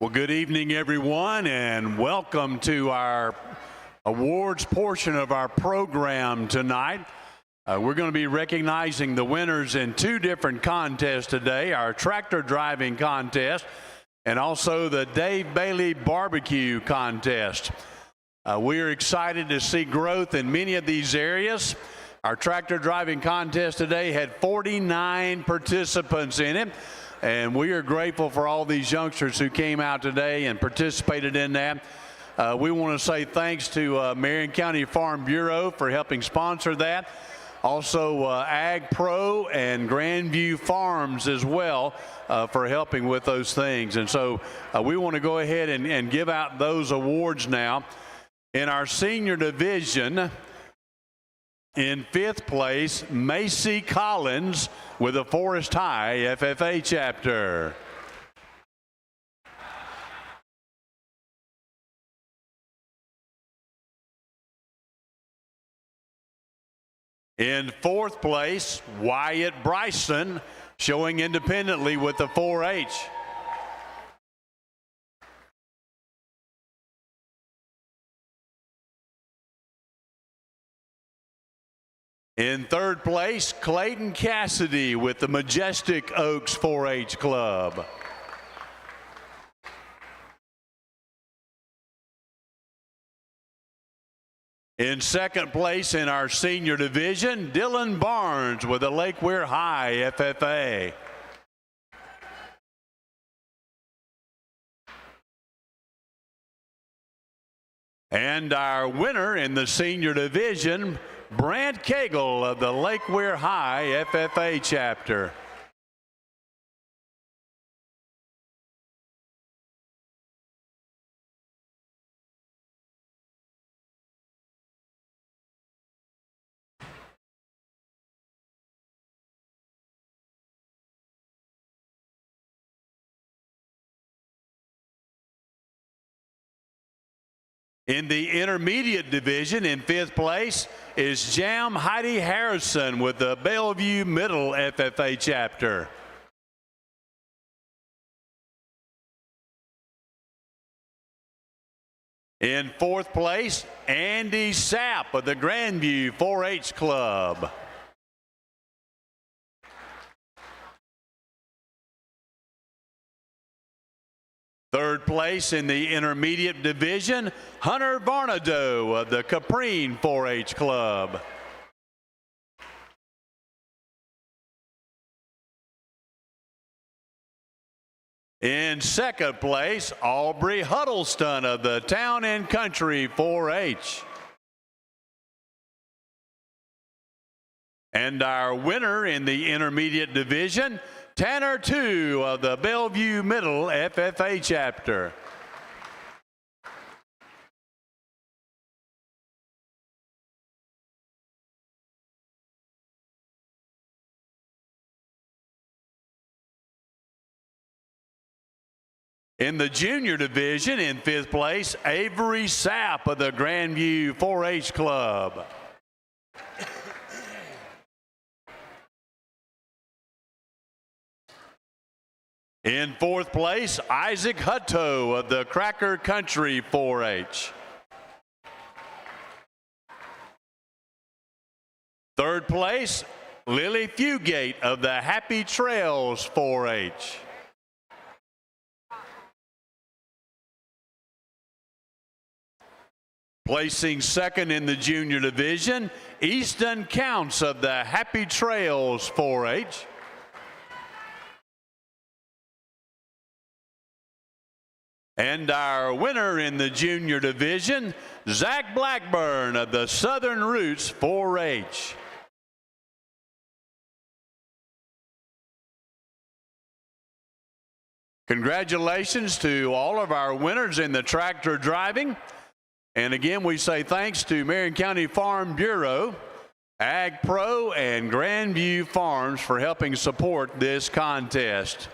Well, good evening, everyone, and welcome to our awards portion of our program tonight. We're going to be recognizing the winners in two different contests today, our tractor driving contest and also the Dave Bailey Barbecue contest. We are excited to see growth in many of these areas. Our tractor driving contest today had 49 participants in it. And we are grateful for all these youngsters who came out today and participated in that. We want to say thanks to Marion County Farm Bureau for helping sponsor that. Also Ag Pro and Grandview Farms as well for helping with those things. And so we want to go ahead and give out those awards now. In our senior division, in fifth place, Macy Collins with the Forest High FFA chapter. In fourth place, Wyatt Bryson, showing independently with the 4-H. In third place, Clayton Cassidy with the Majestic Oaks 4-H Club. In second place in our senior division, Dylan Barnes with the Lake Weir High FFA. And our winner in the senior division, Brant Cagle of the Lake Weir High FFA chapter. In the intermediate division, in fifth place, is Jam Heidi Harrison with the Bellevue Middle FFA chapter. In fourth place, Andy Sapp of the Grandview 4-H Club. Third place in the intermediate division, Hunter Varnado of the Caprine 4-H Club. In second place, Aubrey Huddleston of the Town and Country 4-H. And our winner in the intermediate division, Tanner 2 of the Bellevue Middle FFA chapter. In the junior division, in fifth place, Avery Sapp of the Grandview 4-H Club. In fourth place, Isaac Hutto of the Cracker Country 4-H. Third place, Lily Fugate of the Happy Trails 4-H. Placing second in the junior division, Easton Counts of the Happy Trails 4-H. And our winner in the junior division, Zach Blackburn of the Southern Roots 4-H. Congratulations to all of our winners in the tractor driving. And again, we say thanks to Marion County Farm Bureau, Ag Pro, and Grandview Farms for helping support this contest.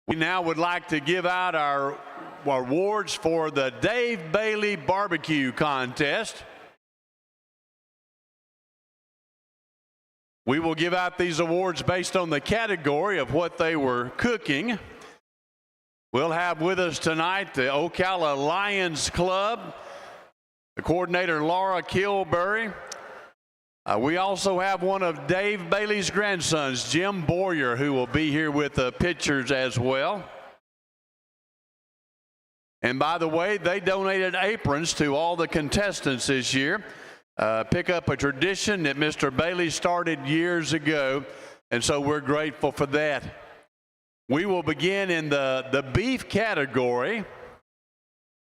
We now would like to give out our awards for the Dave Bailey Barbecue contest. We will give out these awards based on the category of what they were cooking. We'll have with us tonight the Ocala Lions Club, the coordinator Laura Kilberry. We also have one of Dave Bailey's grandsons, Jim Boyer, who will be here with the pictures as well. And by the way, they donated aprons to all the contestants this year. Pick up a tradition that Mr. Bailey started years ago, and so we're grateful for that. We will begin in the beef category.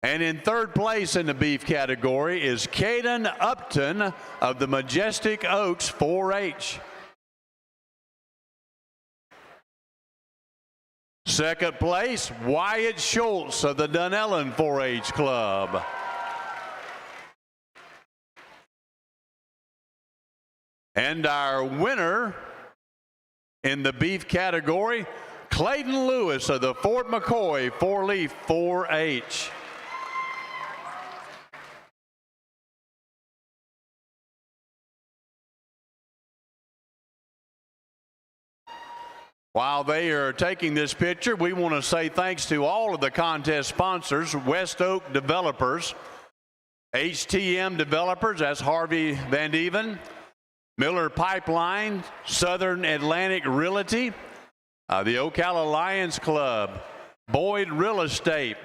And in third place in the beef category is Caden Upton of the Majestic Oaks 4-H. Second place, Wyatt Schultz of the Dunellen 4-H Club. And our winner in the beef category, Clayton Lewis of the Fort McCoy 4-Leaf 4-H. While they are taking this picture, we want to say thanks to all of the contest sponsors: West Oak Developers, HTM Developers, that's Harvey Van Deven, Miller Pipeline, Southern Atlantic Realty, the Ocala Lions Club, Boyd Real Estate,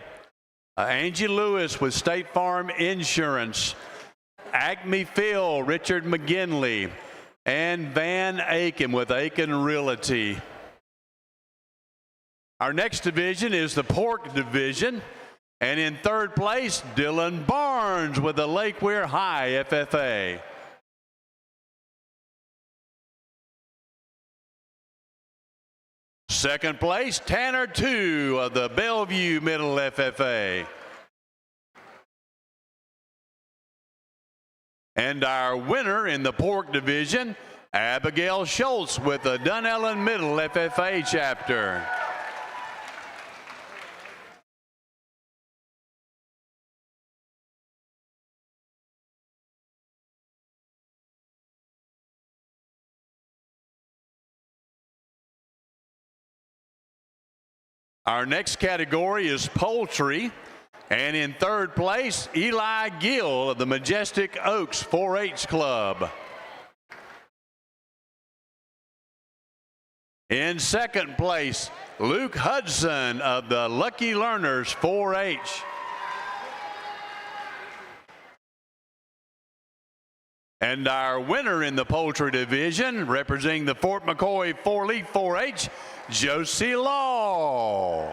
Angie Lewis with State Farm Insurance, Acme Phil, Richard McGinley, and Van Aiken with Aiken Realty. Our next division is the pork division, and in third place, Dylan Barnes with the Lake Weir High FFA. Second place, Tanner 2 of the Bellevue Middle FFA. And our winner in the pork division, Abigail Schultz with the Dunellen Middle FFA chapter. Our next category is poultry, and in third place, Eli Gill of the Majestic Oaks 4-H Club. In second place, Luke Hudson of the Lucky Learners 4-H. And our winner in the poultry division, representing the Fort McCoy 4-Leaf 4-H, Josie Law.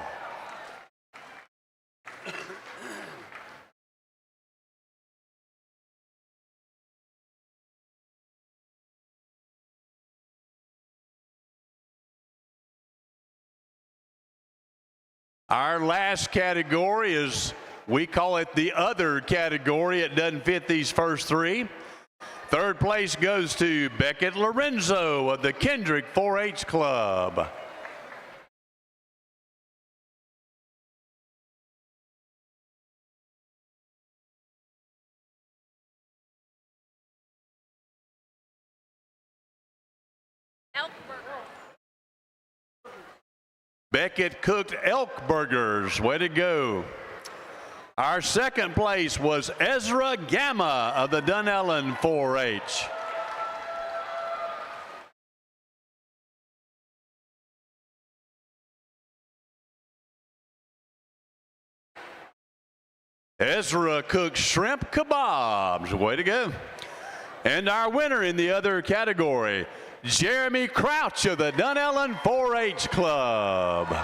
Our last category is, we call it the other category. It doesn't fit these first three. Third place goes to Beckett Lorenzo of the Kendrick 4-H Club. Beckett cooked elk burgers. Way to go. Our second place was Ezra Gamma of the Dunellen 4-H. Ezra cooked shrimp kebabs. Way to go. And our winner in the other category, Jeremy Crouch of the Dunellen 4-H Club.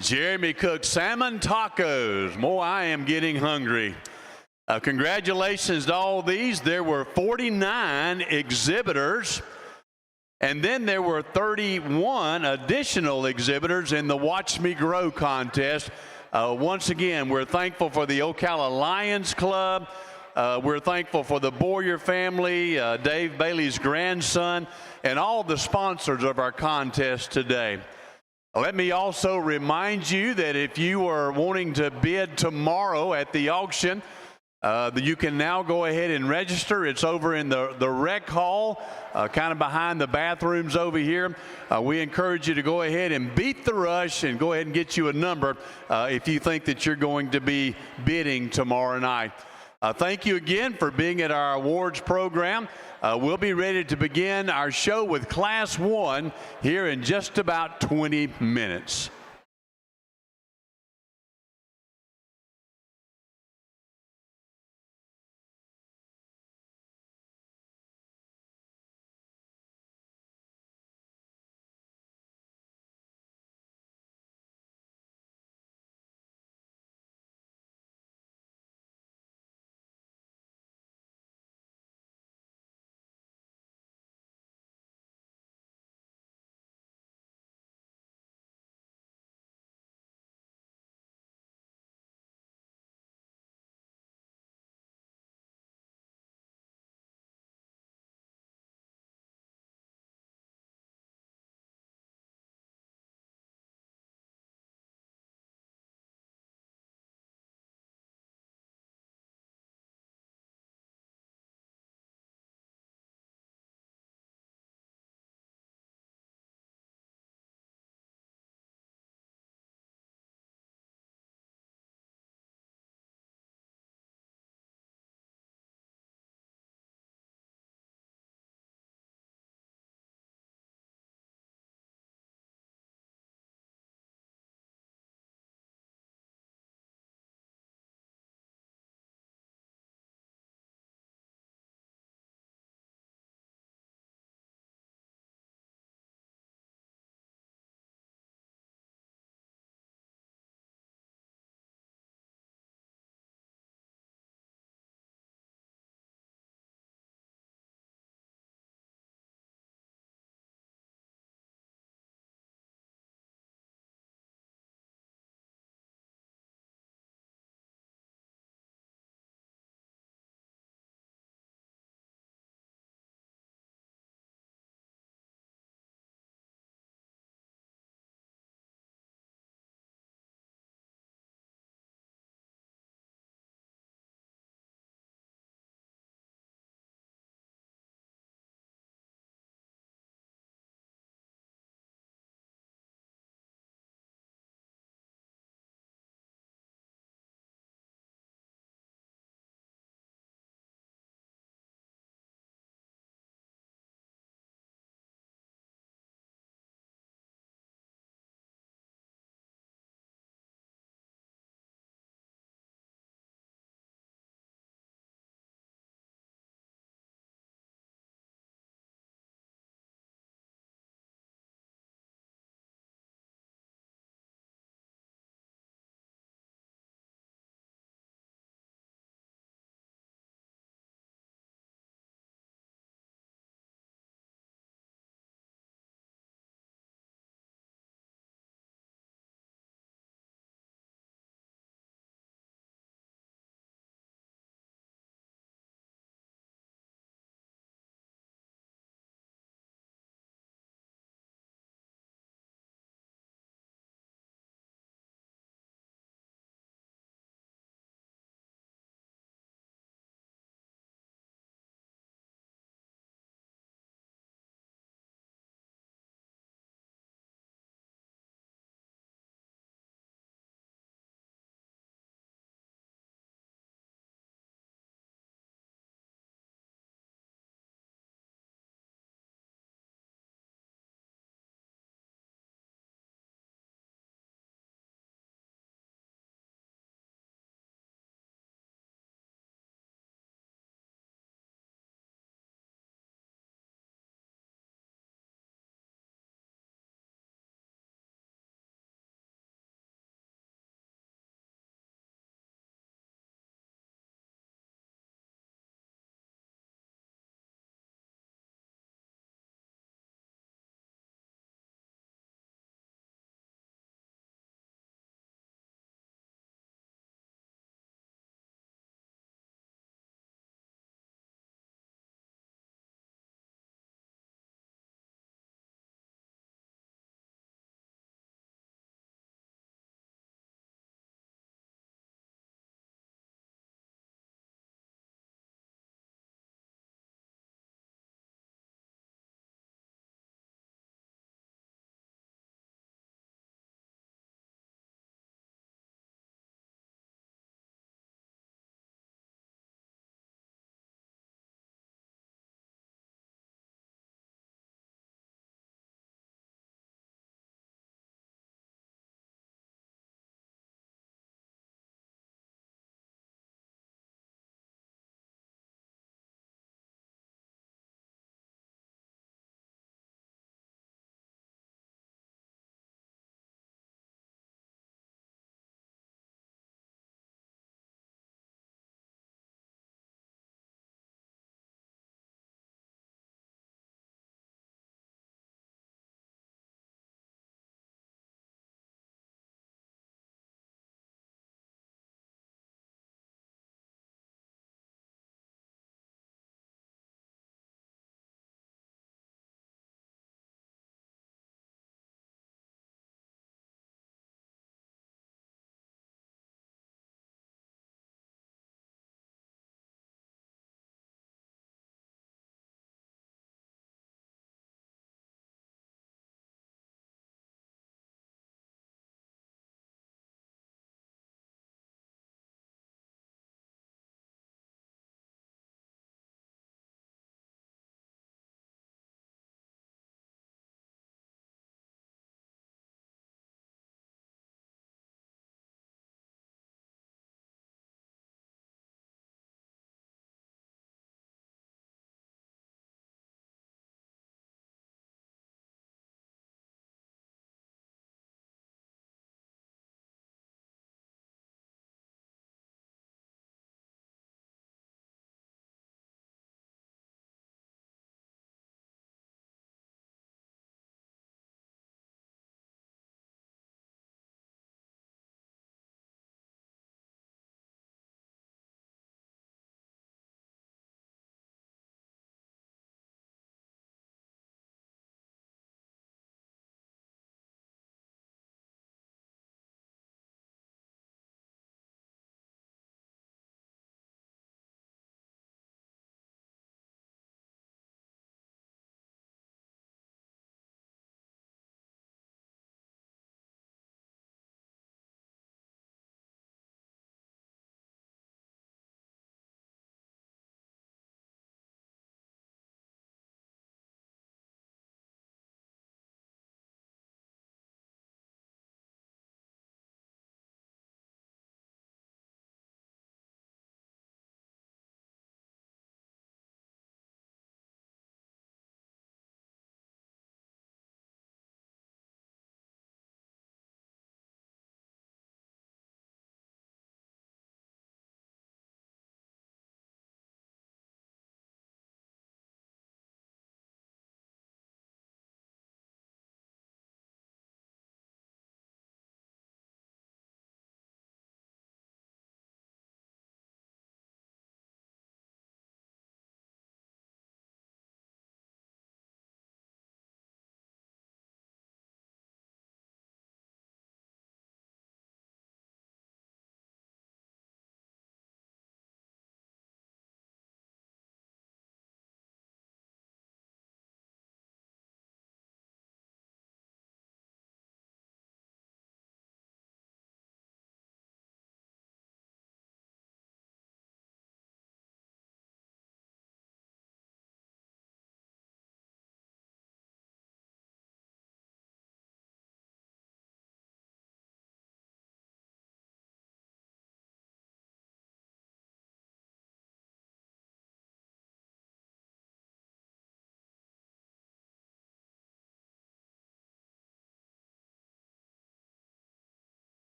Jeremy cooked salmon tacos. Boy, I am getting hungry. Congratulations to all these. There were 49 exhibitors, and then there were 31 additional exhibitors in the Watch Me Grow contest. Once again, we're thankful for the Ocala Lions Club. We're thankful for the Boyer family, Dave Bailey's grandson, and all the sponsors of our contest today. Let me also remind you that if you are wanting to bid tomorrow at the auction, you can now go ahead and register. It's over in the rec hall, kind of behind the bathrooms over here. We encourage you to go ahead and beat the rush and go ahead and get you a number if you think that you're going to be bidding tomorrow night. Thank you again for being at our awards program. We'll be ready to begin our show with Class 1 here in just about 20 minutes.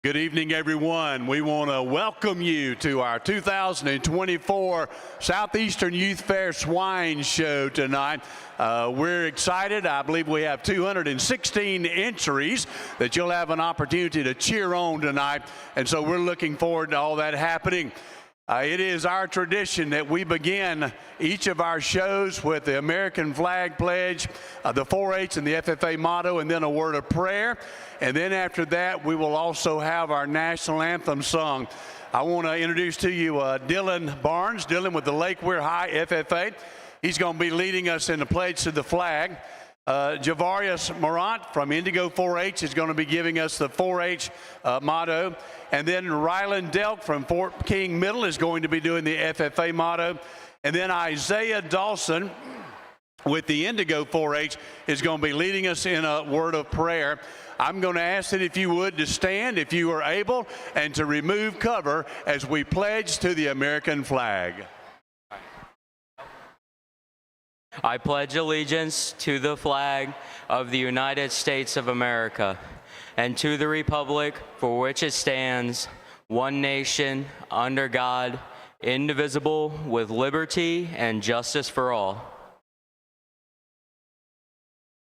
Good evening, everyone. We want to welcome you to our 2024 Southeastern Youth Fair Swine Show tonight. We're excited. I believe we have 216 entries that you'll have an opportunity to cheer on tonight, and so we're looking forward to all that happening. It is our tradition that we begin each of our shows with the American flag pledge, the 4-H and the FFA motto, and then a word of prayer. And then after that, we will also have our national anthem sung. I want to introduce to you Dylan Barnes, Dylan with the Lake Weir High FFA. He's going to be leading us in the pledge to the flag. Javarius Morant from Indigo 4-H is going to be giving us the 4-H motto. And then Rylan Delk from Fort King Middle is going to be doing the FFA motto. And then Isaiah Dawson with the Indigo 4-H is going to be leading us in a word of prayer. I'm going to ask that if you would to stand, if you are able, and to remove cover as we pledge to the American flag. I pledge allegiance to the flag of the United States of America and to the republic for which it stands, one nation, under God, indivisible, with liberty and justice for all.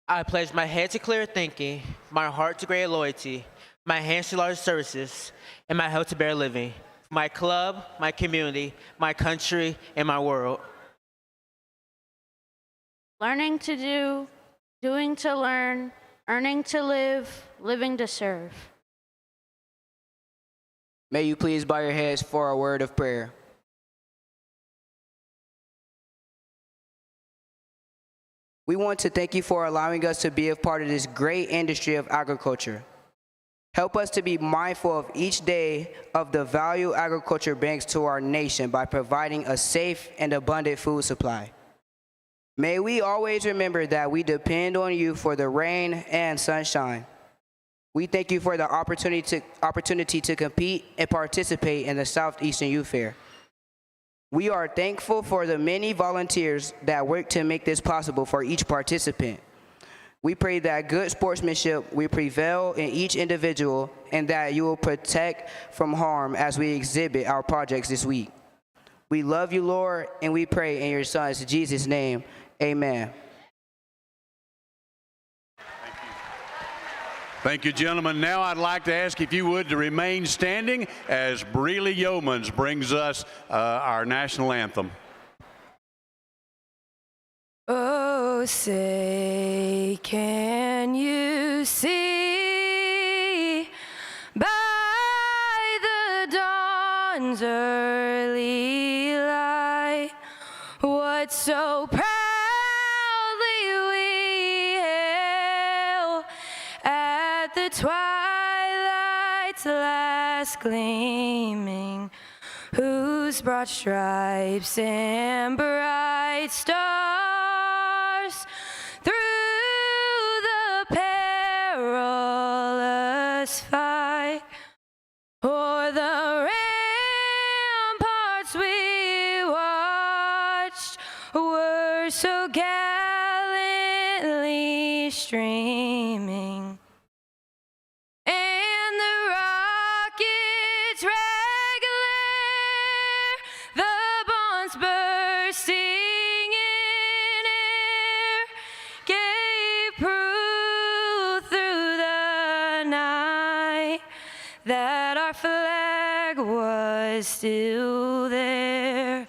I pledge my head to clear thinking, my heart to great loyalty, my hands to large services, and my health to bear living, for my club, my community, my country, and my world. Learning to do, doing to learn, earning to live, living to serve. May you please bow your heads for a word of prayer. We want to thank you for allowing us to be a part of this great industry of agriculture. Help us to be mindful of each day of the value agriculture brings to our nation by providing a safe and abundant food supply. May we always remember that we depend on you for the rain and sunshine. We thank you for the opportunity to compete and participate in the Southeastern Youth Fair. We are thankful for the many volunteers that work to make this possible for each participant. We pray that good sportsmanship will prevail in each individual and that you will protect from harm as we exhibit our projects this week. We love you, Lord, and we pray in your Son's Jesus' name. Amen. Thank you, gentlemen. Now I'd like to ask if you would to remain standing as Breely Yeomans brings us our national anthem. Oh, say, can you see by the dawn's early light what so proudly we hail at the twilight's last gleaming, whose broad stripes and bright stars through the perilous fight o'er the ramparts we watched were so gallantly streaming. And the rockets regular, the bombs bursting in air, gave proof through the night that our flag was still there.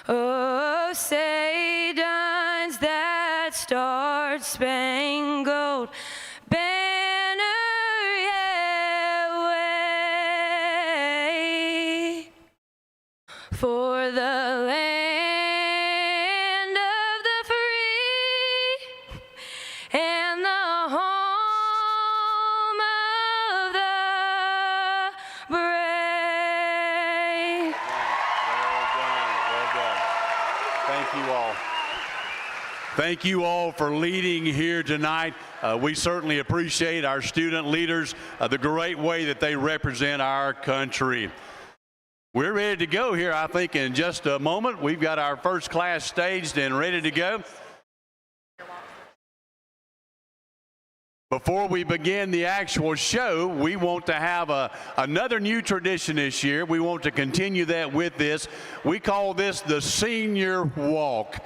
Oh, say does that star-spangled banner yet wave for the land of the free and the home of the brave. Well done. Thank you all. Thank you all for leading here tonight. We certainly appreciate our student leaders, the great way that they represent our country. We're ready to go here, I think, in just a moment. We've got our first class staged and ready to go. Before we begin the actual show, we want to have another new tradition this year. We want to continue that with this. We call this the Senior Walk.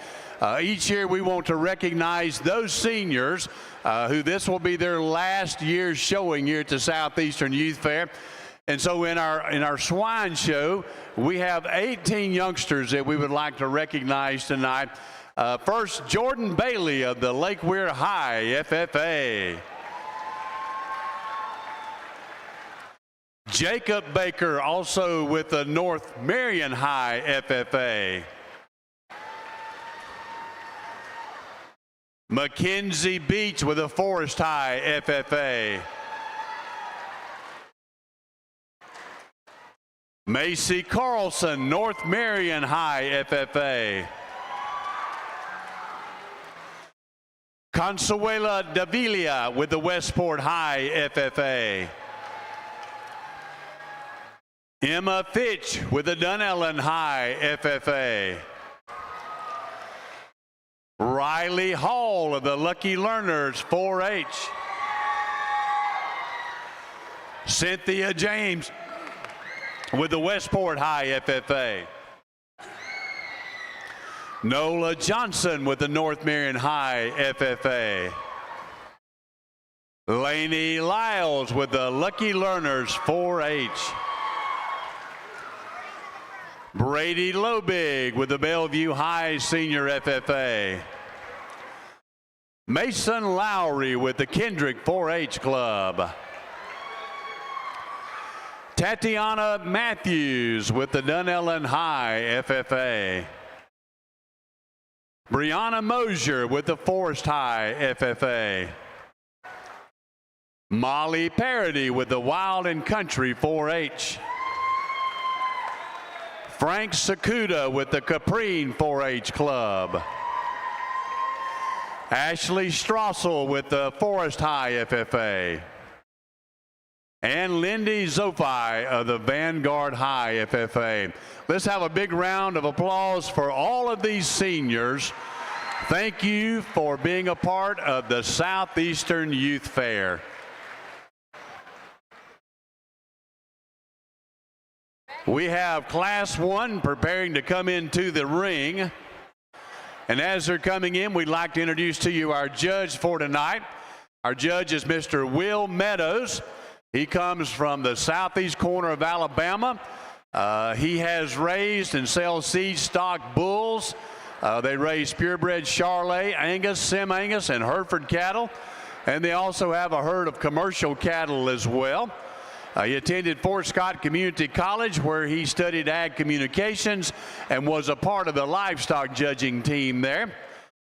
Each year we want to recognize those seniors who this will be their last year showing here at the Southeastern Youth Fair. And so in our Swine show, we have 18 youngsters that we would like to recognize tonight. First, Jordan Bailey of the Lake Weir High FFA. Jacob Baker, also with the North Marion High FFA. Mackenzie Beach with the Forest High FFA. Macy Carlson, North Marion High FFA. Consuela Davila with the Westport High FFA. Emma Fitch with the Dunellen High FFA. Riley Hall of the Lucky Learners 4-H. Cynthia James with the Westport High FFA. Nola Johnson with the North Marion High FFA. Lainey Lyles with the Lucky Learners 4-H. Brady Lobig with the Bellevue High Senior FFA. Mason Lowry with the Kendrick 4-H Club. Tatiana Matthews with the Dunellen High FFA. Brianna Mosier with the Forest High FFA. Molly Parody with the Wild and Country 4-H. Frank Sakuda with the Caprine 4-H Club. Ashley Strassel with the Forest High FFA. And Lindy Zophi of the Vanguard High FFA. Let's have a big round of applause for all of these seniors. Thank you for being a part of the Southeastern Youth Fair. We have Class 1 preparing to come into the ring. And as they're coming in, we'd like to introduce to you our judge for tonight. Our judge is Mr. Will Meadows. He comes from the southeast corner of Alabama. He has raised and sells seed stock bulls. They raise purebred Charolais, Angus, Sim Angus, and Hereford cattle. And they also have a herd of commercial cattle as well. He attended Fort Scott Community College, where he studied ag communications and was a part of the livestock judging team there.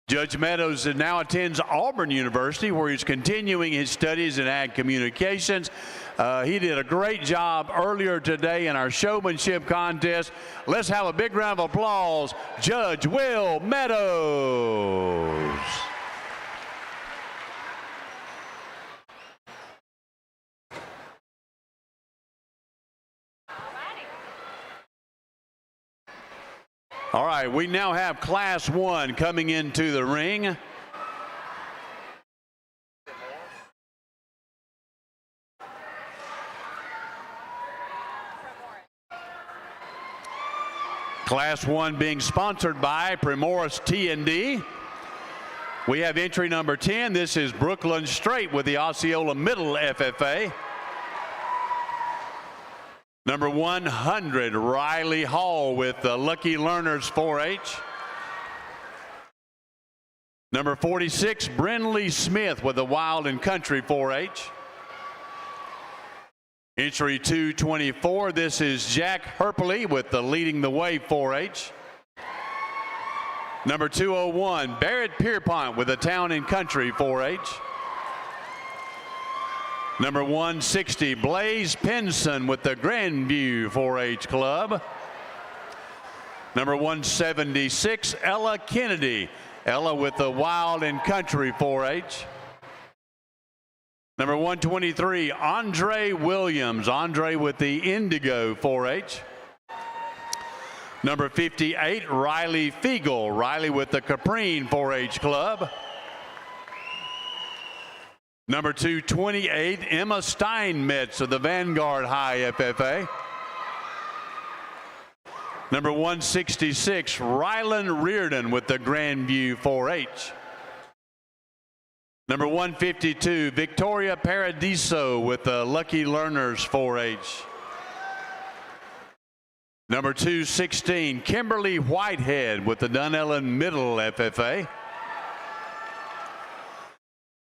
Judge Meadows now attends Auburn University, where he's continuing his studies in ag communications. He did a great job earlier today in our showmanship contest. Let's have a big round of applause, Judge Will Meadows. All right, we now have Class 1 coming into the ring. Class 1 being sponsored by Primoris T&D. We have entry number 10. This is Brooklyn Straight with the Osceola Middle FFA. Number 100, Riley Hall with the Lucky Learners 4-H. Number 46, Brinley Smith with the Wild and Country 4-H. Entry 224, this is Jack Herpley with the Leading the Way 4-H. Number 201, Barrett Pierpont with the Town and Country 4-H. Number 160, Blaze Pinson with the Grandview 4-H Club. Number 176, Ella Kennedy. Ella with the Wild and Country 4-H. Number 123, Andre Williams. Andre with the Indigo 4-H. Number 58, Riley Fiegel. Riley with the Caprine 4-H Club. Number 228, Emma Steinmetz of the Vanguard High FFA. Number 166, Rylan Reardon with the Grandview 4-H. Number 152, Victoria Paradiso with the Lucky Learners 4-H. Number 216, Kimberly Whitehead with the Dunellen Middle FFA.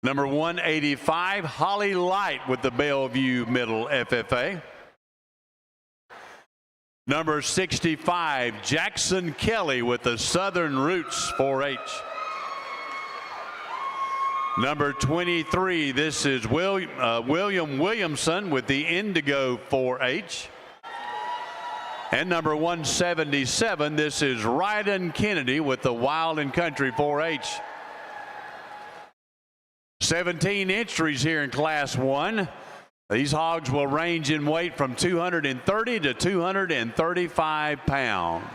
Number 185, Holly Light with the Bellevue Middle FFA. Number 65, Jackson Kelly with the Southern Roots 4-H. Number 23, this is William Williamson with the Indigo 4-H. And number 177, this is Ryden Kennedy with the Wild and Country 4-H. 17 entries here in Class 1. These hogs will range in weight from 230 to 235 pounds.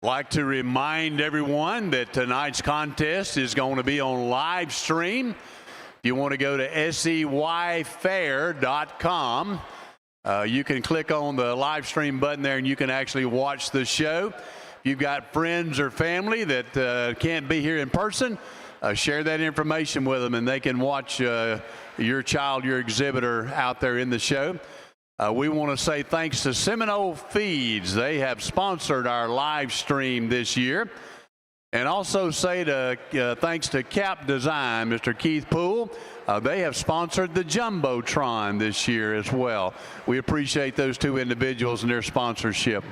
Like to remind everyone that tonight's contest is going to be on live stream. If you want to go to seyfair.com, you can click on the live stream button there and you can actually watch the show. If you've got friends or family that can't be here in person, share that information with them and they can watch your child, your exhibitor out there in the show. We want to say thanks to Seminole Feeds. They have sponsored our live stream this year. And also say thanks to Cap Design, Mr. Keith Poole. They have sponsored the Jumbotron this year as well. We appreciate those two individuals and their sponsorship.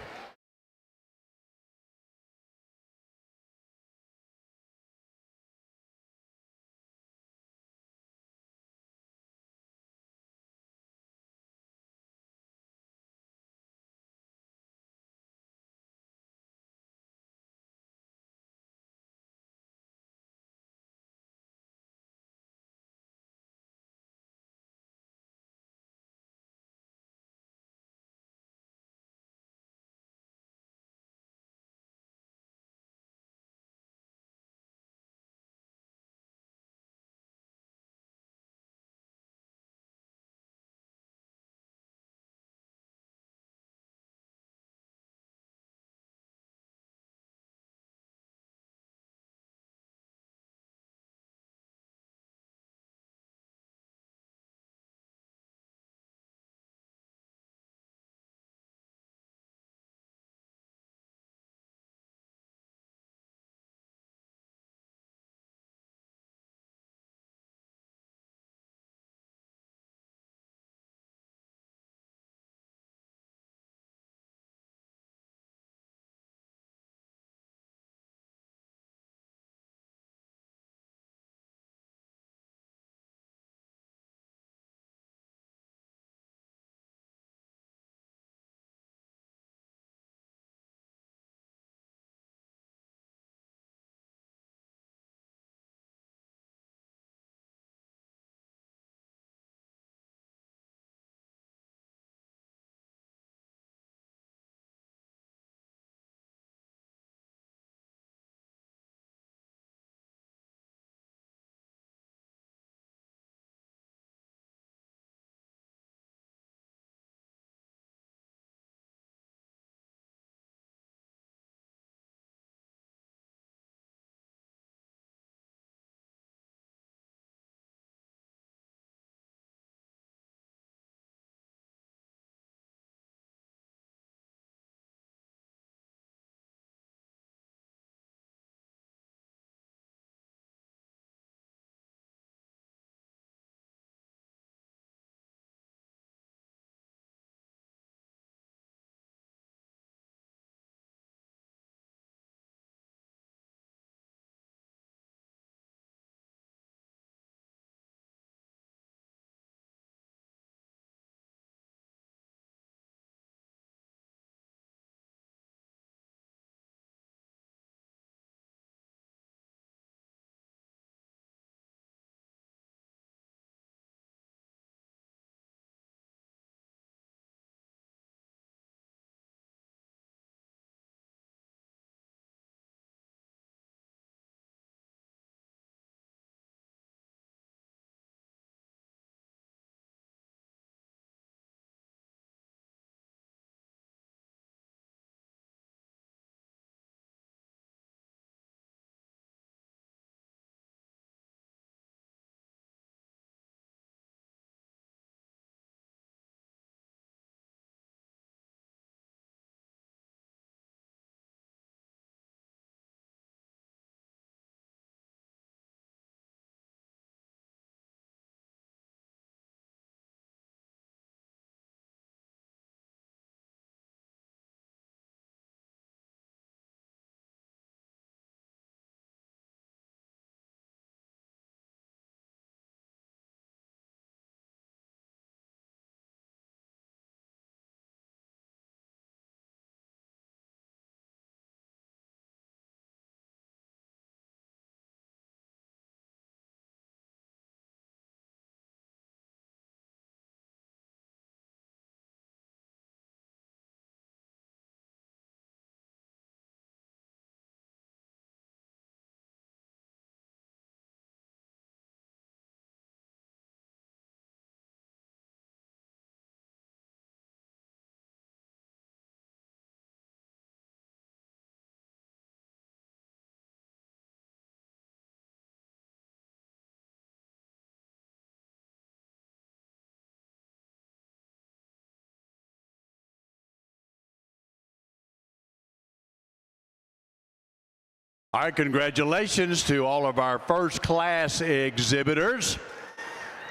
All right, congratulations to all of our first class exhibitors.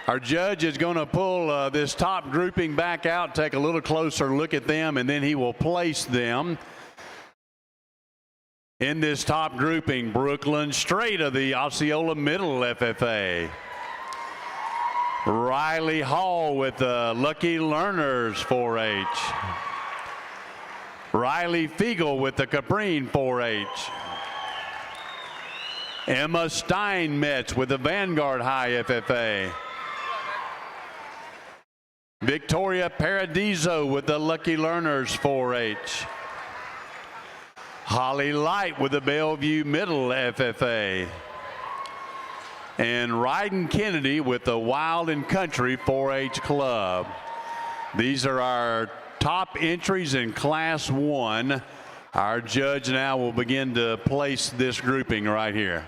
Our judge is going to pull this top grouping back out, take a little closer look at them, and then he will place them in this top grouping. Brooklyn Strait of the Osceola Middle FFA. Riley Hall with the Lucky Learners 4-H. Riley Fiegel with the Caprine 4-H. Emma Steinmetz with the Vanguard High FFA. Victoria Paradiso with the Lucky Learners 4-H. Holly Light with the Bellevue Middle FFA. And Ryden Kennedy with the Wild and Country 4-H Club. These are our top entries in Class 1. Our judge now will begin to place this grouping right here.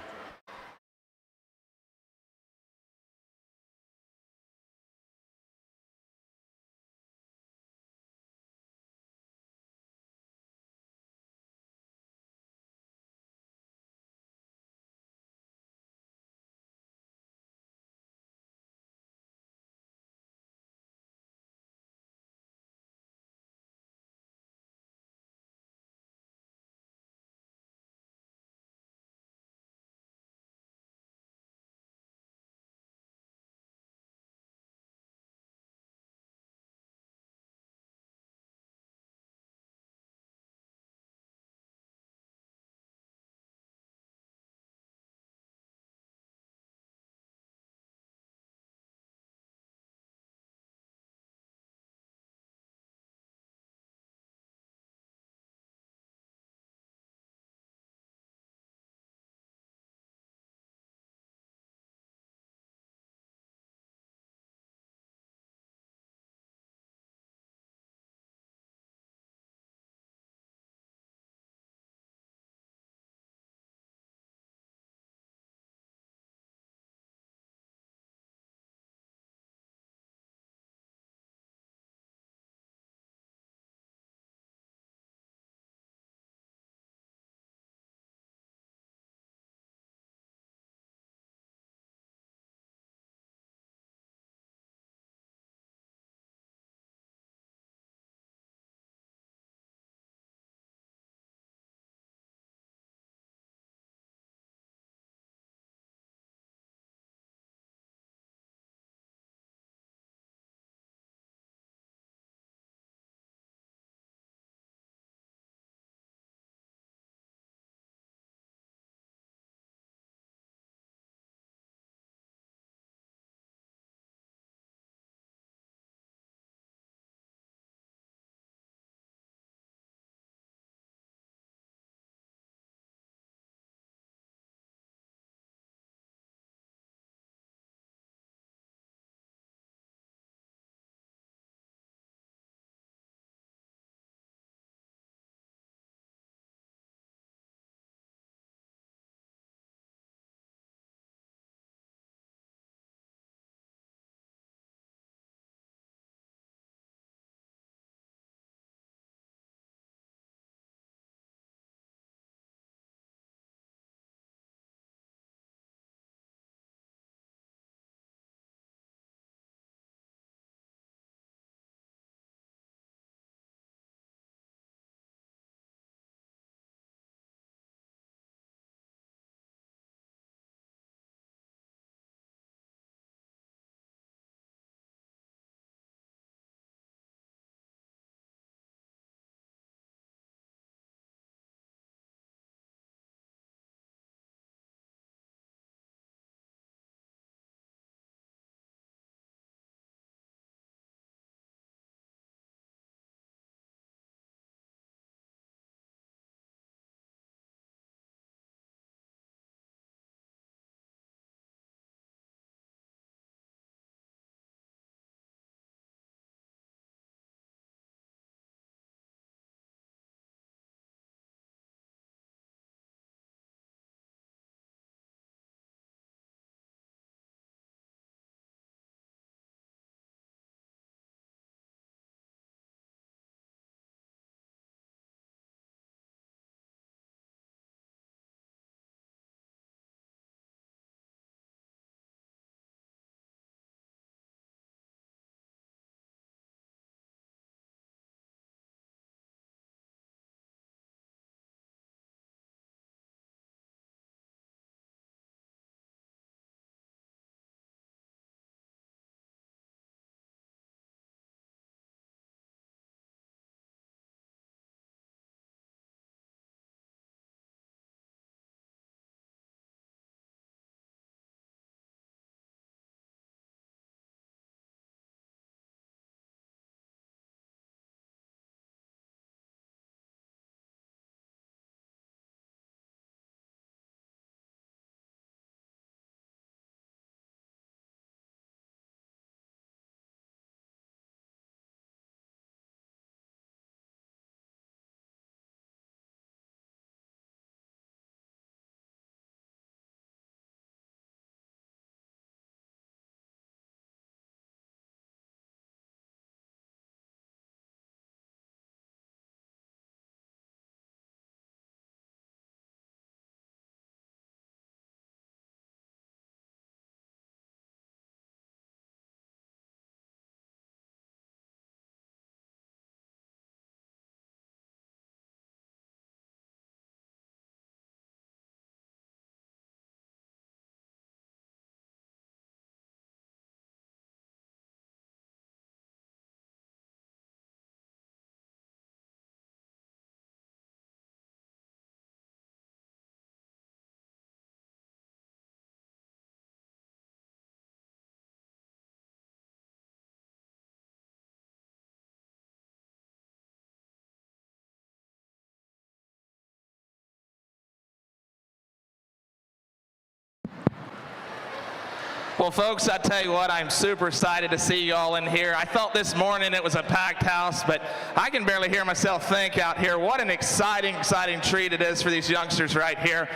Well, folks, I tell you what, I'm super excited to see you all in here. I thought this morning it was a packed house, but I can barely hear myself think out here. What an exciting, exciting treat it is for these youngsters right here.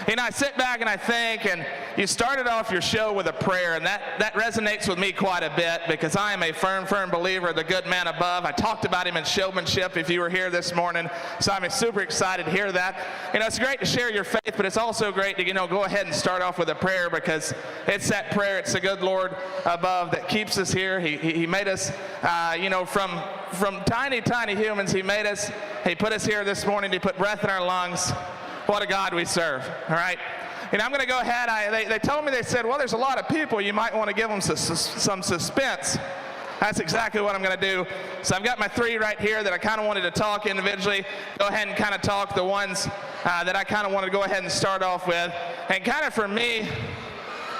You know, I sit back and I think, and you started off your show with a prayer, and that resonates with me quite a bit because I am a firm, firm believer of the good man above. I talked about him in showmanship if you were here this morning, so I'm super excited to hear that. You know, it's great to share your faith, but it's also great to, go ahead and start off with a prayer because it's that prayer, it's the good Lord above that keeps us here. He made us, from tiny, tiny humans. He made us, he put us here this morning. He put breath in our lungs. What a God we serve, all right? And I'm going to go ahead. They told me, they said, well, there's a lot of people. You might want to give them some suspense. That's exactly what I'm going to do. So I've got my three right here that I kind of wanted to talk individually. Go ahead and kind of talk the ones that I kind of wanted to go ahead and start off with. And kind of for me,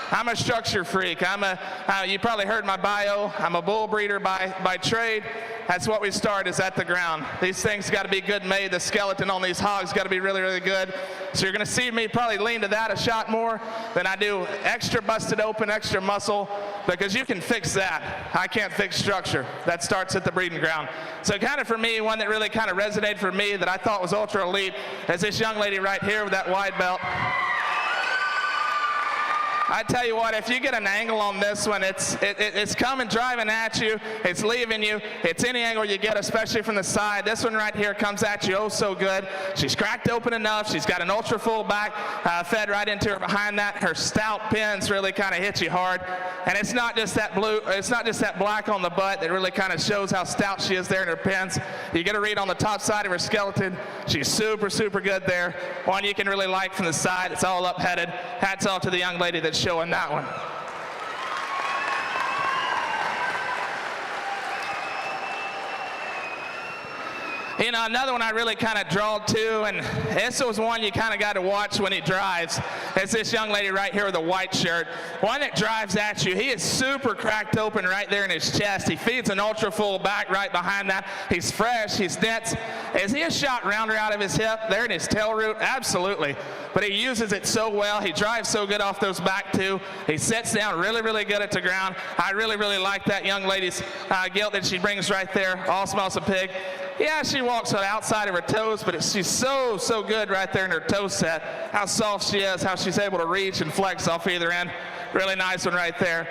I'm a structure freak. You probably heard my bio. I'm a bull breeder by trade. That's what we start, is at the ground. These things got to be good made. The skeleton on these hogs got to be really, really good. So you're going to see me probably lean to that a shot more than I do extra busted open, extra muscle, because you can fix that. I can't fix structure. That starts at the breeding ground. So kind of for me, one that really kind of resonated for me that I thought was ultra elite is this young lady right here with that wide belt. I tell you what, if you get an angle on this one, it's coming driving at you, it's leaving you, it's any angle you get, especially from the side. This one right here comes at you oh so good. She's cracked open enough, she's got an ultra full back fed right into her behind that. Her stout pins really kind of hit you hard. And it's not just that blue, it's not just that black on the butt that really kind of shows how stout she is there in her pins. You get a read on the top side of her skeleton. She's super, super good there. One you can really like from the side. It's all up-headed. Hats off to the young lady that's showing that one. You know, another one I really kind of drawed to, and this was one you kind of got to watch when he drives. It's this young lady right here with a white shirt. One that drives at you. He is super cracked open right there in his chest. He feeds an ultra full back right behind that. He's fresh, he's dense. Is he a shot rounder out of his hip there in his tail root? Absolutely. But he uses it so well. He drives so good off those back too. He sits down really, really good at the ground. I really, really like that young lady's gilt that she brings right there. Awesome, awesome pig. Yeah, she walks on the outside of her toes, but she's so, so good right there in her toe set. How soft she is, how she's able to reach and flex off either end. Really nice one right there.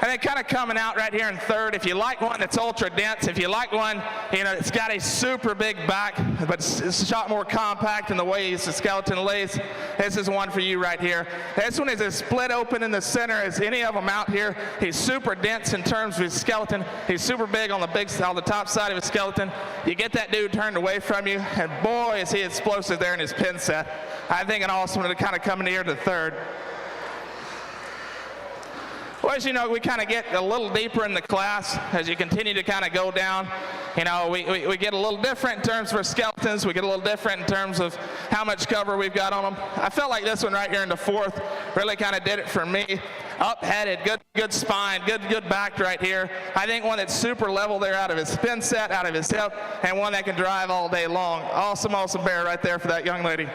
And then kind of coming out right here in third, if you like one that's ultra dense, if you like one, it's got a super big back, but it's a shot more compact in the ways the skeleton lays, this is one for you right here. This one is as split open in the center as any of them out here. He's super dense in terms of his skeleton. He's super big on the top side of his skeleton. You get that dude turned away from you, and boy, is he explosive there in his pin set. I think an awesome one to kind of come in here to third. Well, as you know, we kind of get a little deeper in the class as you continue to kind of go down. We get a little different in terms of our skeletons. We get a little different in terms of how much cover we've got on them. I felt like this one right here in the fourth really kind of did it for me. Up-headed, good spine, good back right here. I think one that's super level there out of his spin set, out of his hip, and one that can drive all day long. Awesome, awesome bear right there for that young lady.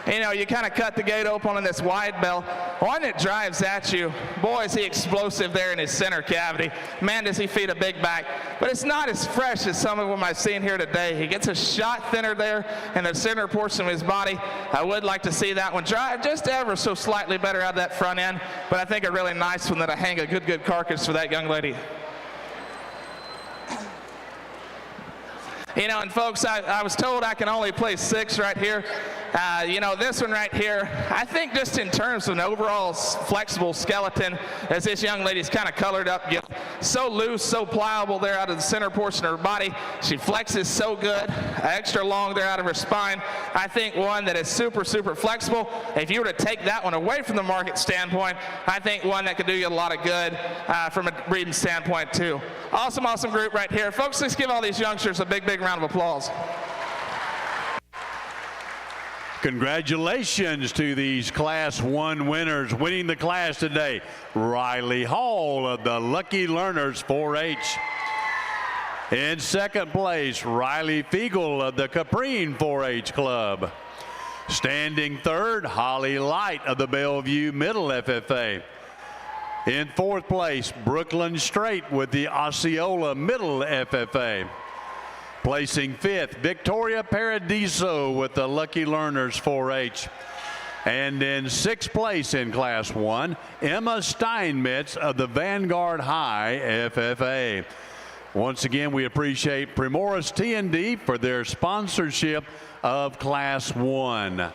You kind of cut the gate open on this wide bell. One that drives at you, boy, is he explosive there in his center cavity. Man, does he feed a big back. But it's not as fresh as some of them I've seen here today. He gets a shot thinner there in the center portion of his body. I would like to see that one drive just ever so slightly better out of that front end. But I think a really nice one that'll hang a good carcass for that young lady. And folks, I was told I can only place 6 right here. This one right here, I think just in terms of an overall flexible skeleton, as this young lady's kind of colored up, so loose, so pliable there out of the center portion of her body. She flexes so good, extra long there out of her spine. I think one that is super, super flexible. If you were to take that one away from the market standpoint, I think one that could do you a lot of good from a breeding standpoint too. Awesome, awesome group right here. Folks, let's give all these youngsters a big round of applause. Congratulations to these Class 1 winners winning the class today. Riley Hall of the Lucky Learners 4-H. In second place, Riley Fiegel of the Caprine 4-H Club. Standing third, Holly Light of the Bellevue Middle FFA. In fourth place, Brooklyn Straight with the Osceola Middle FFA. Placing fifth, Victoria Paradiso with the Lucky Learners 4-H. And in sixth place in Class 1, Emma Steinmetz of the Vanguard High FFA. Once again, we appreciate Primoris T&D for their sponsorship of Class 1.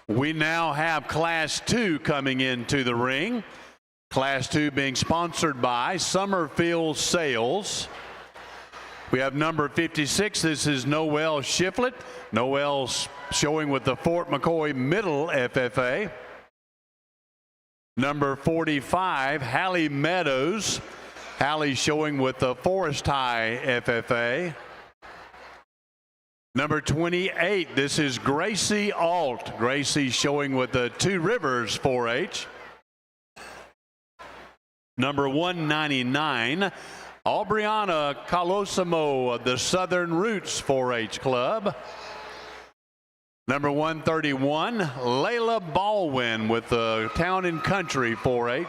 We now have Class 2 coming into the ring. Class 2 being sponsored by Summerfield Sales. We have number 56. This is Noelle Shiflett. Noelle's showing with the Fort McCoy Middle FFA. Number 45, Hallie Meadows. Hallie showing with the Forest High FFA. Number 28, this is Gracie Alt. Gracie showing with the Two Rivers 4-H. Number 199, Aubriana Colosimo of the Southern Roots 4-H Club. Number 131, Layla Baldwin with the Town and Country 4-H.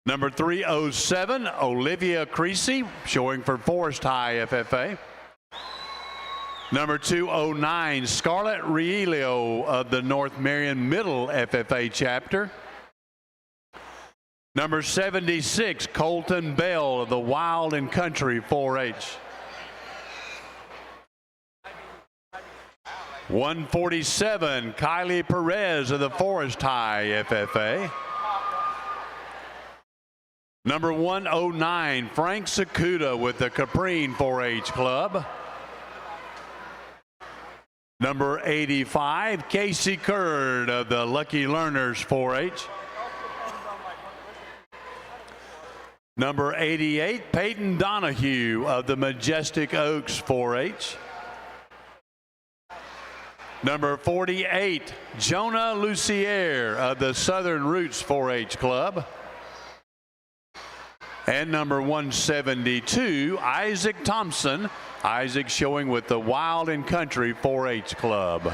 Number 307, Olivia Creasy, showing for Forest High FFA. Number 209, Scarlett Rielio of the North Marion Middle FFA chapter. Number 76, Colton Bell of the Wild and Country 4-H. 147, Kylie Perez of the Forest High FFA. Number 109, Frank Sakuda with the Caprine 4-H Club. Number 85, Casey Curd of the Lucky Learners 4-H. Number 88, Peyton Donahue of the Majestic Oaks 4-H. Number 48, Jonah Lucier of the Southern Roots 4-H Club. And number 172, Isaac Thompson. Isaac showing with the Wild and Country 4-H Club.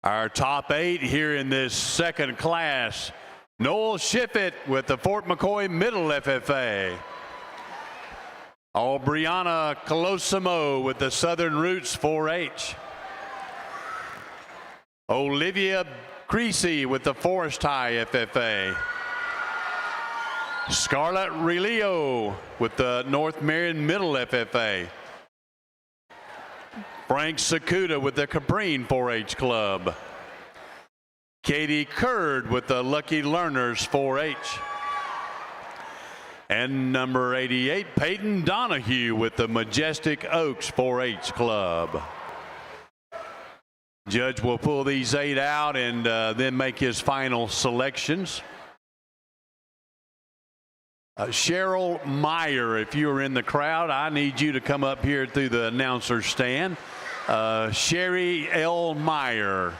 Our top 8 here in this second class: Noel Shiffett with the Fort McCoy Middle FFA. Aubriana Colosimo with the Southern Roots 4-H. Olivia Creasy with the Forest High FFA. Scarlett Relio with the North Marion Middle FFA. Frank Sakuda with the Caprine 4-H Club. Katie Curd with the Lucky Learners 4-H. And number 88, Peyton Donahue with the Majestic Oaks 4-H Club. Judge will pull these 8 out and then make his final selections. Cheryl Meyer, if you are in the crowd, I need you to come up here through the announcer stand. Sherry L. Meyer.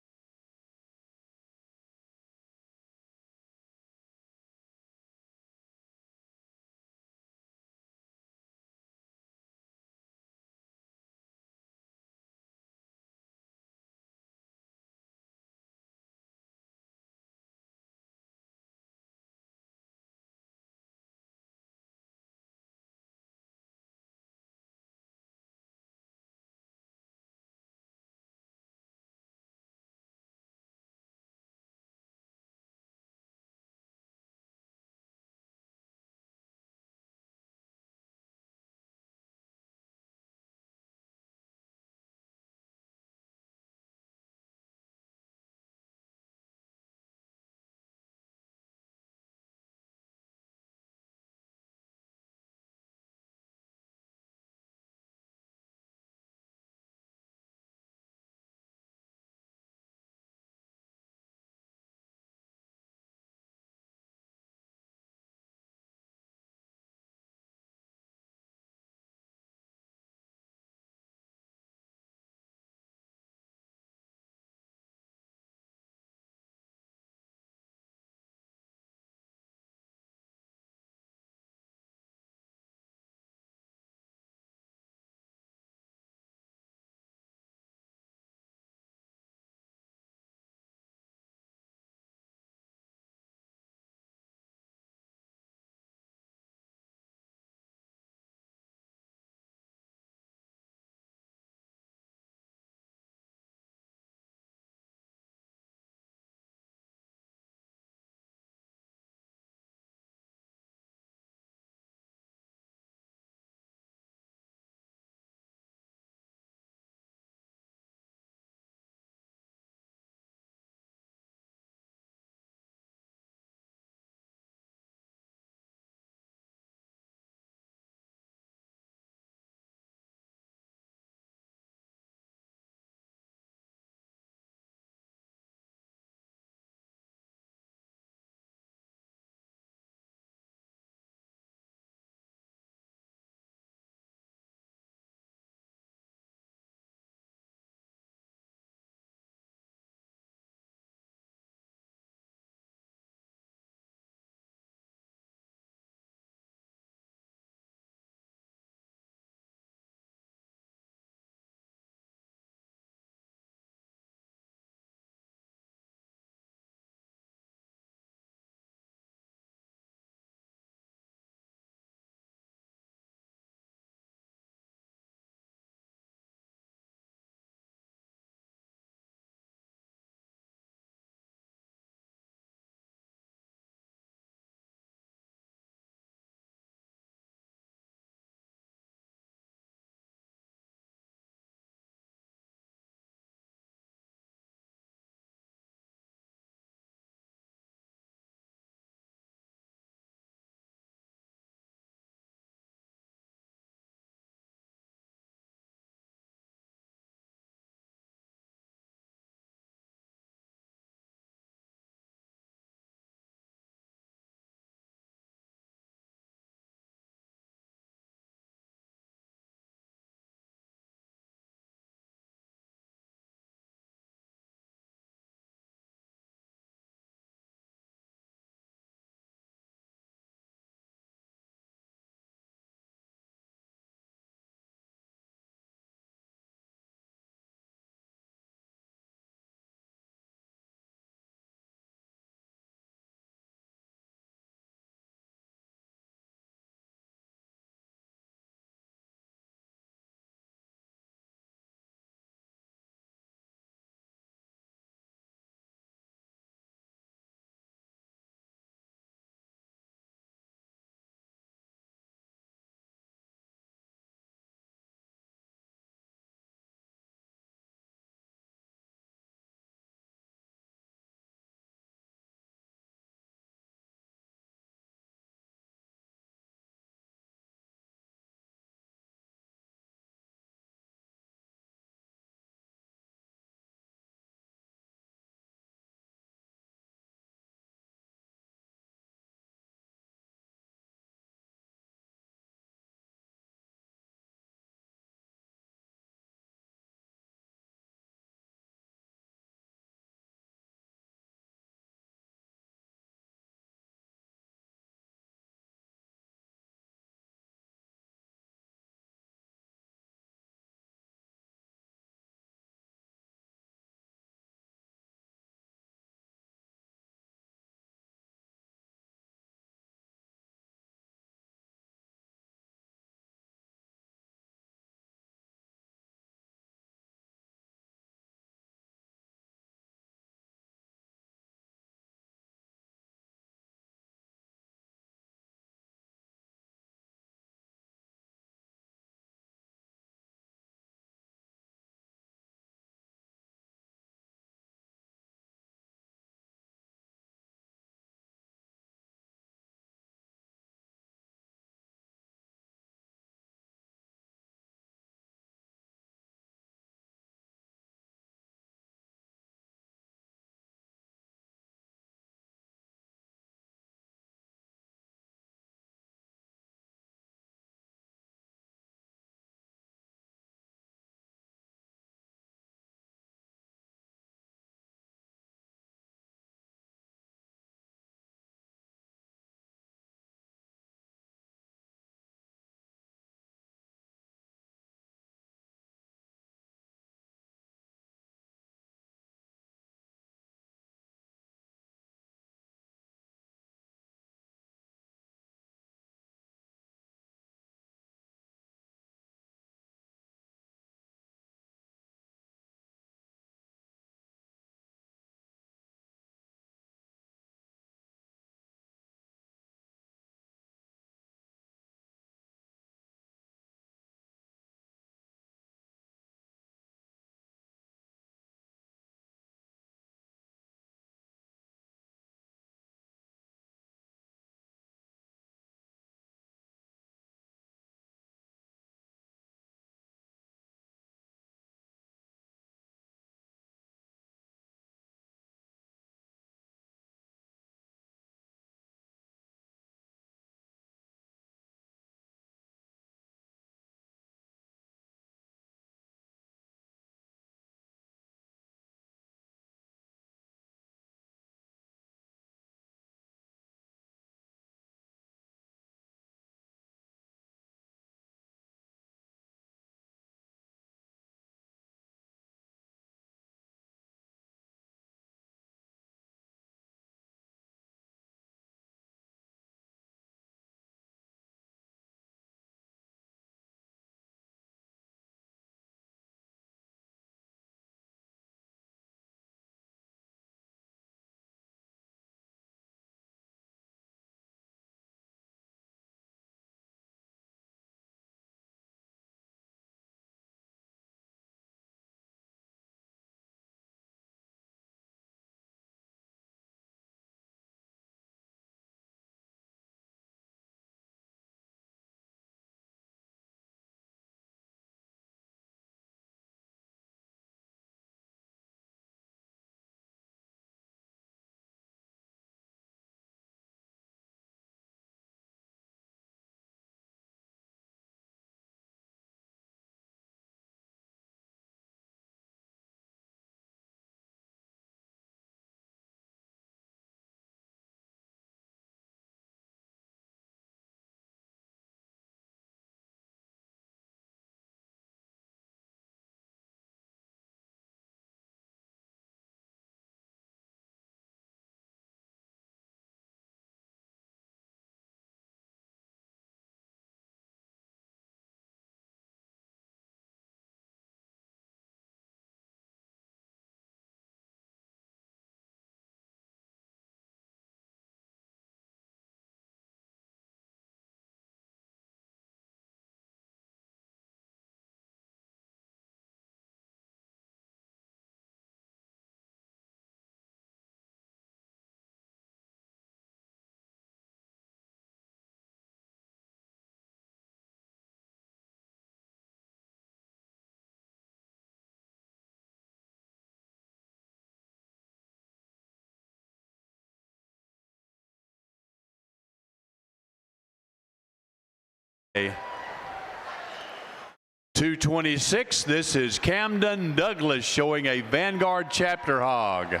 226, this is Camden Douglas showing a Vanguard chapter hog.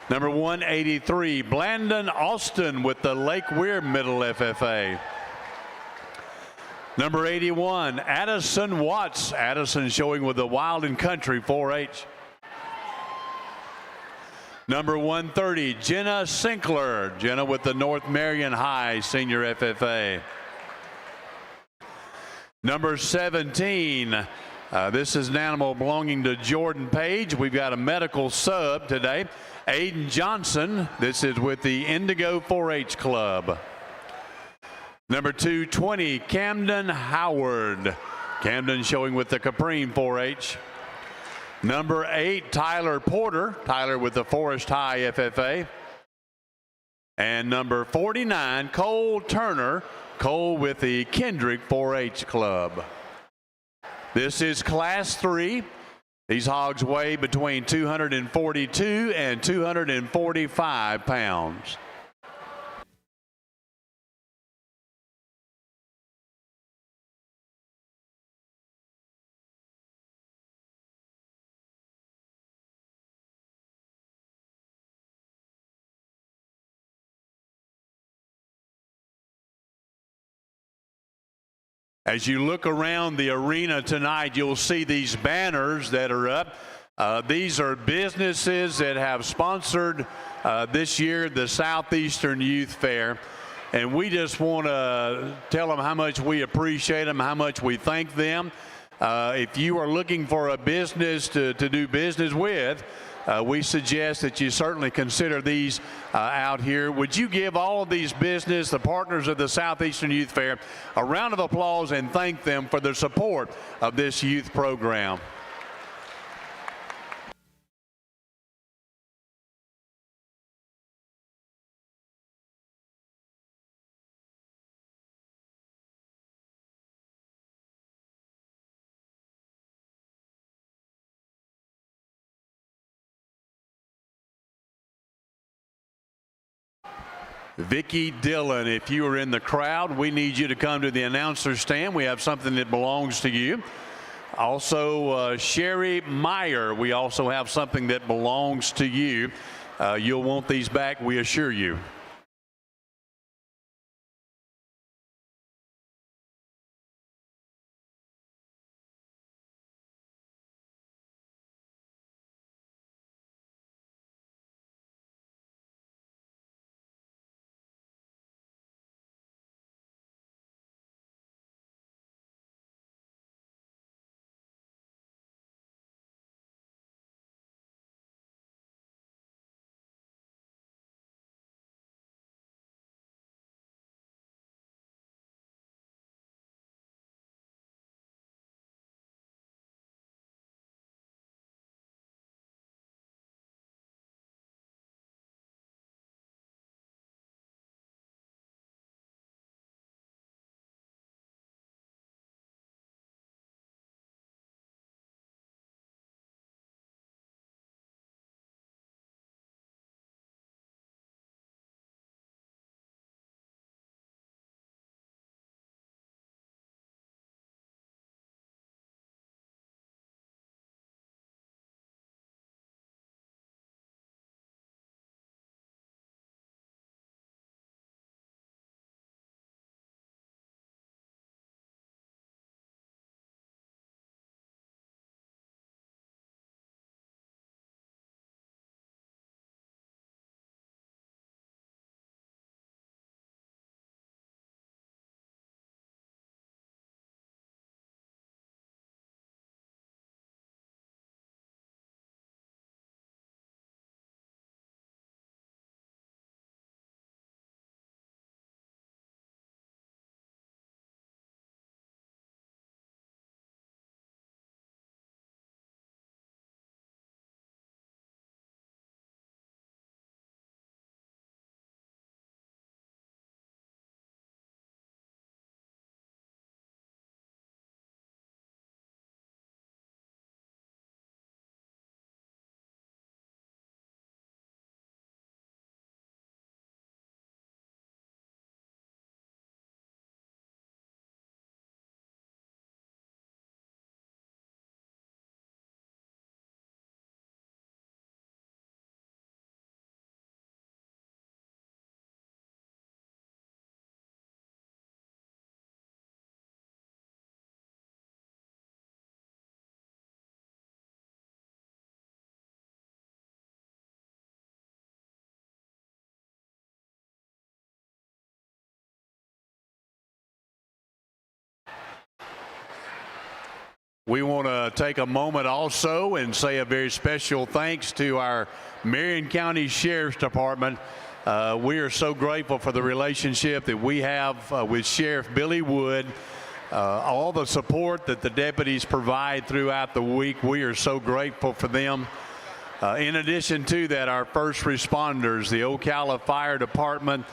Number 183, Blandon Austin with the Lake Weir Middle FFA. Number 81, Addison Watts. Addison showing with the Wild and Country 4-H. Number 130, Jenna Sinkler. Jenna with the North Marion High Senior FFA. Number 17, this is an animal belonging to Jordan Page. We've got a medical sub today. Aiden Johnson, this is with the Indigo 4-H Club. Number 220, Camden Howard. Camden showing with the Caprine 4-H. Number 8, Tyler Porter. Tyler with the Forest High FFA. And number 49, Cole Turner. Cole with the Kendrick 4-H Club. This is Class 3. These hogs weigh between 242 and 245 pounds. As you look around the arena tonight, you'll see these banners that are up. These are businesses that have sponsored this year the Southeastern Youth Fair. And we just want to tell them how much we appreciate them, how much we thank them. If you are looking for a business to do business with, we suggest that you certainly consider these out here. Would you give all of these business, the partners of the Southeastern Youth Fair, a round of applause and thank them for their support of this youth program? Vicki Dillon, if you are in the crowd, we need you to come to the announcer stand. We have something that belongs to you. Also, Sherry Meyer, we also have something that belongs to you. You'll want these back, we assure you. We want to take a moment also and say a very special thanks to our Marion County Sheriff's Department. We are so grateful for the relationship that we have with Sheriff Billy Wood. All the support that the deputies provide throughout the week, we are so grateful for them. In addition to that, our first responders, the Ocala Fire Department,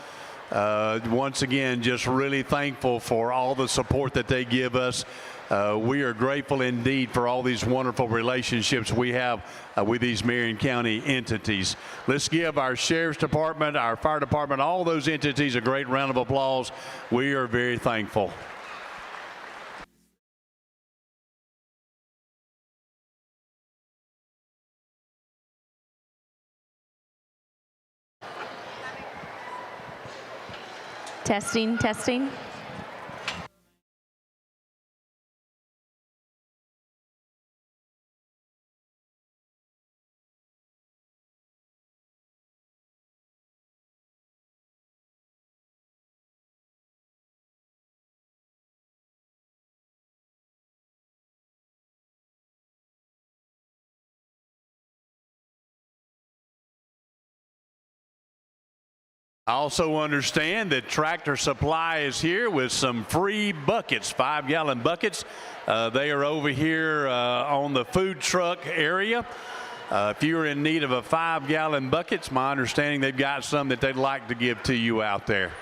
once again, just really thankful for all the support that they give us. We are grateful indeed for all these wonderful relationships we have with these Marion County entities. Let's give our Sheriff's Department, our Fire Department, all those entities a great round of applause. We are very thankful. Testing, testing. I also understand that Tractor Supply is here with some free buckets, 5-gallon buckets. They are over here on the food truck area. If you're in need of a 5-gallon bucket, it's my understanding they've got some that they'd like to give to you out there.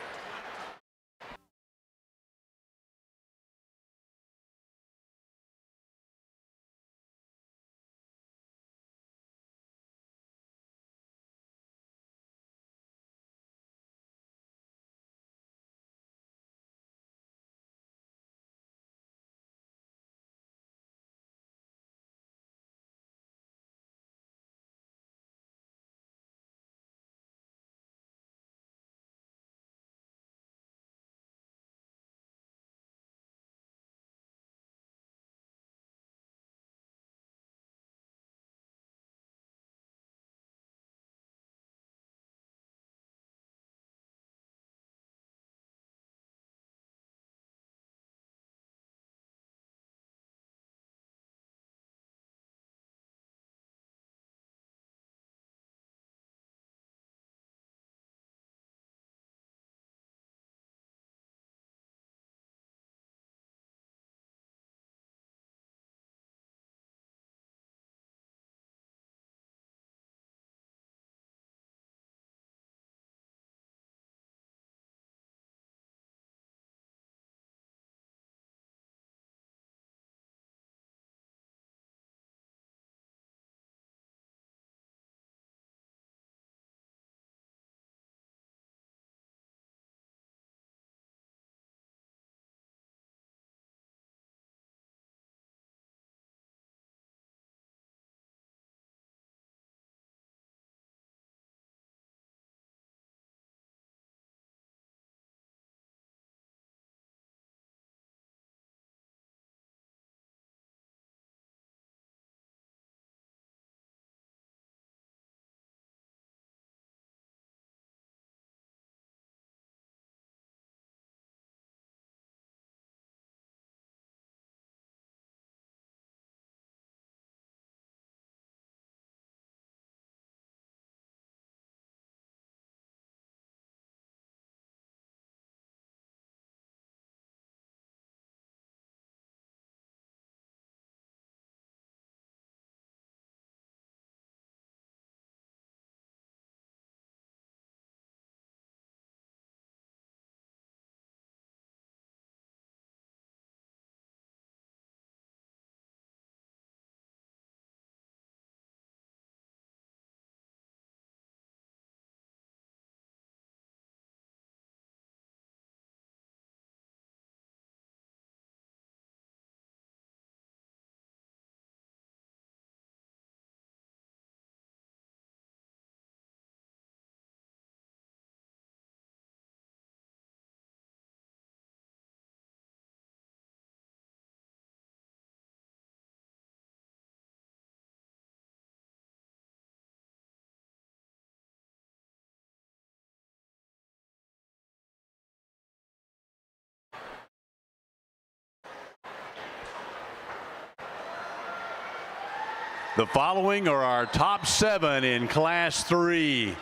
The following are our top 7 in Class 3.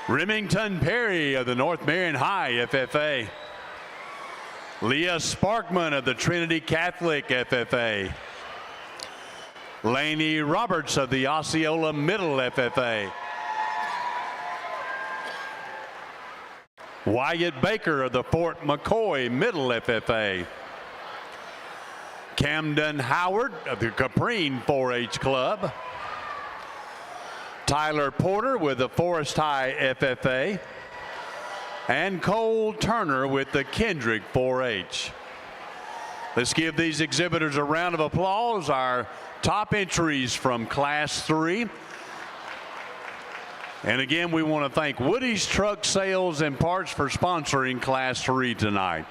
Remington Perry of the North Marion High FFA. Leah Sparkman of the Trinity Catholic FFA. Laney Roberts of the Osceola Middle FFA. Wyatt Baker of the Fort McCoy Middle FFA. Camden Howard of the Caprine 4-H Club. Tyler Porter with the Forest High FFA. And Cole Turner with the Kendrick 4-H. Let's give these exhibitors a round of applause. Our top entries from Class 3. And again, we want to thank Woody's Truck Sales and Parts for sponsoring Class 3 tonight.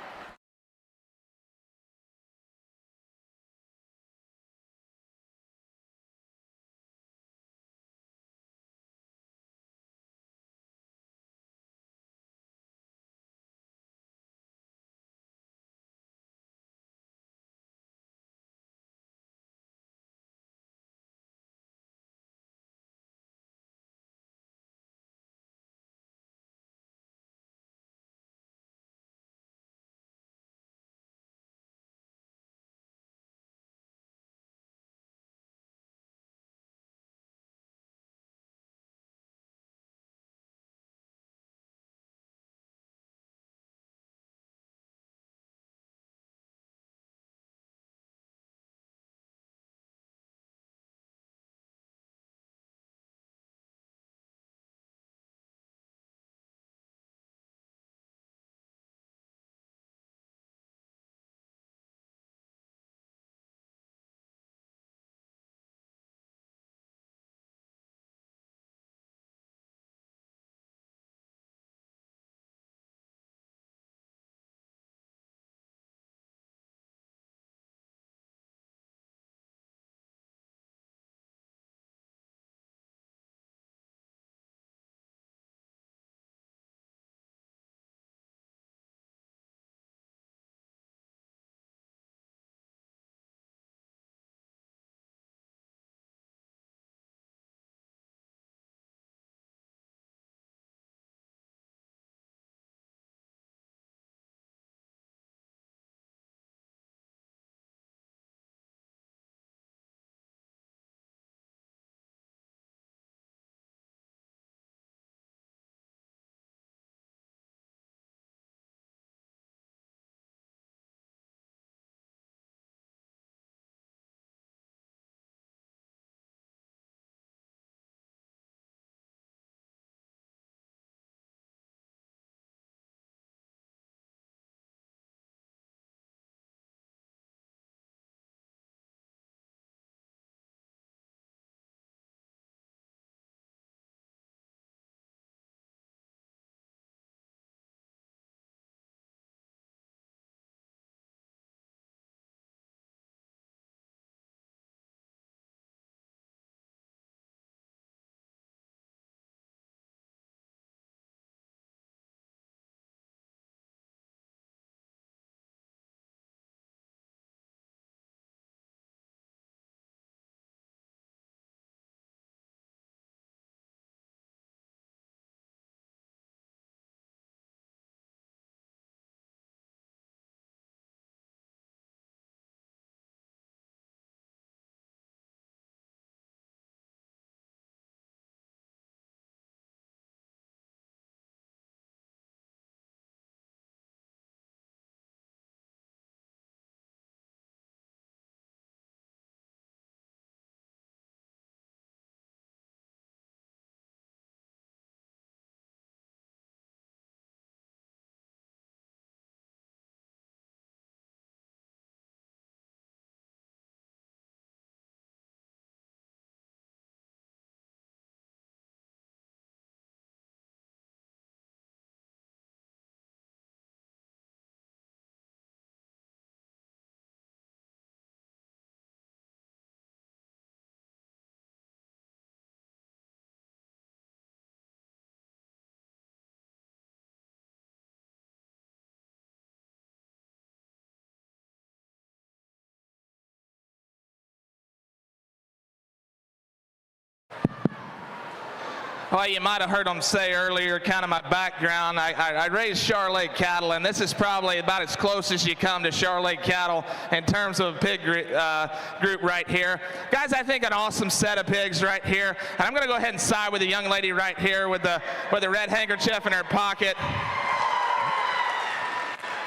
Well, you might have heard them say earlier, kind of my background. I raised Charolais cattle, and this is probably about as close as you come to Charolais cattle in terms of a pig group right here. Guys, I think an awesome set of pigs right here. And I'm going to go ahead and side with the young lady right here with the red handkerchief in her pocket.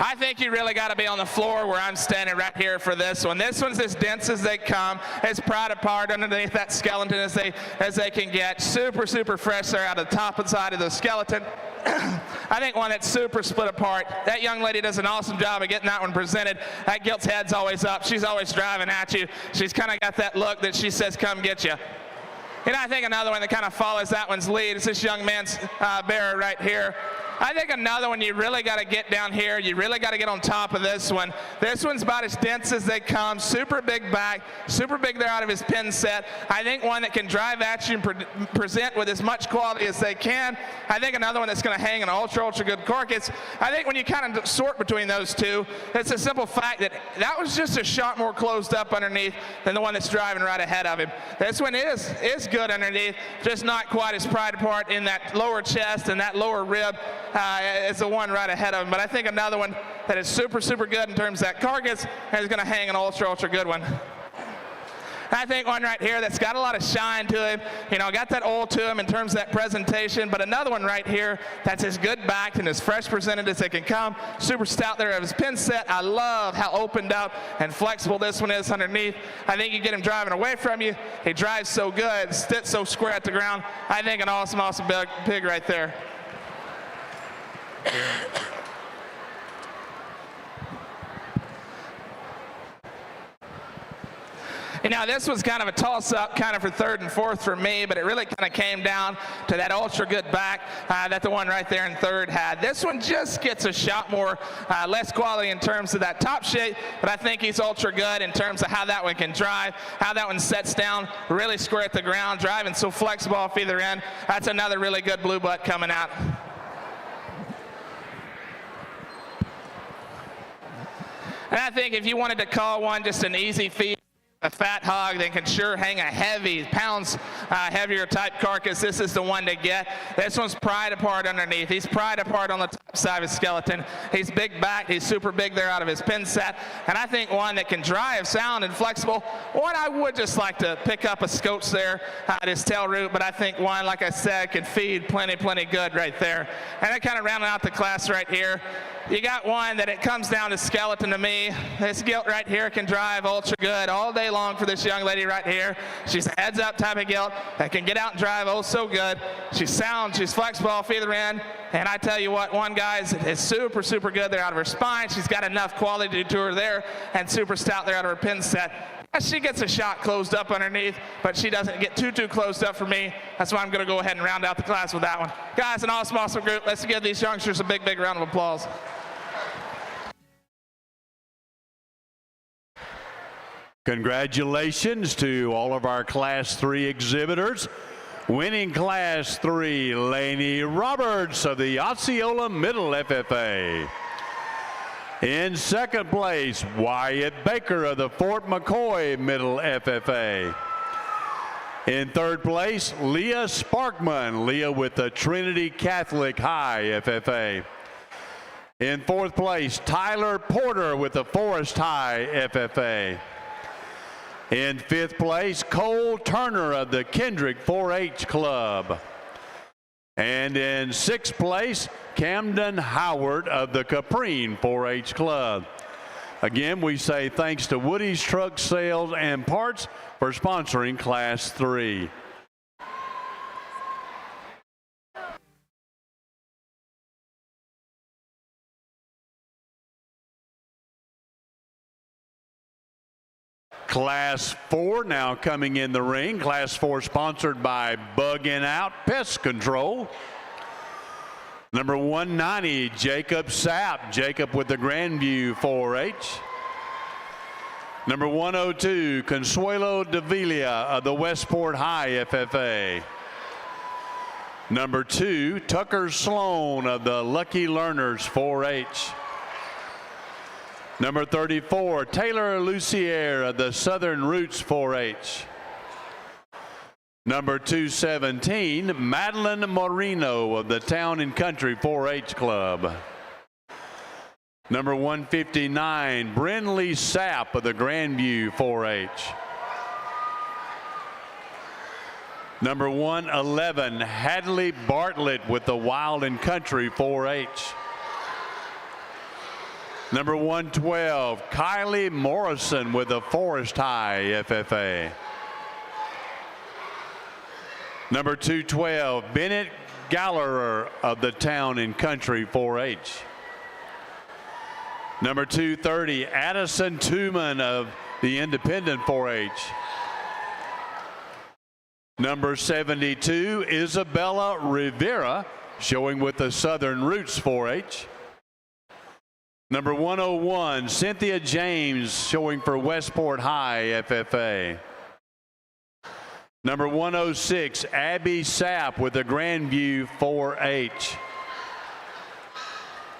I think you really got to be on the floor where I'm standing right here for this one. This one's as dense as they come, as proud apart underneath that skeleton as they can get. Super, super fresh there out of the top and side of the skeleton. I think one that's super split apart. That young lady does an awesome job of getting that one presented. That gilt's head's always up. She's always driving at you. She's kind of got that look that she says, come get you. And I think another one that kind of follows that one's lead is this young man's bearer right here. I think another one you really got to get down here. You really got to get on top of this one. This one's about as dense as they come. Super big back, super big there out of his pin set. I think one that can drive at you and present with as much quality as they can. I think another one that's going to hang an ultra good carcass. I think when you kind of sort between those two, it's a simple fact that that was just a shot more closed up underneath than the one that's driving right ahead of him. This one is good underneath, just not quite as pried apart in that lower chest and that lower rib. It's the one right ahead of him. But I think another one that is super, super good in terms of that carcass is going to hang an ultra good one. I think one right here that's got a lot of shine to him, you know, got that oil to him in terms of that presentation, but another one right here that's as good backed and as fresh presented as they can come. Super stout there of his pin set. I love how opened up and flexible this one is underneath. I think you get him driving away from you. He drives so good, sits so square at the ground. I think an awesome, awesome big pig right there. And now this was kind of a toss-up kind of for third and fourth for me, but it really kind of came down to that ultra good back that the one right there in third had. This one just gets a shot more, less quality in terms of that top shape, but I think he's ultra good in terms of how that one can drive, how that one sets down really square at the ground, driving so flexible off either end. That's another really good blue butt coming out. And I think if you wanted to call one just an easy feed, a fat hog that can sure hang a heavy, pounds heavier type carcass, this is the one to get. This one's pried apart underneath. He's pried apart on the top side of his skeleton. He's big back. He's super big there out of his pin set. And I think one that can drive, sound, and flexible. One I would just like to pick up a scotch there at his tail root, but I think one, like I said, can feed plenty good right there. And that kind of rounding out the class right here. You got one that it comes down to skeleton to me. This gilt right here can drive ultra good all day long for this young lady right here. She's a heads up type of gilt that can get out and drive oh so good. She's sound, she's flexible off either end. And I tell you what, one guy's is super good there out of her spine. She's got enough quality to her there and super stout there out of her pin set. She gets a shot closed up underneath, but she doesn't get too closed up for me. That's why I'm going to go ahead and round out the class with that one. Guys, an awesome group. Let's give these youngsters a big round of applause. Congratulations to all of our Class 3 exhibitors. Winning Class 3, Laney Roberts of the Osceola Middle FFA. In second place, Wyatt Baker of the Fort McCoy Middle FFA. In third place, Leah Sparkman, Leah with the Trinity Catholic High FFA. In fourth place, Tyler Porter with the Forest High FFA. In fifth place, Cole Turner of the Kendrick 4-H Club. And in sixth place, Camden Howard of the Caprine 4-H Club. Again, we say thanks to Woody's Truck Sales and Parts for sponsoring Class 3. Class 4 now coming in the ring. Class 4 sponsored by Buggin' Out Pest Control. Number 190, Jacob Sapp. Jacob with the Grandview 4-H. Number 102, Consuelo Davila of the Westport High FFA. Number 2, Tucker Sloan of the Lucky Learners 4-H. Number 34, Taylor Lucier of the Southern Roots 4-H. Number 217, Madeline Moreno of the Town and Country 4-H Club. Number 159, Brinley Sapp of the Grandview 4-H. Number 111, Hadley Bartlett with the Wild and Country 4-H. Number 112, Kylie Morrison with the Forest High FFA. Number 212, Bennett Gallerer of the Town and Country 4-H. Number 230, Addison Tooman of the Independent 4-H. Number 72, Isabella Rivera, showing with the Southern Roots 4-H. Number 101, Cynthia James, showing for Westport High FFA. Number 106, Abby Sapp with the Grandview 4-H.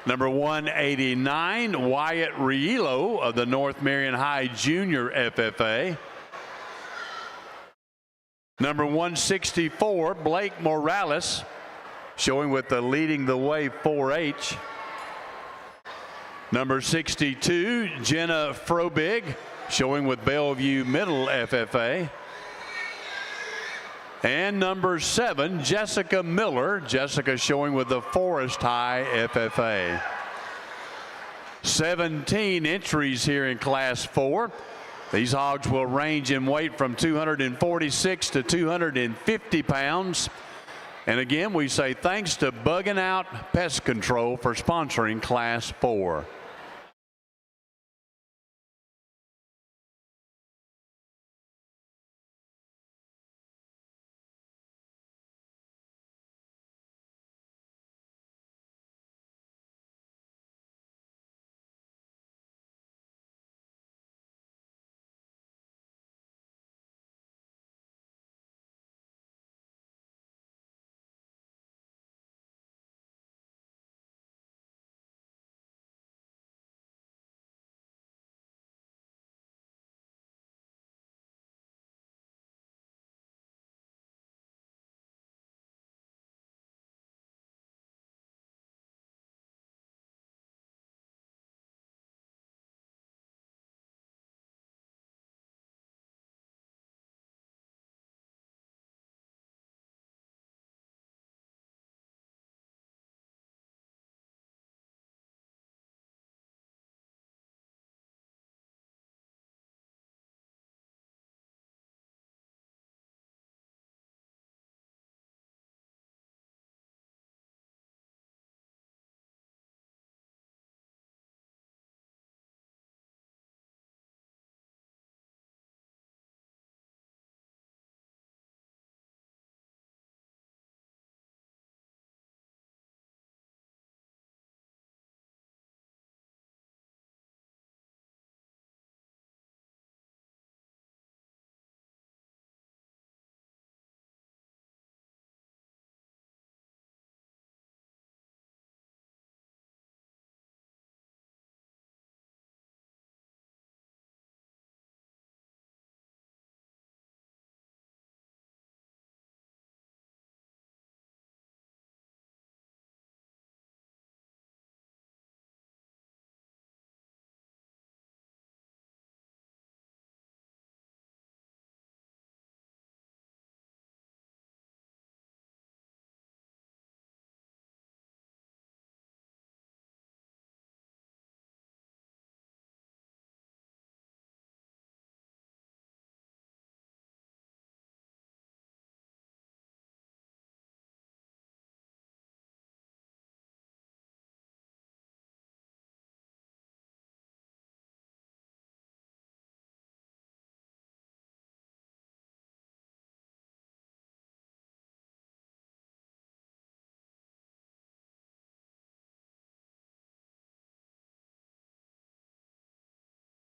Number 189, Wyatt Rielo of the North Marion High Junior FFA. Number 164, Blake Morales, showing with the Leading the Way 4-H. Number 62, Jenna Frobig, showing with Bellevue Middle FFA. And number 7, Jessica Miller, Jessica showing with the Forest High FFA. 17 entries here in Class 4. These hogs will range in weight from 246 to 250 pounds. And again, we say thanks to Bugging Out Pest Control for sponsoring Class 4.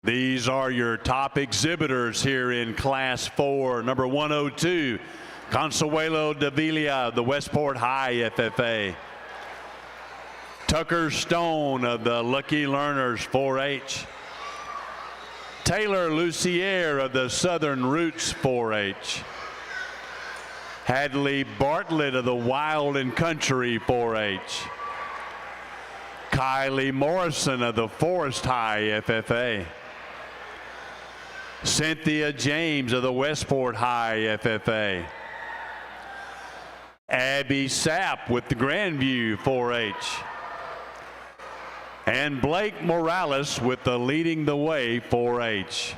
These are your top exhibitors here in Class 4. Number 102, Consuelo Davila of the Westport High FFA. Tucker Stone of the Lucky Learners 4-H. Taylor Lucier of the Southern Roots 4-H. Hadley Bartlett of the Wild and Country 4-H. Kylie Morrison of the Forest High FFA. Cynthia James of the Westport High FFA. Abby Sapp with the Grandview 4-H. And Blake Morales with the Leading the Way 4-H.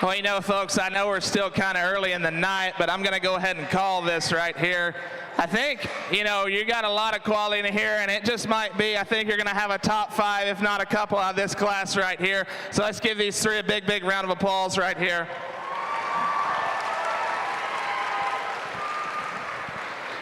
Well, you know, folks, I know we're still kind of early in the night, but I'm going to go ahead and call this right here. I think, you know, you got a lot of quality in here, and it just might be, I think you're going to have a top 5, if not a couple, out of this class right here. So let's give these 3 a big, big round of applause right here.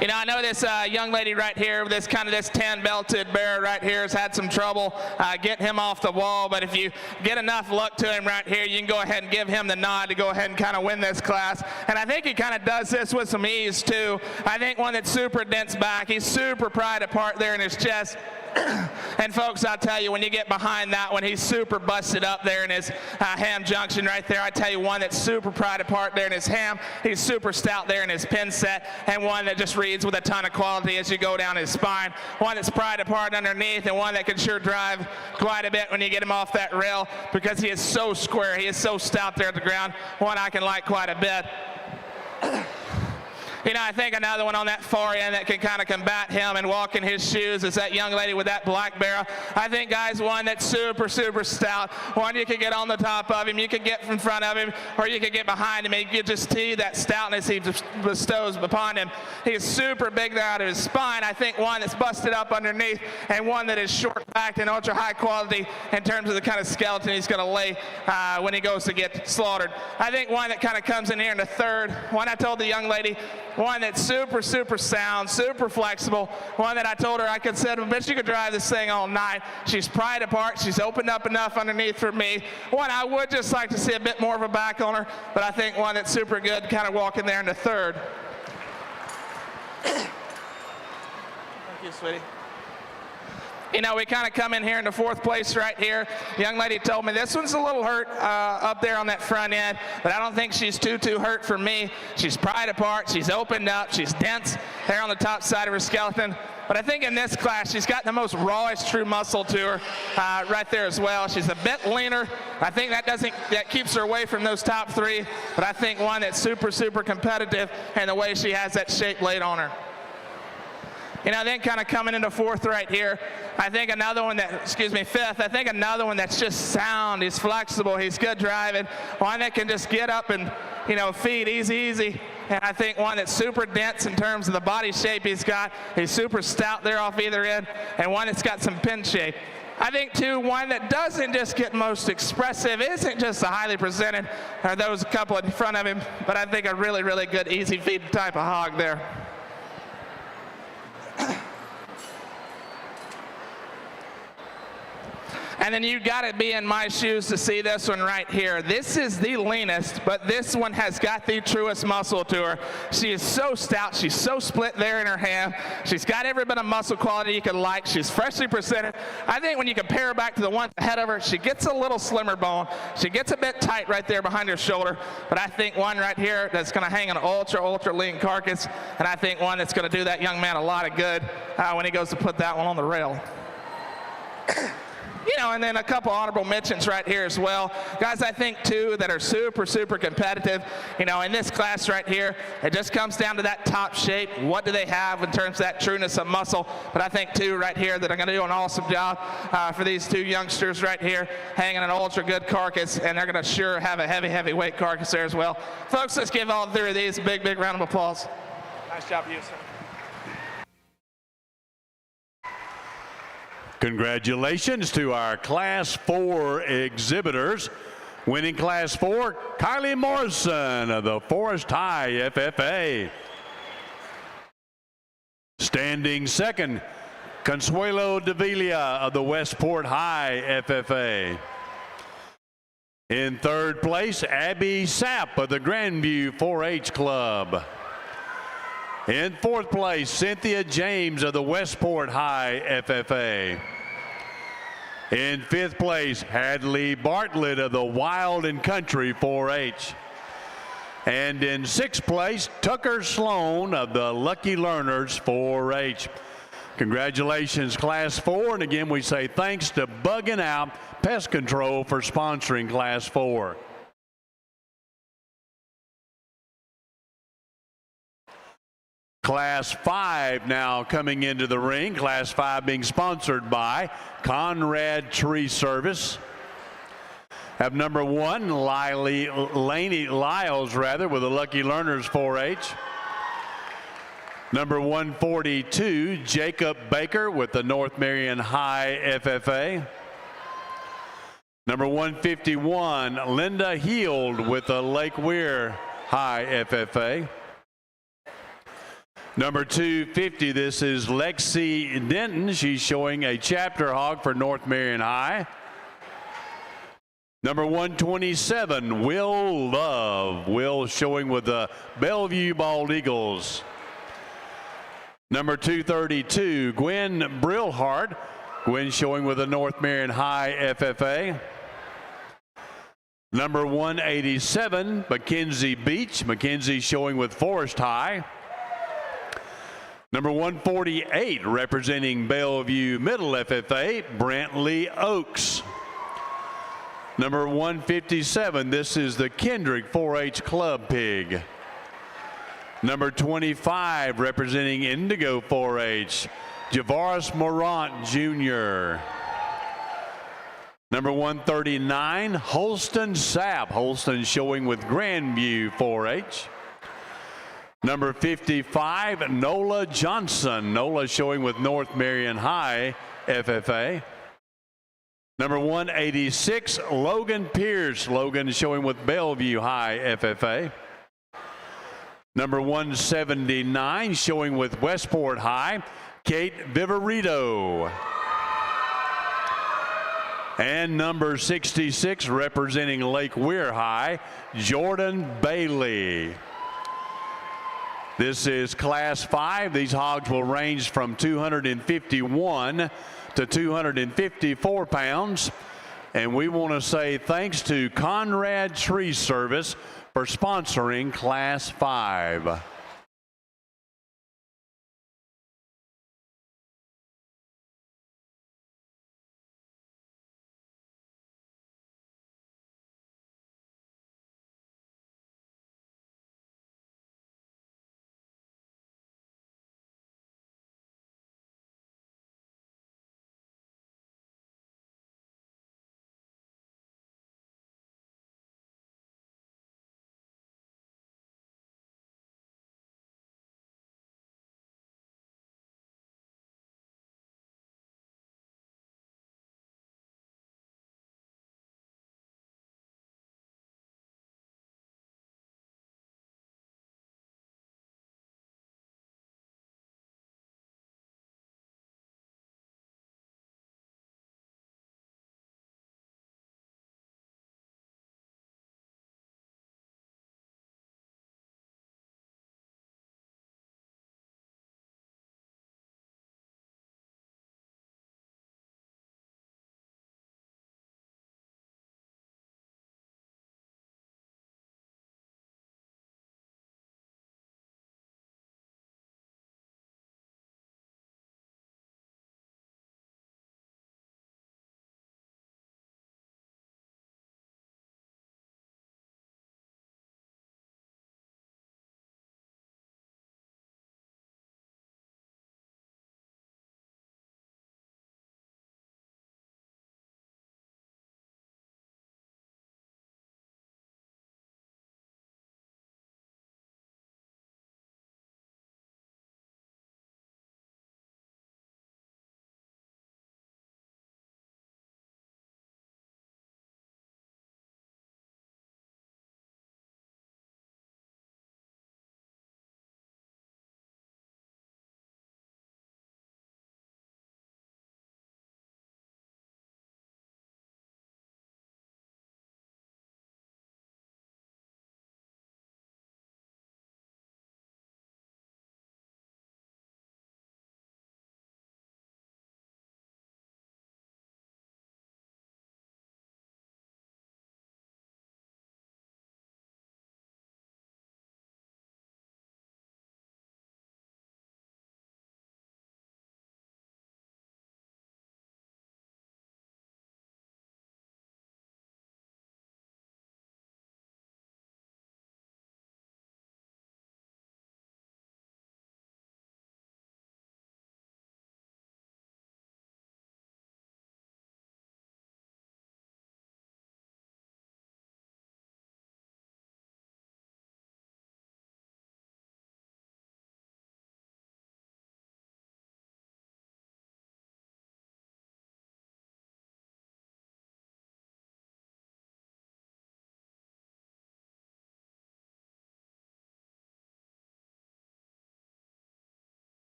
You know, I know this young lady right here, this tan-belted bear right here has had some trouble getting him off the wall, but if you get enough luck to him right here, you can go ahead and give him the nod to go ahead and kind of win this class. And I think he kind of does this with some ease, too. I think one that's super dense back. He's super pried apart there in his chest. And folks, I'll tell you, when you get behind that one, he's super busted up there in his ham junction right there. I tell you, one that's super pried apart there in his ham. He's super stout there in his pin set, and one that just reads with a ton of quality as you go down his spine. One that's pried apart underneath, and one that can sure drive quite a bit when you get him off that rail, because he is so square. He is so stout there at the ground. One I can like quite a bit. You know, I think another one on that far end that can kind of combat him and walk in his shoes is that young lady with that black barrel. I think, guys, one that's super, super stout. One you can get on the top of him, you can get in front of him, or you can get behind him and you can just see that stoutness he bestows upon him. He's super big there out of his spine. I think one that's busted up underneath, and one that is short-backed and ultra-high quality in terms of the kind of skeleton he's going to lay when he goes to get slaughtered. I think one that kind of comes in here in the third. One I told the young lady, one that's super, super sound, super flexible. One that I told her I could say, I bet you could drive this thing all night. She's pried apart. She's opened up enough underneath for me. One I would just like to see a bit more of a back on her, but I think one that's super good, kind of walking there in the third. Thank you, sweetie. You know, we kind of come in here in the 4th place right here. The young lady told me this one's a little hurt up there on that front end, but I don't think she's too hurt for me. She's pried apart, she's opened up, she's dense there on the top side of her skeleton. But I think in this class, she's got the most rawest true muscle to her right there as well. She's a bit leaner. I think that keeps her away from those top 3, but I think one that's super, super competitive in the way she has that shape laid on her. You know, then kind of coming into 4th right here, I think another one that, 5th, I think another one that's just sound. He's flexible, he's good driving. One that can just get up and, you know, feed easy. And I think one that's super dense in terms of the body shape he's got. He's super stout there off either end, and one that's got some pin shape. I think, too, one that doesn't just get most expressive, isn't just a highly presented, or those a couple in front of him, but I think a really, really good easy feed type of hog there. And then you got to be in my shoes to see this one right here. This is the leanest, but this one has got the truest muscle to her. She is so stout. She's so split there in her ham. She's got every bit of muscle quality you could like. She's freshly presented. I think when you compare her back to the one ahead of her, she gets a little slimmer bone. She gets a bit tight right there behind her shoulder. But I think one right here that's going to hang an ultra lean carcass. And I think one that's going to do that young man a lot of good when he goes to put that one on the rail. You know, and then a couple honorable mentions right here as well. Guys, I think, too, that are super, super competitive. You know, in this class right here, it just comes down to that top shape. What do they have in terms of that trueness of muscle? But I think, too, right here that I'm going to do an awesome job for these 2 youngsters right here, hanging an ultra good carcass, and they're going to sure have a heavy weight carcass there as well. Folks, let's give all 3 of these a big round of applause. Nice job, you, sir. Congratulations to our Class 4 exhibitors. Winning Class 4, Kylie Morrison of the Forest High FFA. Standing second, Consuelo Davila of the Westport High FFA. In 3rd place, Abby Sapp of the Grandview 4-H Club. In 4th place, Cynthia James of the Westport High FFA. In 5th place, Hadley Bartlett of the Wild and Country 4-H. And in 6th place, Tucker Sloan of the Lucky Learners 4-H. Congratulations, Class 4. And again, we say thanks to Bugging Out Pest Control for sponsoring Class 4. Class 5 now coming into the ring. Class 5 being sponsored by Conrad Tree Service. Have number 1, Laney Lyles, with the Lucky Learners 4-H. Number 142, Jacob Baker with the North Marion High FFA. Number 151, Linda Heald with the Lake Weir High FFA. Number 250, this is Lexi Denton. She's showing a chapter hog for North Marion High. Number 127, Will Love. Will showing with the Bellevue Bald Eagles. Number 232, Gwen Brillhart. Gwen showing with the North Marion High FFA. Number 187, Mackenzie Beach. Mackenzie showing with Forest High. Number 148, representing Bellevue Middle FFA, Brantley Oaks. Number 157, this is the Kendrick 4-H Club Pig. Number 25, representing Indigo 4-H, Javaris Morant Jr. Number 139, Holston Sapp. Holston showing with Grandview 4-H. Number 55, Nola Johnson. Nola showing with North Marion High FFA. Number 186, Logan Pierce. Logan showing with Bellevue High FFA. Number 179, showing with Westport High, Kate Viverito. And number 66, representing Lake Weir High, Jordan Bailey. This is Class 5. These hogs will range from 251 to 254 pounds. And we want to say thanks to Conrad Tree Service for sponsoring Class 5.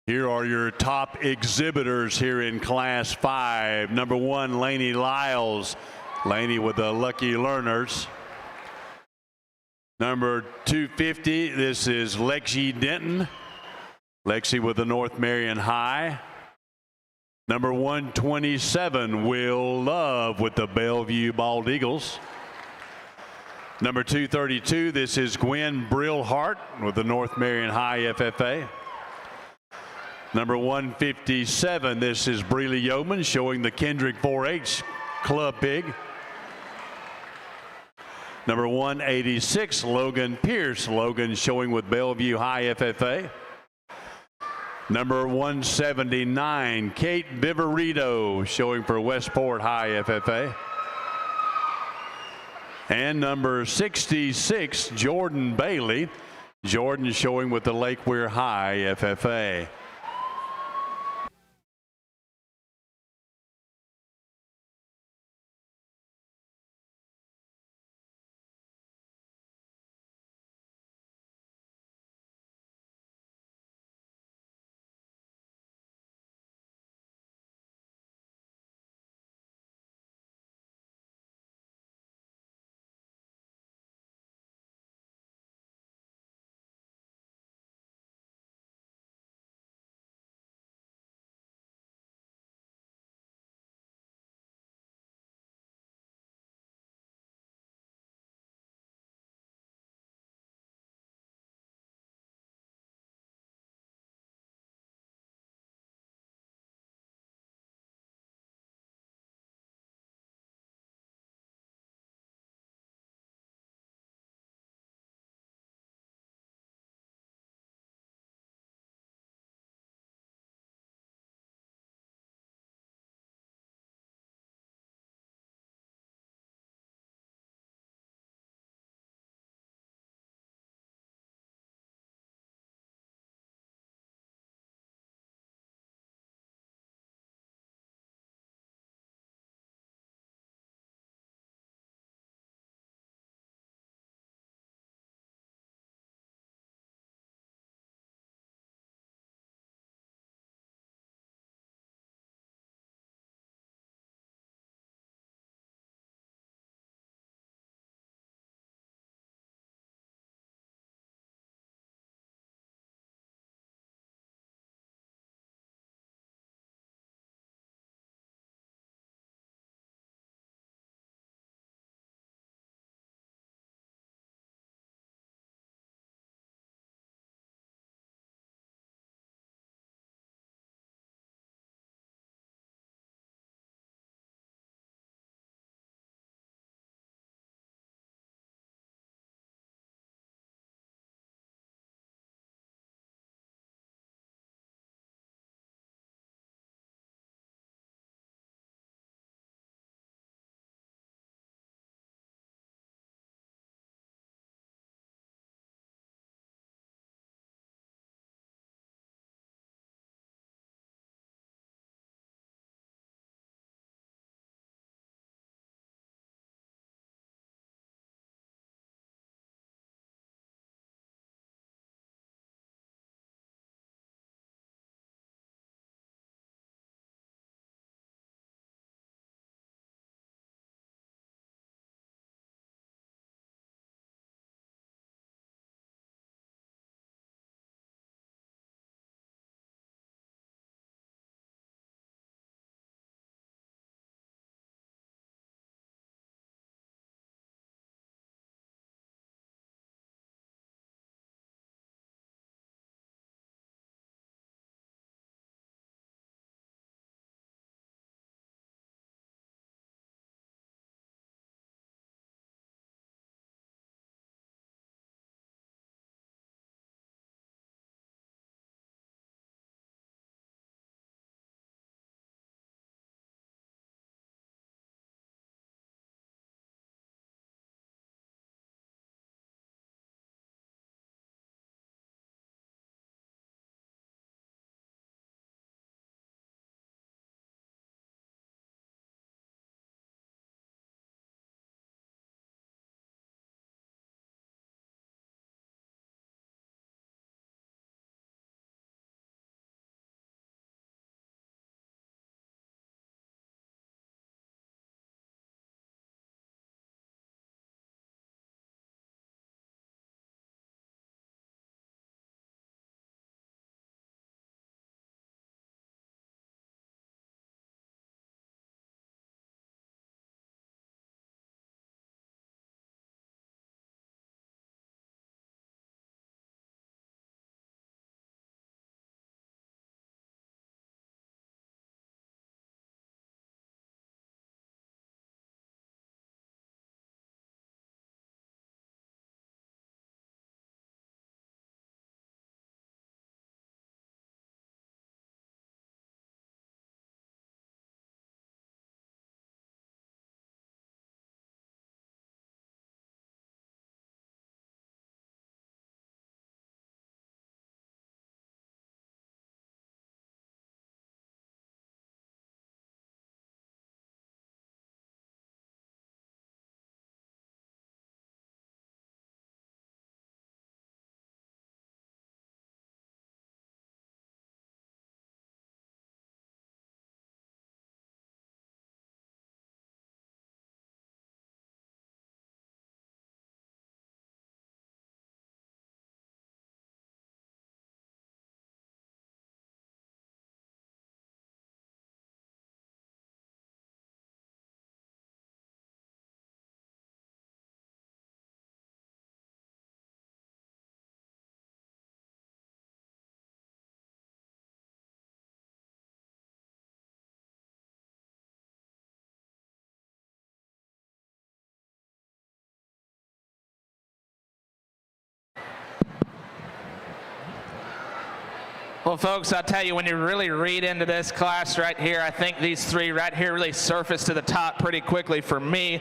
Here are your top exhibitors here in Class 5. Number 1, Lainey Lyles. Lainey with the Lucky Learners. Number 250, this is Lexi Denton. Lexi with the North Marion High. Number 127, Will Love with the Bellevue Bald Eagles. Number 232, this is Gwen Brillhart with the North Marion High FFA. Number 157, this is Breely Yeoman showing the Kendrick 4-H Club Pig. Number 186, Logan Pierce. Logan showing with Bellevue High FFA. Number 179, Kate Viverito showing for Westport High FFA. And number 66, Jordan Bailey. Jordan showing with the Lake Weir High FFA. Well, folks, I'll tell you, when you really read into this class right here, I think these three right here really surface to the top pretty quickly for me.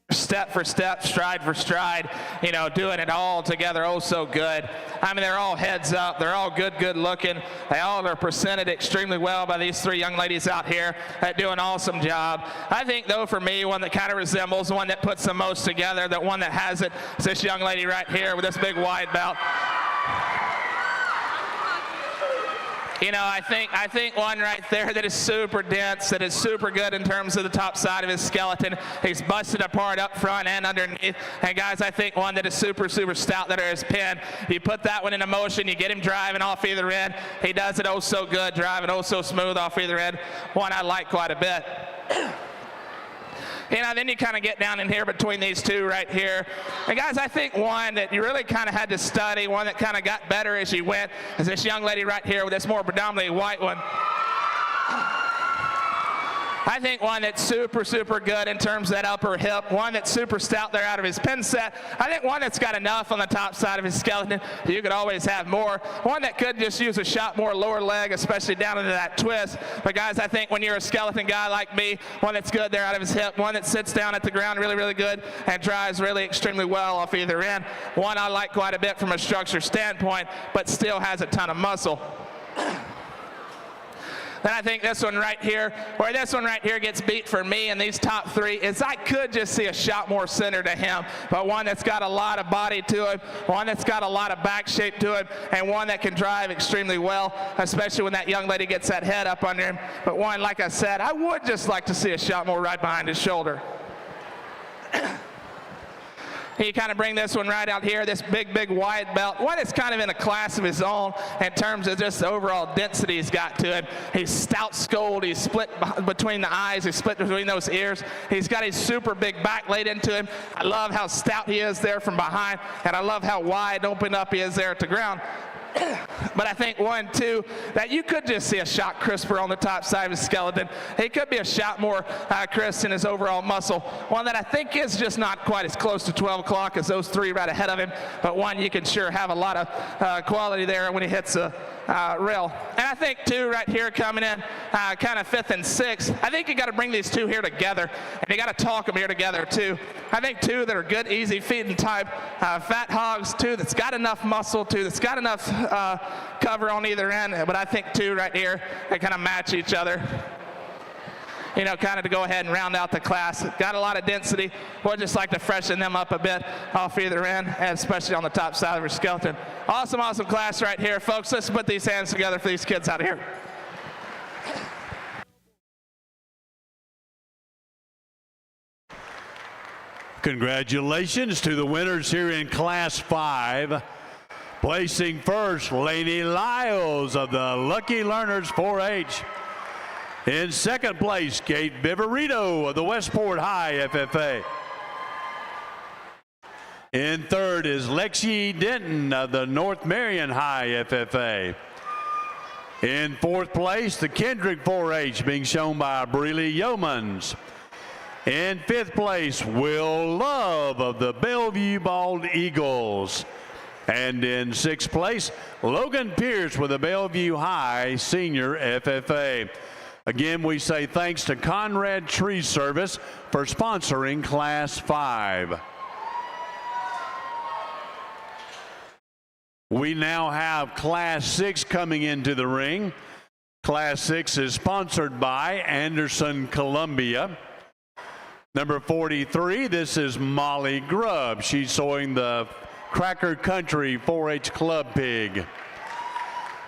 Step for step, stride for stride, you know, doing it all together, oh so good. I mean, they're all heads up, they're all good looking. They all are presented extremely well by these three young ladies out here that do an awesome job. I think, though, for me, one that kind of resembles, one that puts the most together, that one that has it, is this young lady right here with this big wide belt. You know, I think one right there that is super dense, that is super good in terms of the top side of his skeleton. He's busted apart up front and underneath. And guys, I think one that is super stout that is his pin. You put that one into motion, you get him driving off either end. He does it oh so good, driving oh so smooth off either end. One I like quite a bit. You know, then you kind of get down in here between these two right here. And guys, I think one that you really kind of had to study, one that kind of got better as you went, is this young lady right here with this more predominantly white one. I think one that's super good in terms of that upper hip, one that's super stout there out of his pin set. I think one that's got enough on the top side of his skeleton. You could always have more. One that could just use a shot more lower leg, especially down into that twist. But guys, I think when you're a skeleton guy like me, one that's good there out of his hip, one that sits down at the ground really good and drives really extremely well off either end. One I like quite a bit from a structure standpoint, but still has a ton of muscle. Then I think this one right here, where this one right here gets beat for me in these top three, is I could just see a shot more center to him, but one that's got a lot of body to it, one that's got a lot of back shape to it, and one that can drive extremely well, especially when that young lady gets that head up under him. But one, like I said, I would just like to see a shot more right behind his shoulder. You kind of bring this one right out here, this big wide belt. One is kind of in a class of his own in terms of just the overall density he's got to him. He's stout skulled, he's split between the eyes, he's split between those ears. He's got his super big back laid into him. I love how stout he is there from behind, and I love how wide open up he is there at the ground. But I think one, too, that you could just see a shot crisper on the top side of his skeleton. He could be a shot more crisp in his overall muscle. One that I think is just not quite as close to 12 o'clock as those three right ahead of him, but one you can sure have a lot of quality there when he hits a rail. And I think, too, right here coming in kind of fifth and sixth, I think you got to bring these two here together, and you got to talk them here together, too. I think two that are good, easy feeding type fat hogs, two that's got enough muscle, two that's got enough cover on either end, but I think two right here, they kind of match each other. You know, kind of to go ahead and round out the class. Got a lot of density. Would just like to freshen them up a bit off either end, and especially on the top side of her skeleton. Awesome class right here, folks. Let's put these hands together for these kids out here. Congratulations to the winners here in Class 5. Placing first, Lainey Lyles of the Lucky Learners 4-H. In second place, Kate Viverito of the Westport High FFA. In third is Lexi Denton of the North Marion High FFA. In fourth place, the Kendrick 4-H being shown by Breely Yeomans. In fifth place, Will Love of the Bellevue Bald Eagles. And in sixth place, Logan Pierce with the Bellevue High Senior FFA. Again, we say thanks to Conrad Tree Service for sponsoring Class 5. We now have Class 6 coming into the ring. Class 6 is sponsored by Anderson Columbia. Number 43, this is Molly Grubb. She's sewing the Cracker Country 4-H Club Pig.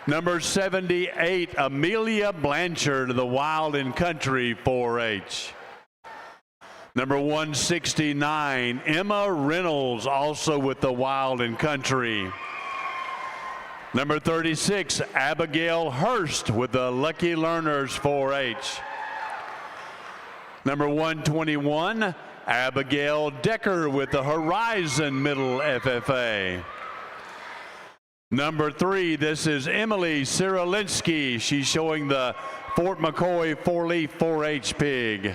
Number 78, Amelia Blanchard of the Wild and Country 4-H. Number 169, Emma Reynolds, also with the Wild and Country. Number 36, Abigail Hurst with the Lucky Learners 4-H. Number 121, Abigail Decker with the Horizon Middle FFA. Number 3, this is Emily Cyrilinski. She's showing the Fort McCoy 4-Leaf 4-H Pig.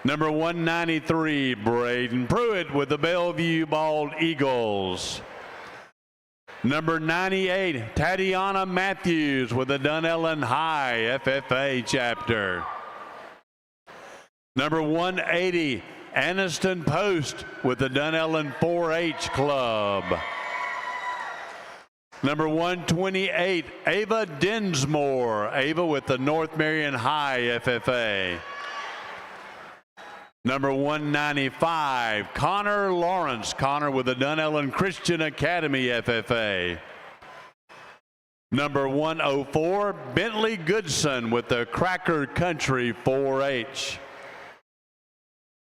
Number 193, Braden Pruitt with the Bellevue Bald Eagles. Number 98, Tatiana Matthews with the Dunellen High FFA chapter. Number 180, Aniston Post with the Dunellen 4-H Club. Number 128, Ava Dinsmore. Ava with the North Marion High FFA. Number 195, Connor Lawrence. Connor with the Dunellen Christian Academy FFA. Number 104, Bentley Goodson with the Cracker Country 4-H.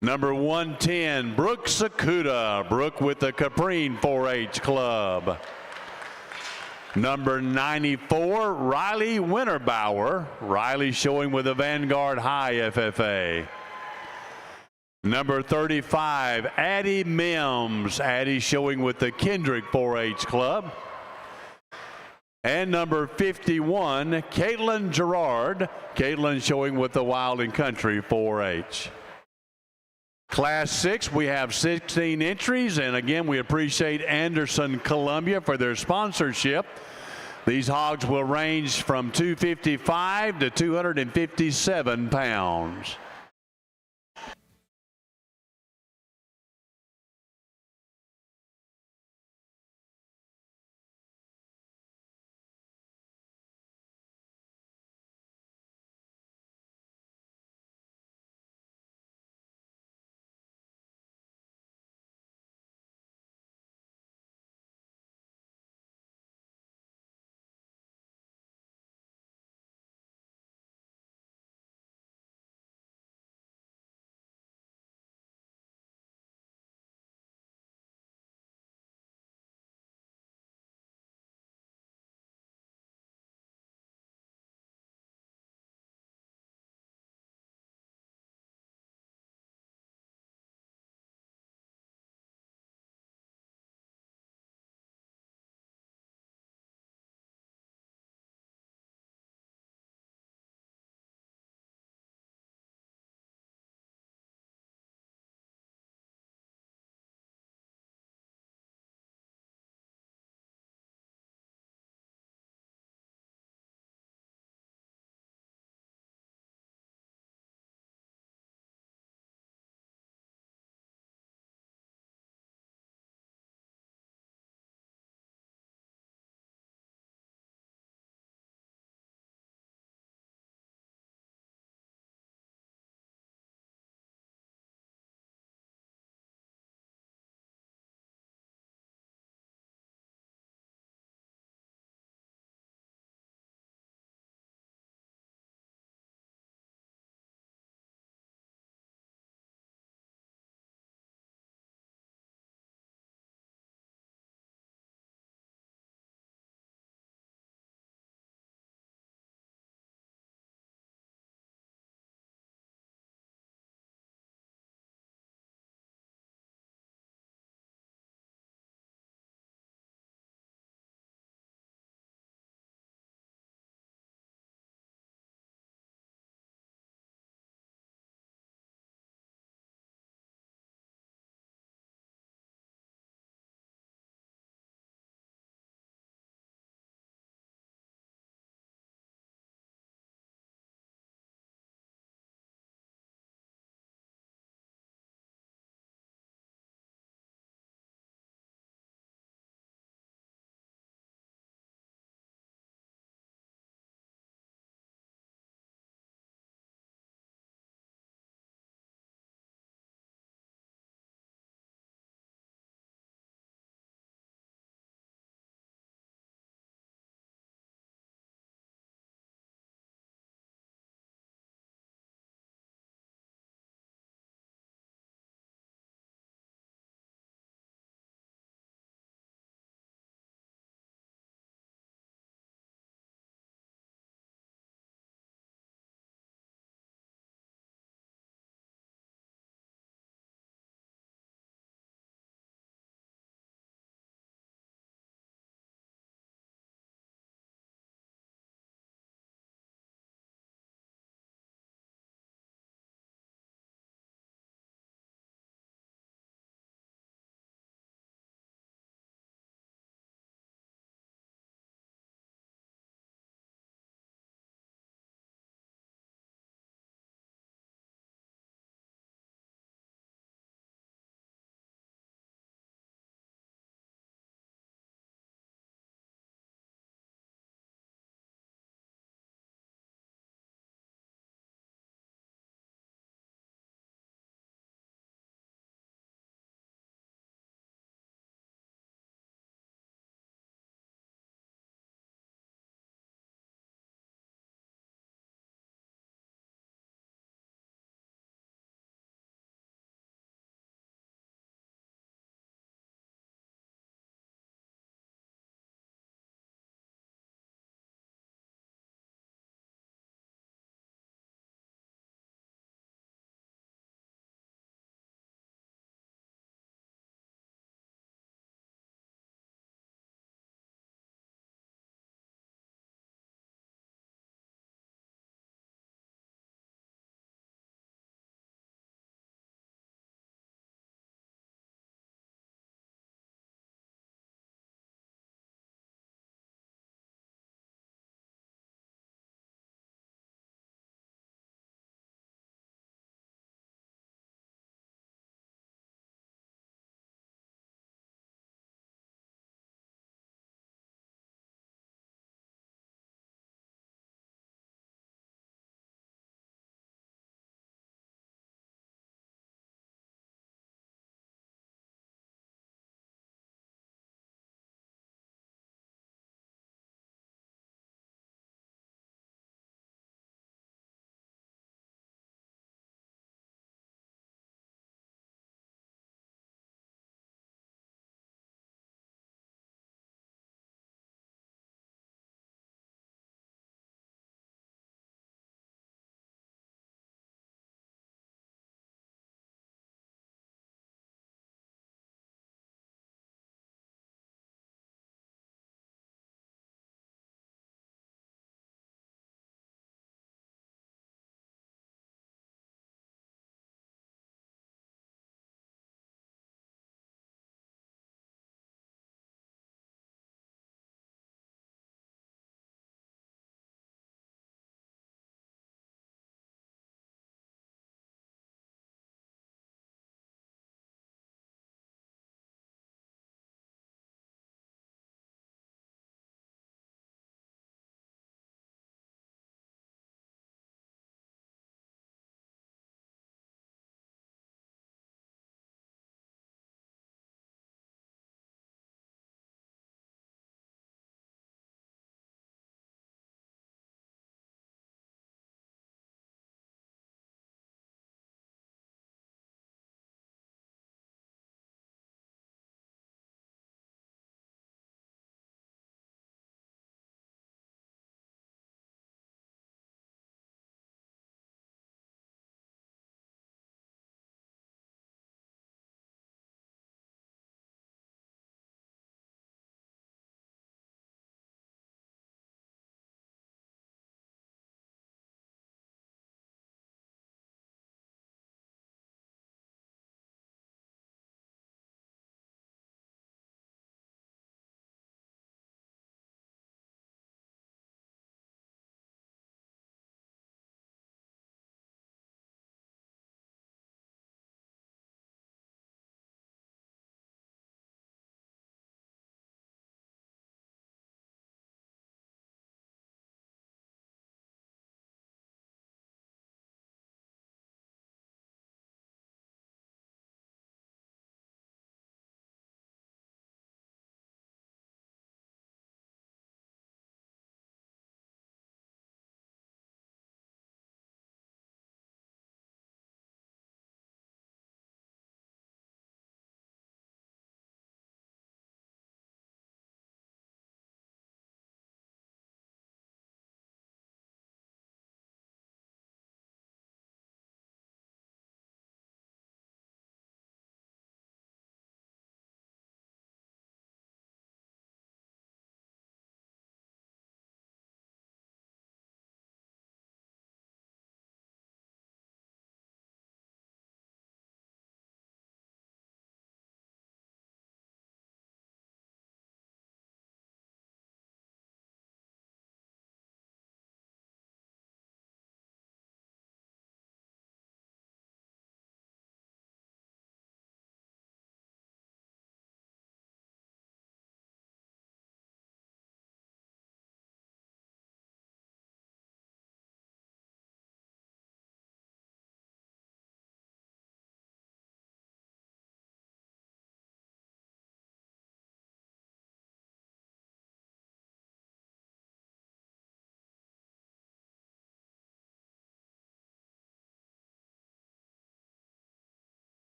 Number 110, Brooke Sakuda. Brooke with the Caprine 4-H Club. Number 94, Riley Winterbauer. Riley showing with the Vanguard High FFA. Number 35, Addie Mims. Addie showing with the Kendrick 4-H Club. And number 51, Caitlin Gerard. Caitlin showing with the Wild and Country 4-H. Class 6, we have 16 entries, and again, we appreciate Anderson Columbia for their sponsorship. These hogs will range from 255 to 257 pounds.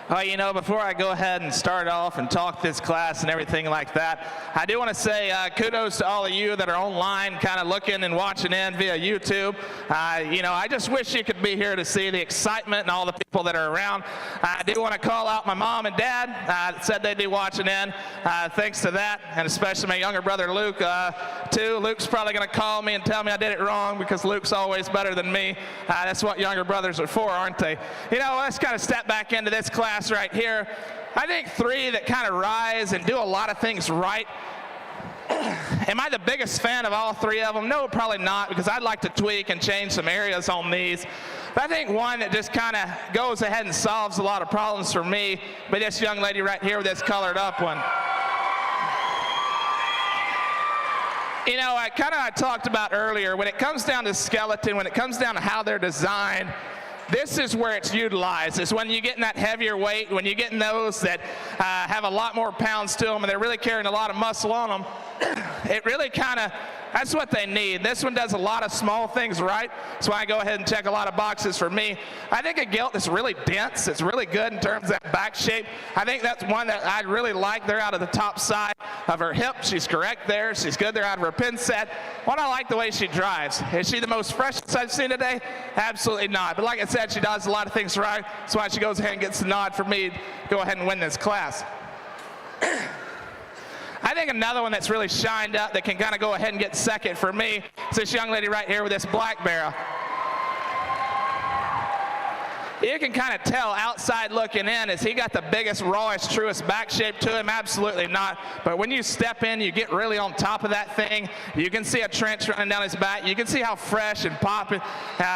Well, you know, before I go ahead and start off and talk this class and everything like that, I do want to say kudos to all of you that are online kind of looking and watching in via YouTube. You know, I just wish you could be here to see the excitement and all the people that are around. I do want to call out my mom and dad that said they'd be watching in. Thanks to that, and especially my younger brother Luke, too. Luke's probably going to call me and tell me I did it wrong because Luke's always better than me. That's what younger brothers are for, aren't they? You know, let's kind of step back into this class right here. I think three that kind of rise and do a lot of things right. Am I the biggest fan of all three of them? No, probably not, because I'd like to tweak and change some areas on these. But I think one that just kind of goes ahead and solves a lot of problems for me, but this young lady right here with this colored up one. You know, I talked about earlier, when it comes down to skeleton, when it comes down to how they're designed, this is where it's utilized. It's when you get in that heavier weight, when you get in those that have a lot more pounds to them and they're really carrying a lot of muscle on them, it really kind of, that's what they need. This one does a lot of small things right. That's why I go ahead and check a lot of boxes for me. I think a gilt is really dense. It's really good in terms of that back shape. I think that's one that I really like. They're out of the top side of her hip. She's correct there. She's good there out of her pin set. One, I like the way she drives. Is she the most freshest I've seen today? Absolutely not. But like I said, she does a lot of things right. That's why she goes ahead and gets the nod for me to go ahead and win this class. I think another one that's really shined up that can kind of go ahead and get second for me is this young lady right here with this black barrel. You can kind of tell outside looking in, is he got the biggest, rawest, truest back shape to him? Absolutely not. But when you step in, you get really on top of that thing. You can see a trench running down his back. You can see how fresh and popping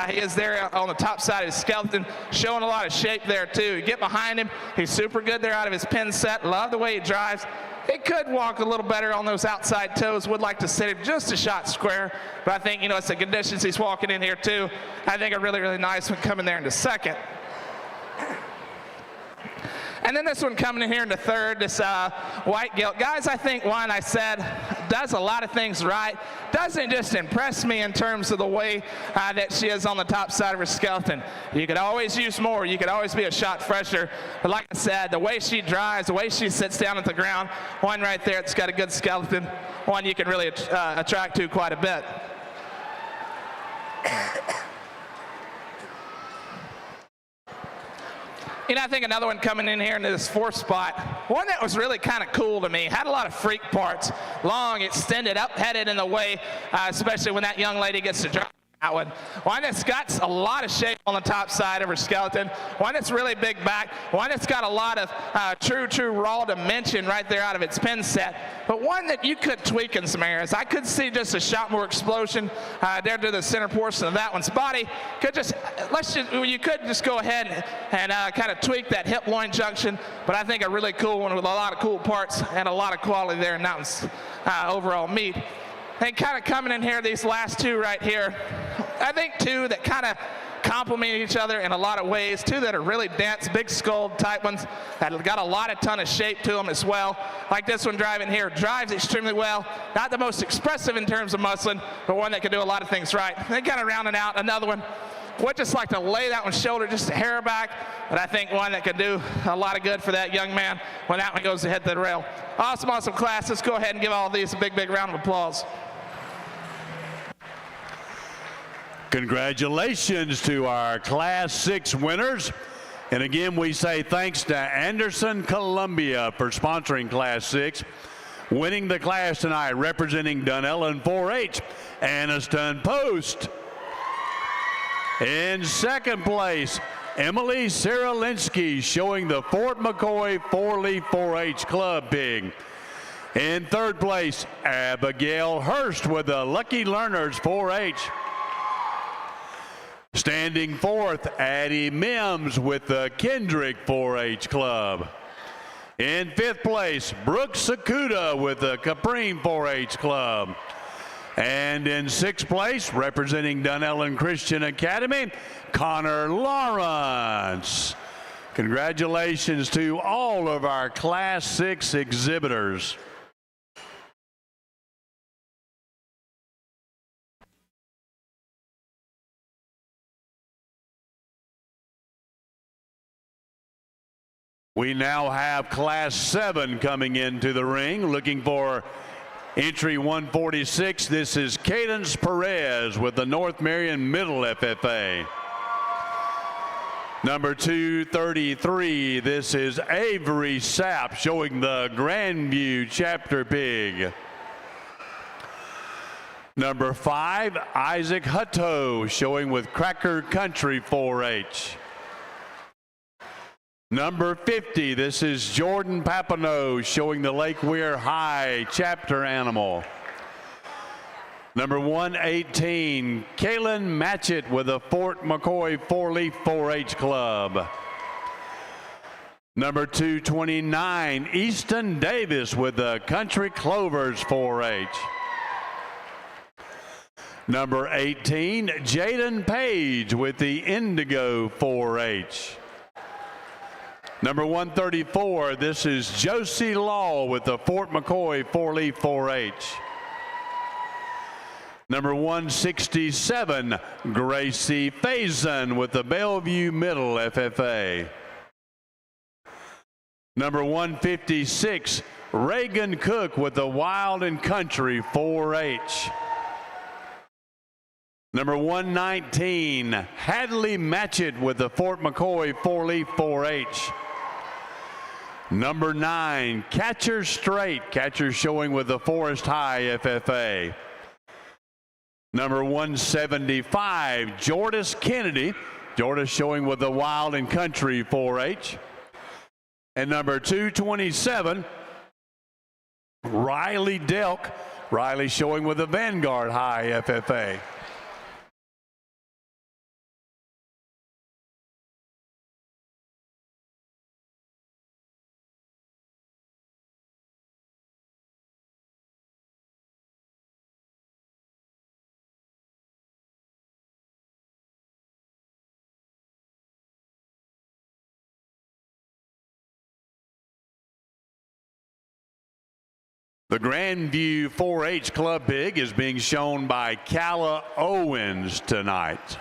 he is there on the top side of his skeleton, showing a lot of shape there too. You get behind him, he's super good there out of his pin set. Love the way he drives. He could walk a little better on those outside toes. Would like to sit him just a shot square. But I think, you know, it's the conditions he's walking in here too. I think a really, really nice one coming there into second. And then this one coming in here into third, this white gilt. Guys, I think one, I said, does a lot of things right. Doesn't just impress me in terms of the way that she is on the top side of her skeleton. You could always use more. You could always be a shot fresher. But like I said, the way she drives, the way she sits down at the ground, one right there, it's got a good skeleton. One you can really attract to quite a bit. You know, I think another one coming in here into this fourth spot, one that was really kind of cool to me, had a lot of freak parts, long, extended, up-headed in the way, especially when that young lady gets to drive that one. One that's got a lot of shape on the top side of her skeleton, one that's really big back, one that's got a lot of true raw dimension right there out of its pin set, but one that you could tweak in some areas. I could see just a shot more explosion there to the center portion of that one's body. You could just go ahead and kind of tweak that hip loin junction, but I think a really cool one with a lot of cool parts and a lot of quality there in that one's overall meat. And kind of coming in here, these last two right here, I think two that kind of complement each other in a lot of ways. Two that are really dense, big skull type ones that have got a ton of shape to them as well. Like this one driving here, drives extremely well. Not the most expressive in terms of muscling, but one that can do a lot of things right. And then kind of rounding out another one. Would just like to lay that one's shoulder just a hair back, but I think one that could do a lot of good for that young man when that one goes to hit the rail. Awesome class. Let's go ahead and give all these a big round of applause. Congratulations to our Class 6 winners. And again, we say thanks to Anderson Columbia for sponsoring Class 6. Winning the class tonight, representing Dunellen 4-H, Anniston Post. In second place, Emily Saralinsky, showing the Fort McCoy 4-Leaf 4-H Club Pig. In third place, Abigail Hurst with the Lucky Learners 4-H. Standing fourth, Addie Mims with the Kendrick 4-H Club. In fifth place, Brooke Sakuda with the Caprine 4-H Club. And in sixth place, representing Dunellen Christian Academy, Connor Lawrence. Congratulations to all of our Class 6 exhibitors. We now have Class 7 coming into the ring, looking for entry 146. This is Cadence Perez with the North Marion Middle FFA. Number 233, this is Avery Sapp showing the Grandview Chapter Pig. Number 5, Isaac Hutto showing with Cracker Country 4-H. Number 50, this is Jordan Papineau showing the Lake Weir High Chapter Animal. Number 118, Kaylin Matchett with the Fort McCoy 4-Leaf 4-H Club. Number 229, Easton Davis with the Country Clovers 4-H. Number 18, Jaden Page with the Indigo 4-H. Number 134, this is Josie Law with the Fort McCoy 4-Leaf 4-H. Number 167, Gracie Faison with the Bellevue Middle FFA. Number 156, Reagan Cook with the Wild and Country 4-H. Number 119, Hadley Matchett with the Fort McCoy 4-Leaf 4-H. Number 9, Catcher Straight, catcher showing with the Forest High FFA. Number 175, Jordis Kennedy, Jordis showing with the Wild and Country 4-H. And number 227, Riley Delk, Riley showing with the Vanguard High FFA. The Grandview 4-H Club Pig is being shown by Calla Owens tonight.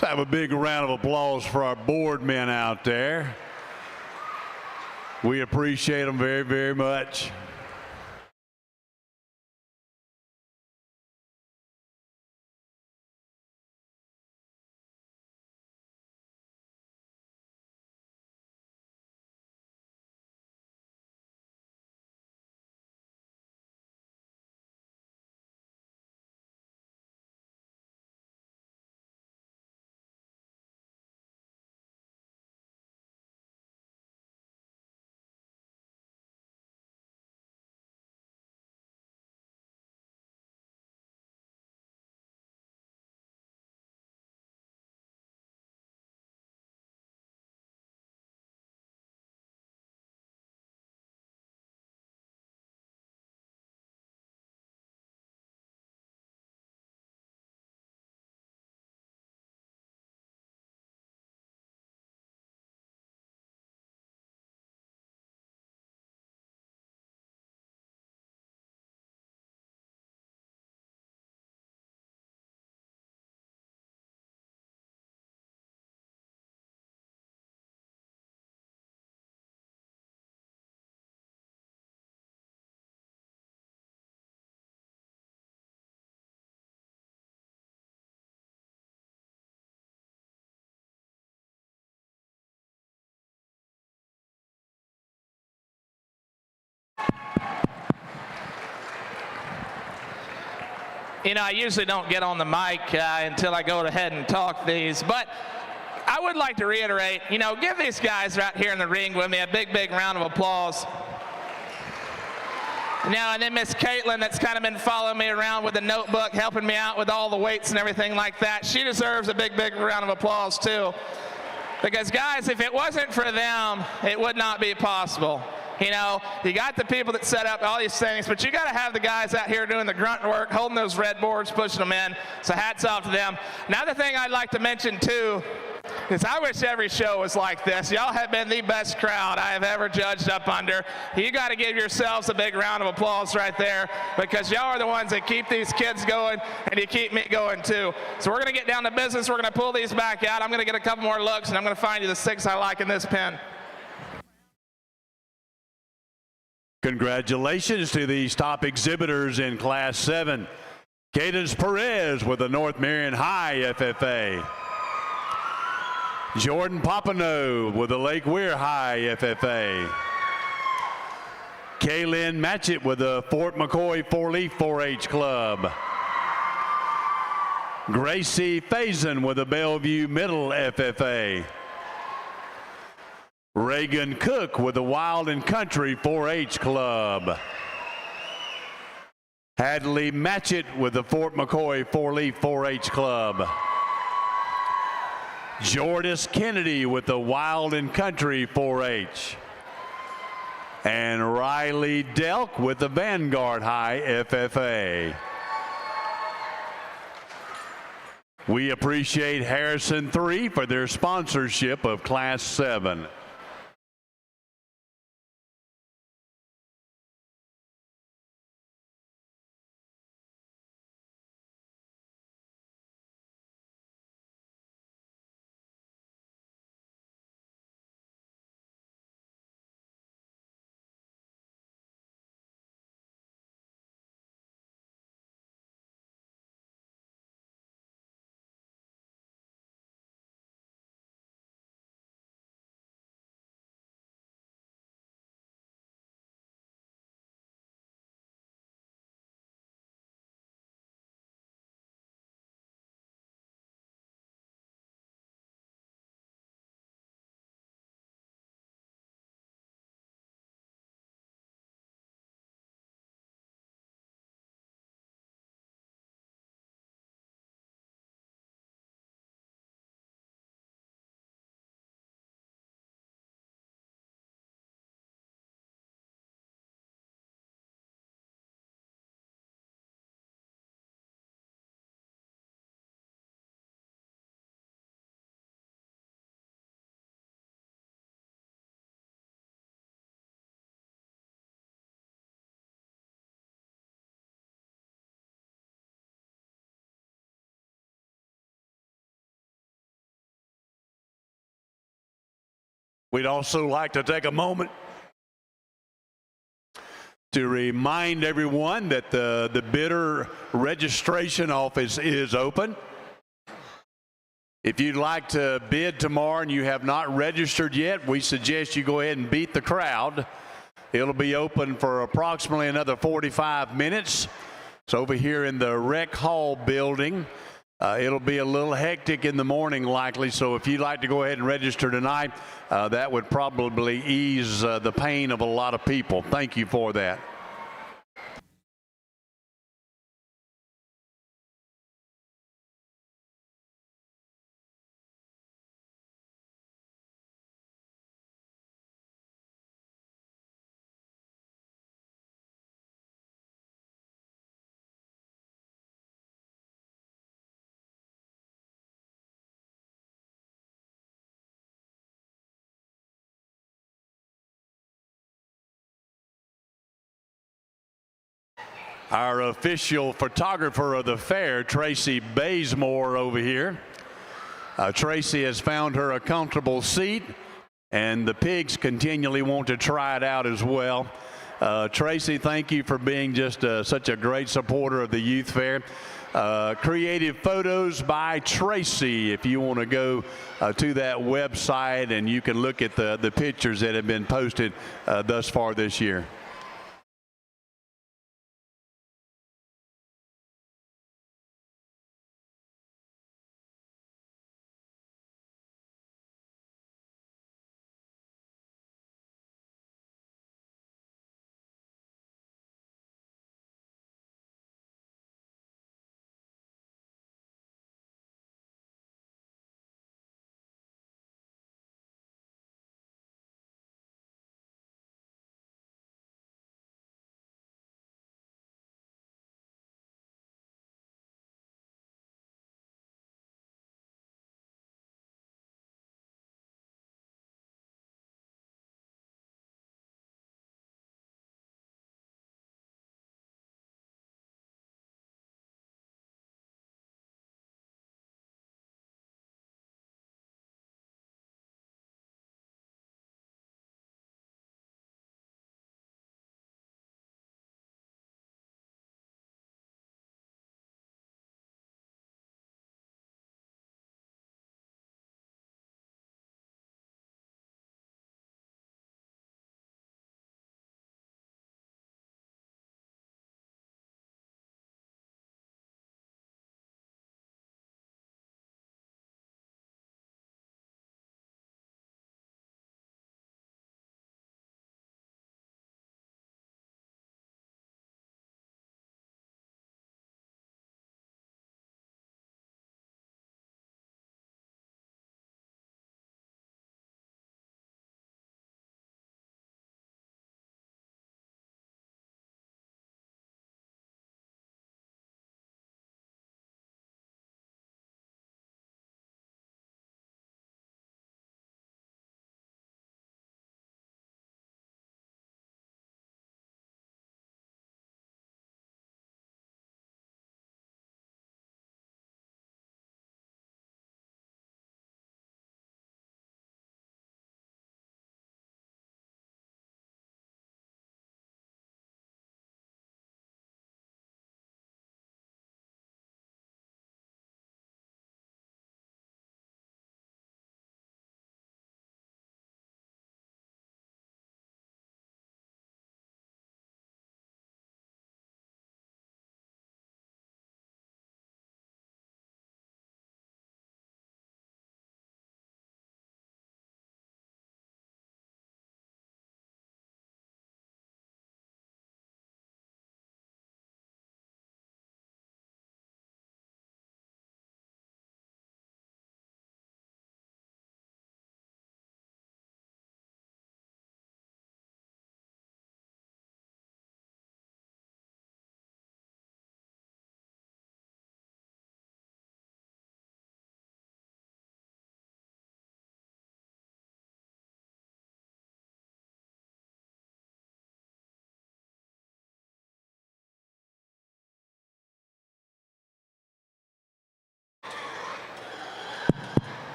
Let's have a big round of applause for our board men out there. We appreciate them very, very much. You know, I usually don't get on the mic until I go ahead and talk these, but I would like to reiterate, you know, give these guys right here in the ring with me a big, big round of applause. Now, and then Miss Caitlin, that's kind of been following me around with the notebook, helping me out with all the weights and everything like that. She deserves a big, big round of applause, too. Because, guys, if it wasn't for them, it would not be possible. You know, you got the people that set up all these things, but you got to have the guys out here doing the grunt work, holding those red boards, pushing them in. So hats off to them. Another thing I'd like to mention, too, is I wish every show was like this. Y'all have been the best crowd I have ever judged up under. You got to give yourselves a big round of applause right there, because y'all are the ones that keep these kids going, and you keep me going, too. So we're going to get down to business. We're going to pull these back out. I'm going to get a couple more looks, and I'm going to find you the 6 I like in this pen. Congratulations to these top exhibitors in Class 7. Cadence Perez with the North Marion High FFA. Jordan Papineau with the Lake Weir High FFA. Kaylin Matchett with the Fort McCoy 4-Leaf 4-H Club. Gracie Faison with the Bellevue Middle FFA. Reagan Cook with the Wild and Country 4-H Club. Hadley Matchett with the Fort McCoy 4-Leaf 4-H Club. Jordis Kennedy with the Wild and Country 4-H. And Riley Delk with the Vanguard High FFA. We appreciate Harrison 3 for their sponsorship of Class 7. We'd also like to take a moment to remind everyone that the bidder registration office is open. If you'd like to bid tomorrow and you have not registered yet, we suggest you go ahead and beat the crowd. It'll be open for approximately another 45 minutes. It's over here in the Rec Hall building. It'll be a little hectic in the morning likely, so if you'd like to go ahead and register tonight, that would probably ease the pain of a lot of people. Thank you for that. Our official photographer of the fair, Tracy Bazemore, over here. Tracy has found her a comfortable seat, and the pigs continually want to try it out as well. Tracy, thank you for being just such a great supporter of the youth fair. Creative photos by Tracy, if you want to go to that website, and you can look at the pictures that have been posted thus far this year.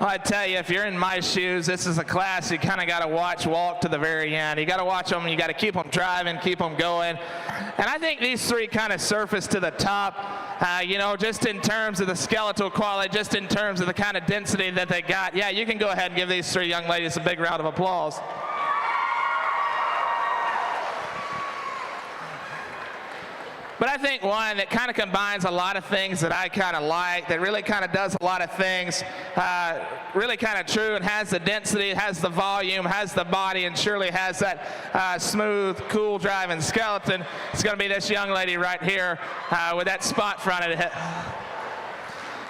I tell you, if you're in my shoes, this is a class you kind of got to walk to the very end. You got to watch them. You got to keep them driving, keep them going. And I think these three kind of surface to the top, you know, just in terms of the skeletal quality, just in terms of the kind of density that they got. Yeah, you can go ahead and give these three young ladies a big round of applause. But I think one that kind of combines a lot of things that I kind of like, that really kind of does a lot of things, really kind of true, and has the density, has the volume, has the body, and surely has that smooth, cool driving skeleton. It's going to be this young lady right here with that spot front of it.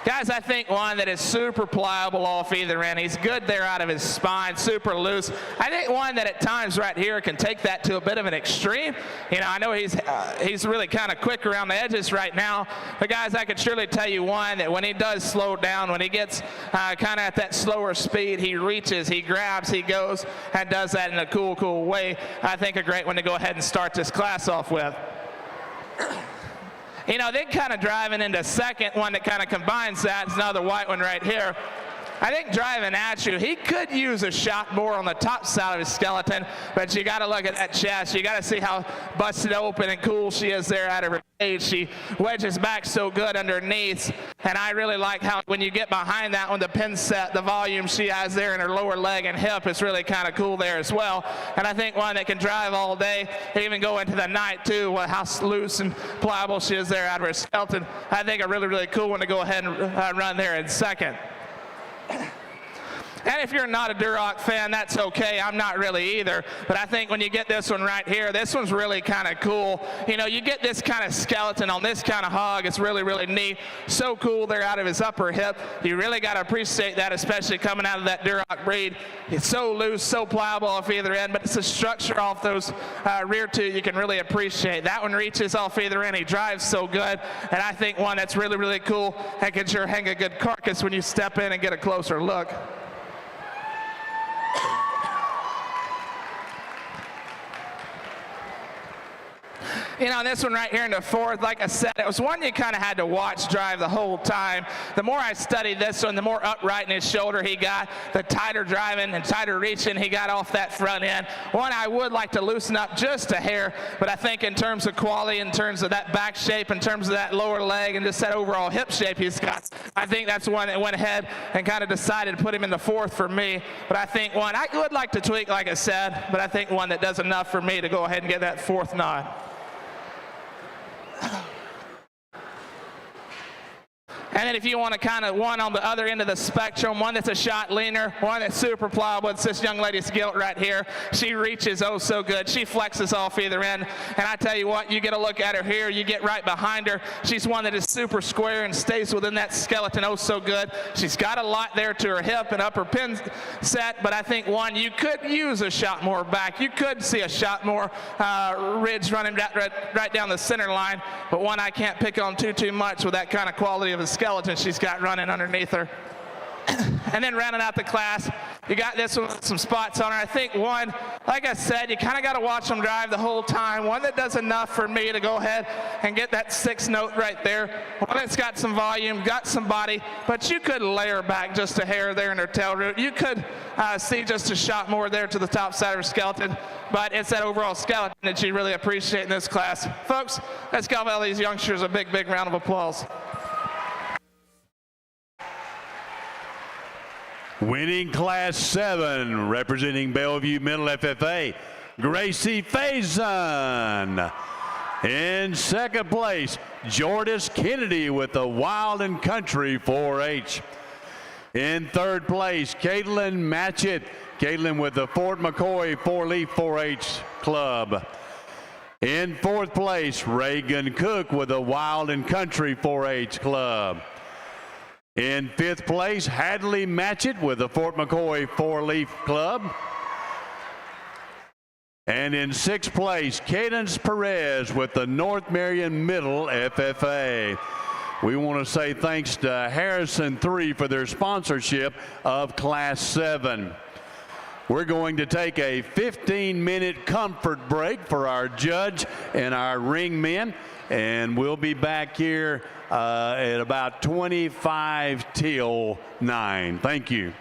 Guys, I think one that is super pliable off either end. He's good there out of his spine, super loose. I think one that at times right here can take that to a bit of an extreme. You know, I know he's really kind of quick around the edges right now. But guys, I could surely tell you one that when he does slow down, when he gets kind of at that slower speed, he reaches, he grabs, he goes, and does that in a cool, cool way. I think a great one to go ahead and start this class off with. You know, then kind of driving into second, one that kind of combines that is another white one right here. I think driving at you, he could use a shot more on the top side of his skeleton, but you got to look at that chest. You got to see how busted open and cool she is there out of her cage. She wedges back so good underneath, and I really like how when you get behind that one, the pin set, the volume she has there in her lower leg and hip is really kind of cool there as well. And I think one that can drive all day, even go into the night too, how loose and pliable she is there out of her skeleton. I think a really, really cool one to go ahead and run there in second. And if you're not a Duroc fan, that's okay. I'm not really either. But I think when you get this one right here, this one's really kind of cool. You know, you get this kind of skeleton on this kind of hog. It's really, really neat. So cool there out of his upper hip. You really got to appreciate that, especially coming out of that Duroc breed. It's so loose, so pliable off either end, but it's the structure off those rear two you can really appreciate. That one reaches off either end. He drives so good. And I think one that's really, really cool and can sure hang a good carcass when you step in and get a closer look. You know, this one right here in the fourth, like I said, it was one you kind of had to watch drive the whole time. The more I studied this one, the more upright in his shoulder he got, the tighter driving and tighter reaching he got off that front end. One I would like to loosen up just a hair, but I think in terms of quality, in terms of that back shape, in terms of that lower leg, and just that overall hip shape he's got, I think that's one that went ahead and kind of decided to put him in the fourth for me. But I think one I would like to tweak, like I said, but I think one that does enough for me to go ahead and get that fourth nod. And then if you want to kind of one on the other end of the spectrum, one that's a shot leaner, one that's super pliable, it's this young lady's gilt right here. She reaches oh so good. She flexes off either end. And I tell you what, you get a look at her here, you get right behind her. She's one that is super square and stays within that skeleton oh so good. She's got a lot there to her hip and upper pin set, but I think one, you could use a shot more back. You could see a shot more ridge running right down the center line, but one I can't pick on too much with that kind of quality of a skeleton she's got running underneath her. And then rounding out the class, you got this one with some spots on her. I think one, like I said, you kind of got to watch them drive the whole time. One that does enough for me to go ahead and get that sixth note right there. One that's got some volume, got some body, but you could layer back just a hair there in her tail root. You could see just a shot more there to the top side of her skeleton, but it's that overall skeleton that you really appreciate in this class. Folks, let's give all these youngsters a big, big round of applause. Winning Class 7, representing Bellevue Middle FFA, Gracie Faison. In second place, Jordis Kennedy with the Wild and Country 4-H. In third place, Caitlin Matchett. Caitlin with the Fort McCoy 4-Leaf 4-H Club. In fourth place, Reagan Cook with the Wild and Country 4-H Club. In fifth place, Hadley Matchett with the Fort McCoy 4-Leaf Club. And in sixth place, Cadence Perez with the North Marion Middle FFA. We want to say thanks to Harrison 3 for their sponsorship of Class 7. We're going to take a 15-minute comfort break for our judge and our ring men, and we'll be back here at about 25 till 9. Thank you.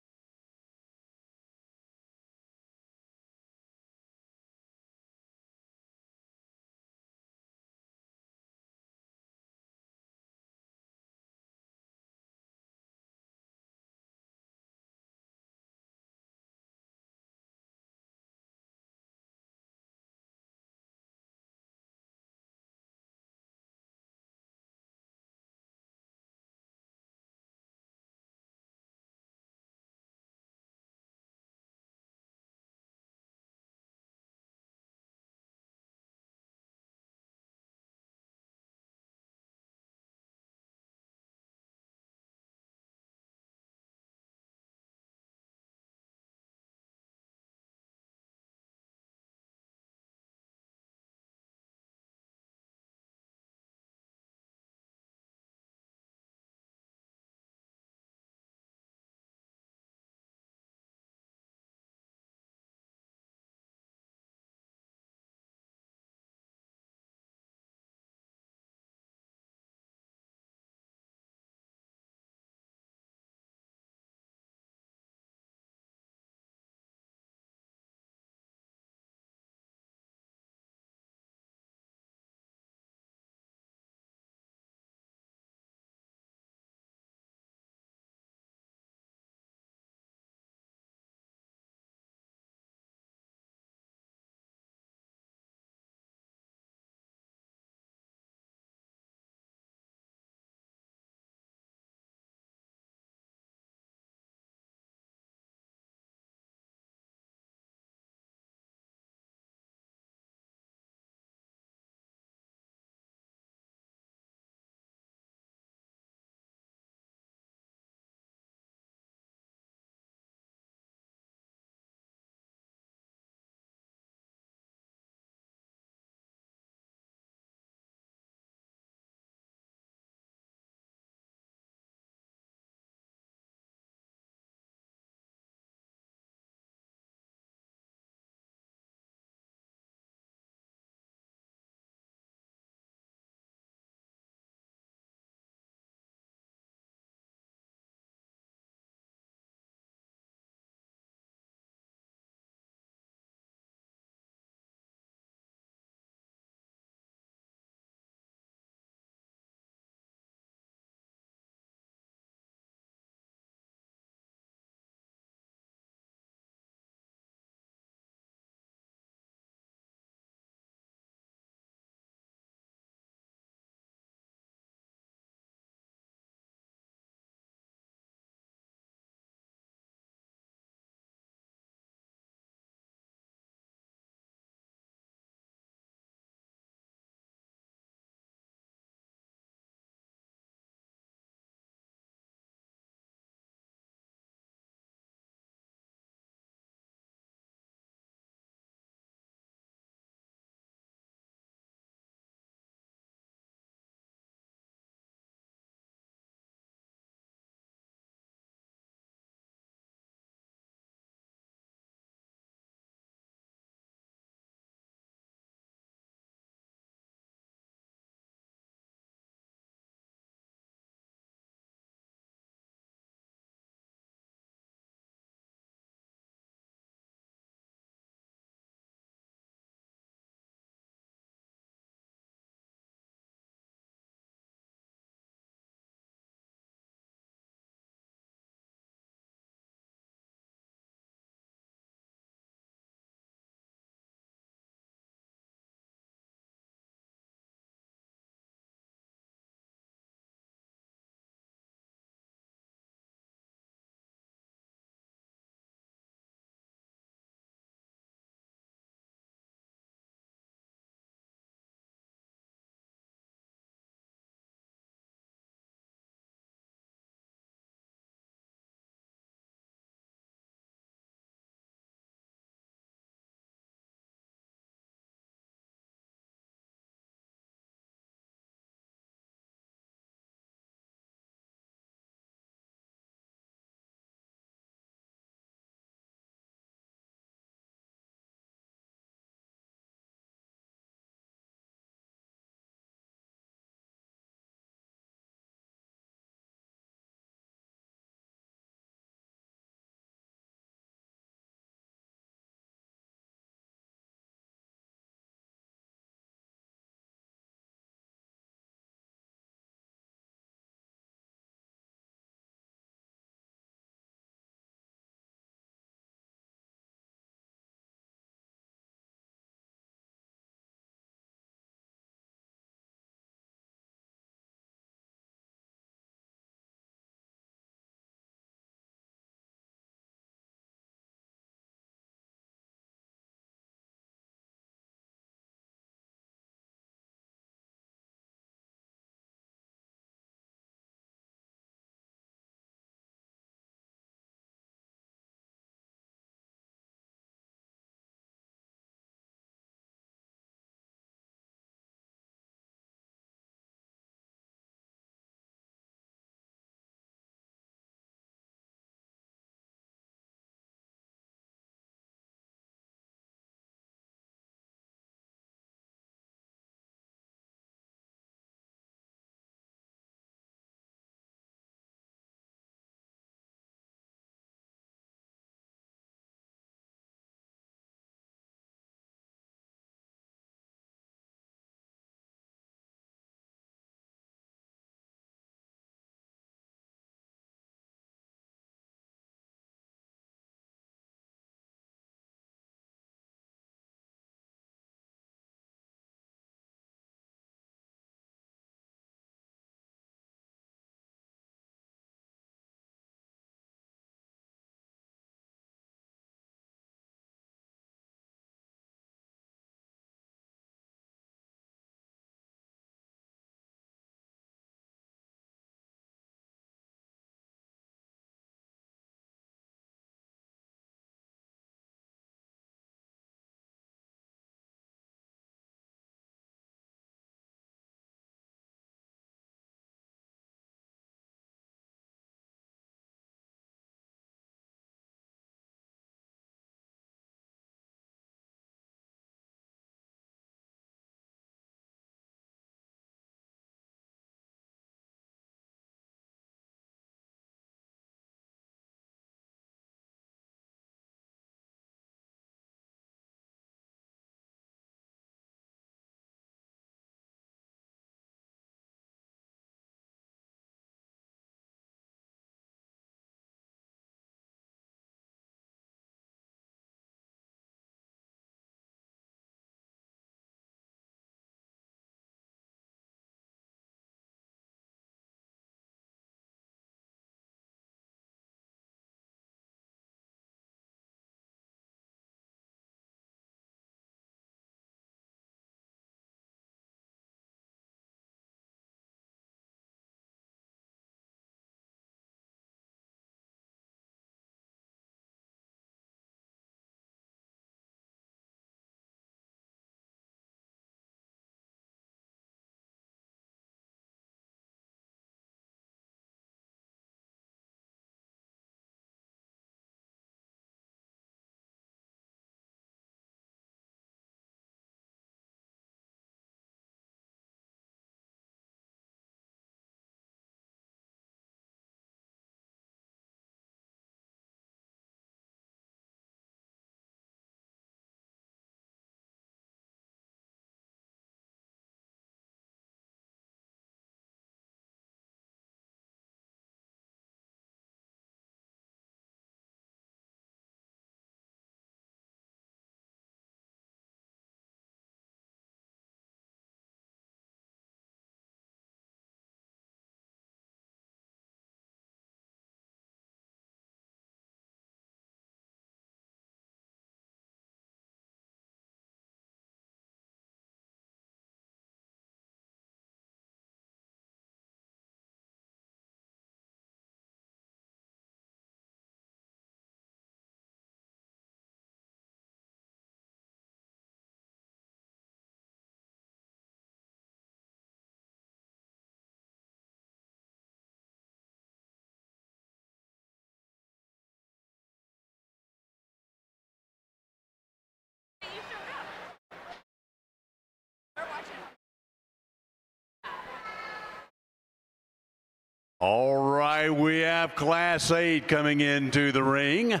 All right, we have Class 8 coming into the ring.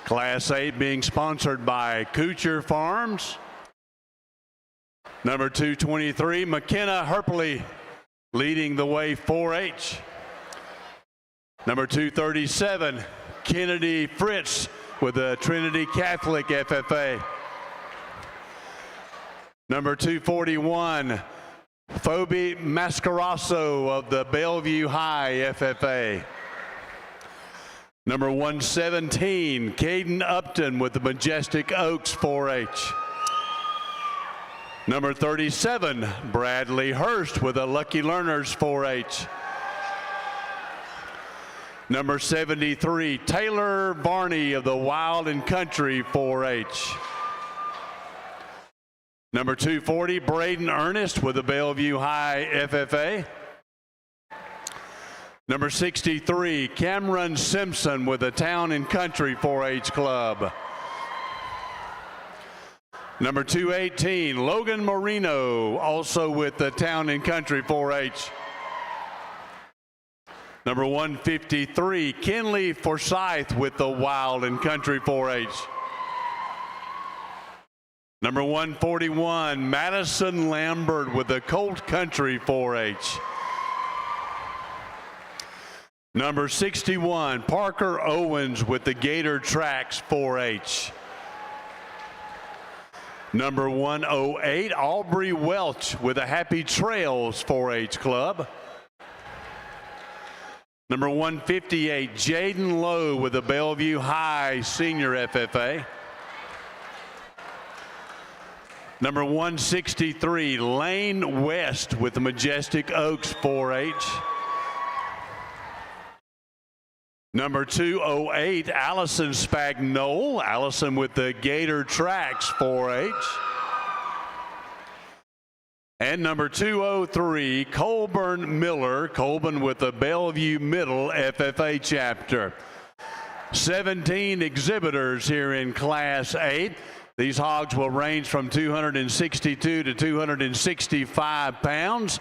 Class 8 being sponsored by Kuchar Farms. Number 223, McKenna Herpley leading the way 4-H. Number 237, Kennedy Fritz with the Trinity Catholic FFA. Number 241, Phoebe Mascarasso of the Bellevue High FFA. Number 117, Caden Upton with the Majestic Oaks 4-H. Number 37, Bradley Hurst with the Lucky Learners 4-H. Number 73, Taylor Varney of the Wild and Country 4-H. Number 240, Braden Ernest with the Bellevue High FFA. Number 63, Cameron Simpson with the Town and Country 4-H Club. Number 218, Logan Marino, also with the Town and Country 4-H. Number 153, Kenley Forsyth with the Wild and Country 4-H. Number 141, Madison Lambert with the Colt Country 4-H. Number 61, Parker Owens with the Gator Tracks 4-H. Number 108, Aubrey Welch with the Happy Trails 4-H Club. Number 158, Jaden Lowe with the Bellevue High Senior FFA. Number 163, Lane West with the Majestic Oaks 4-H. Number 208, Allison Spagnol, Allison with the Gator Tracks 4-H. And number 203, Colburn Miller, Colburn with the Bellevue Middle FFA chapter. 17 exhibitors here in Class 8. These hogs will range from 262 to 265 pounds.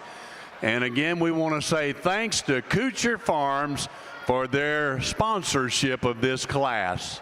And again, we want to say thanks to Kuchar Farms for their sponsorship of this class.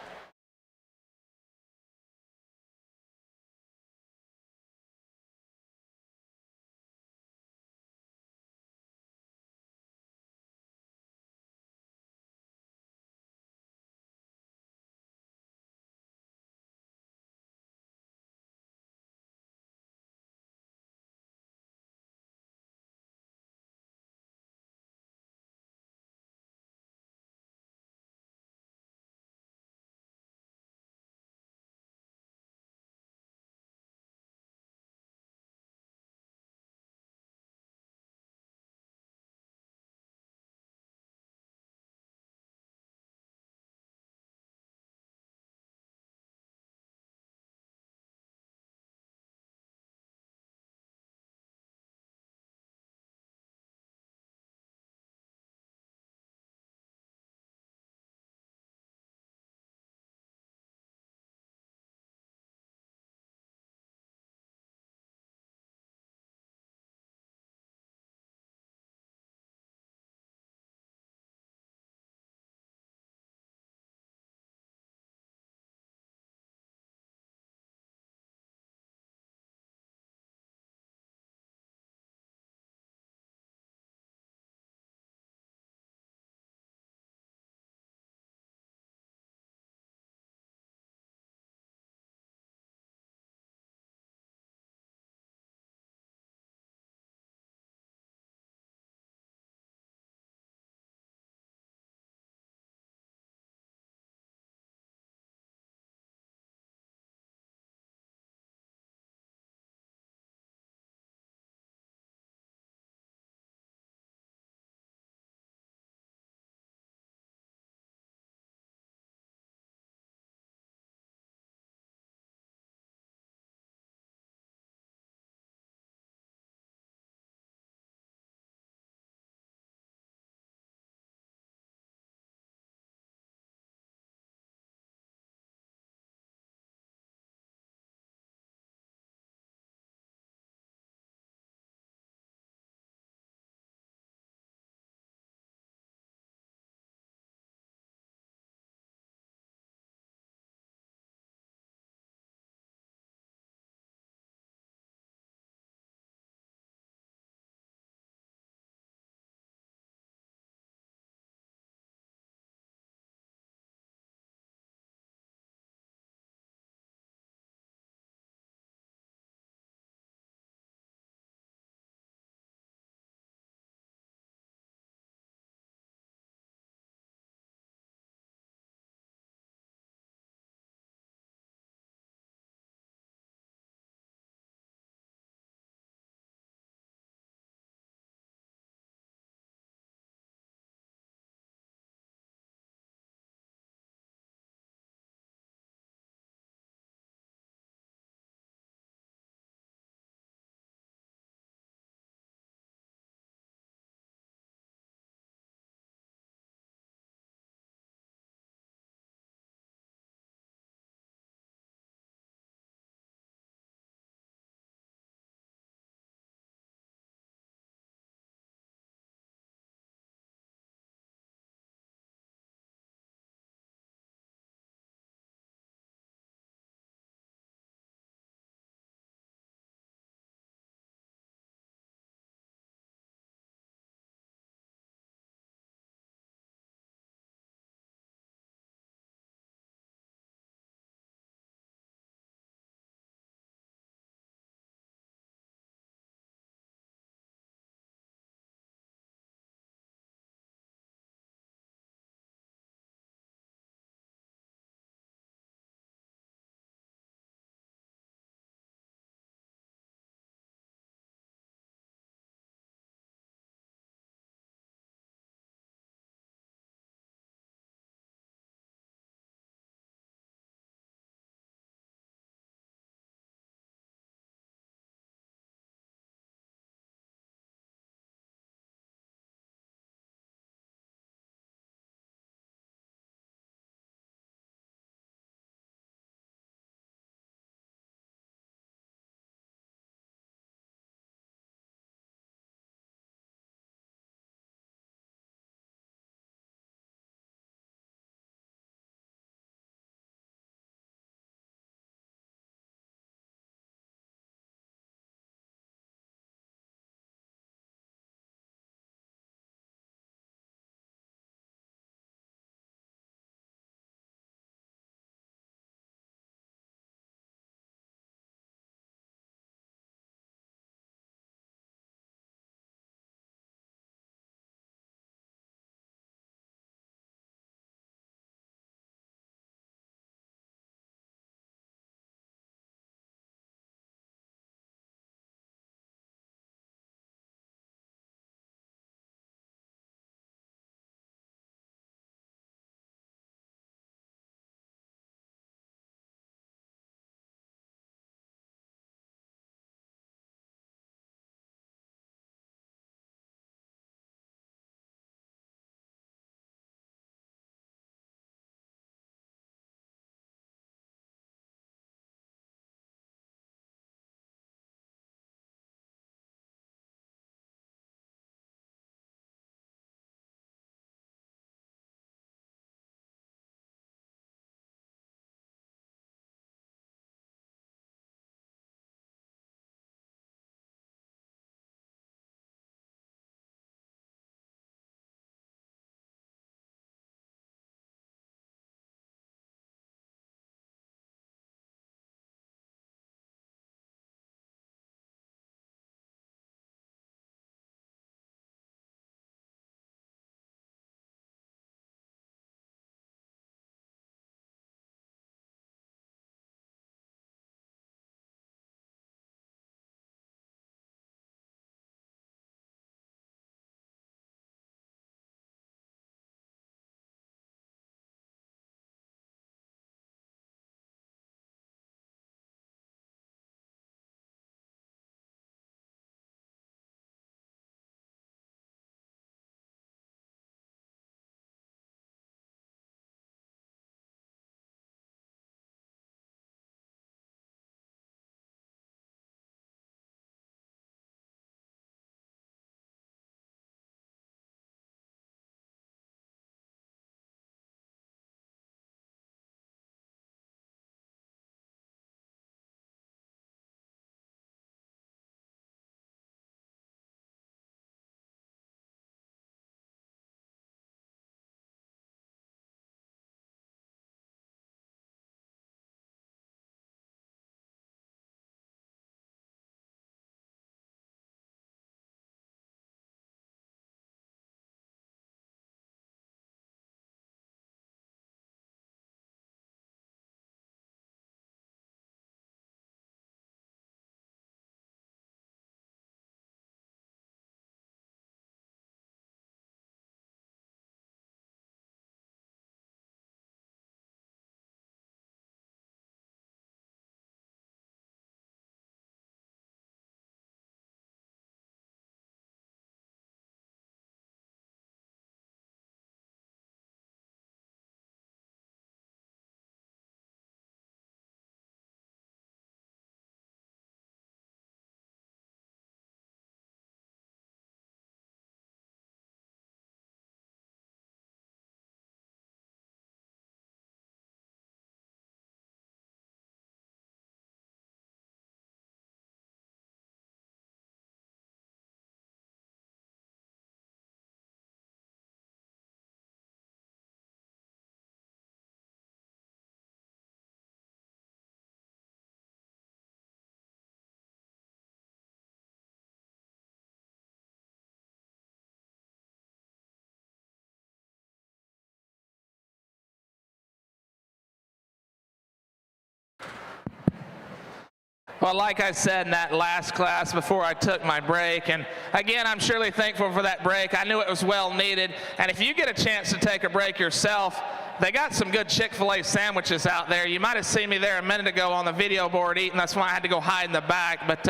Well, like I said in that last class before I took my break, and again, I'm surely thankful for that break. I knew it was well needed, and if you get a chance to take a break yourself, they got some good Chick-fil-A sandwiches out there. You might have seen me there a minute ago on the video board eating. That's why I had to go hide in the back. But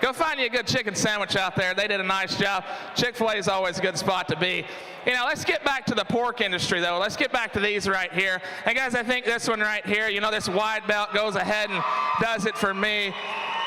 go find you a good chicken sandwich out there. They did a nice job. Chick-fil-A is always a good spot to be. You know, let's get back to the pork industry, though. Let's get back to these right here. And, guys, I think this one right here, you know, this wide belt goes ahead and does it for me.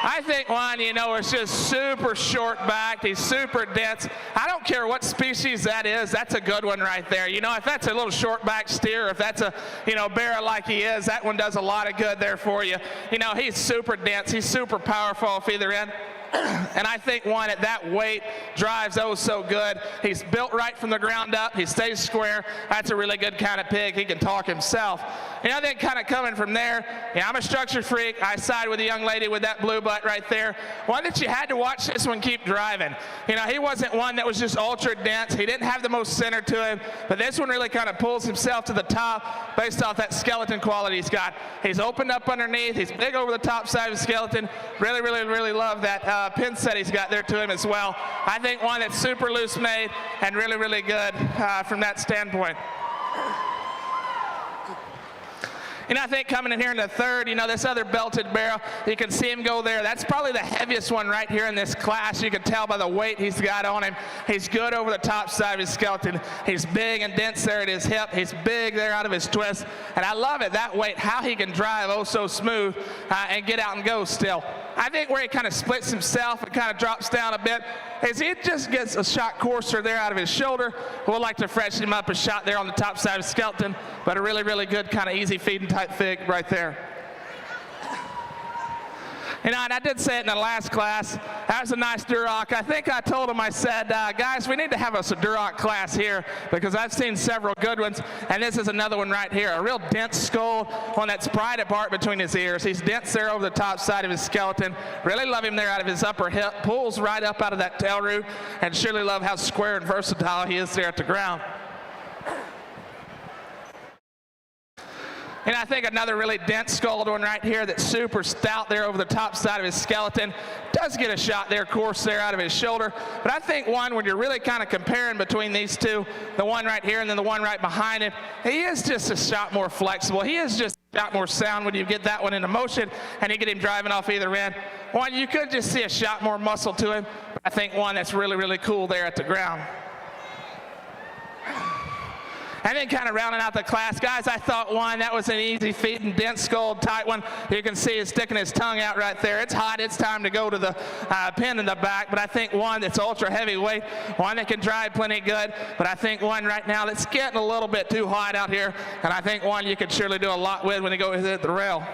I think one, you know, is just super short-backed. He's super dense. I don't care what species that is. That's a good one right there. You know, if that's a little short-backed steer, if that's a, you know, bear like he is, that one does a lot of good there for you. You know, he's super dense. He's super powerful off either end. And I think one at that weight drives oh so good. He's built right from the ground up. He stays square. That's a really good kind of pig. He can talk himself. And I think kind of coming from there, yeah, I'm a structure freak. I side with the young lady with that blue butt right there. One that you had to watch this one keep driving. You know, he wasn't one that was just ultra dense. He didn't have the most center to him, but this one really kind of pulls himself to the top based off that skeleton quality he's got. He's opened up underneath. He's big over the top side of the skeleton. Really, really, really love that pin set he's got there to him as well. I think one that's super loose made and really, really good from that standpoint. And I think coming in here in the third, you know, this other belted barrel, you can see him go there. That's probably the heaviest one right here in this class. You can tell by the weight he's got on him. He's good over the top side of his skeleton. He's big and dense there at his hip. He's big there out of his twist. And I love it, that weight, how he can drive oh so smooth and get out and go still. I think where he kind of splits himself and kind of drops down a bit is he just gets a shot coarser there out of his shoulder. We'll like to freshen him up a shot there on the top side of his skeleton, but a really, really good kind of easy feeding type fig right there. You know, and I did say it in the last class, that was a nice Duroc. I think I told him, I said, guys, we need to have us a Duroc class here because I've seen several good ones, and this is another one right here. A real dense skull, one that's pried apart between his ears. He's dense there over the top side of his skeleton. Really love him there out of his upper hip. Pulls right up out of that tail root, and surely love how square and versatile he is there at the ground. And I think another really dense skulled one right here that's super stout there over the top side of his skeleton. Does get a shot there, course there out of his shoulder. But I think one, when you're really kind of comparing between these two, the one right here and then the one right behind him, he is just a shot more flexible. He is just a shot more sound when you get that one into motion and you get him driving off either end. One, you could just see a shot more muscle to him. But I think one that's really, really cool there at the ground. And then kind of rounding out the class, guys, I thought one, that was an easy feeding, dense skulled, tight one. You can see he's sticking his tongue out right there. It's hot. It's time to go to the pin in the back. But I think one that's ultra heavyweight, one that can drive plenty good. But I think one right now that's getting a little bit too hot out here. And I think one you could surely do a lot with when you go hit the rail.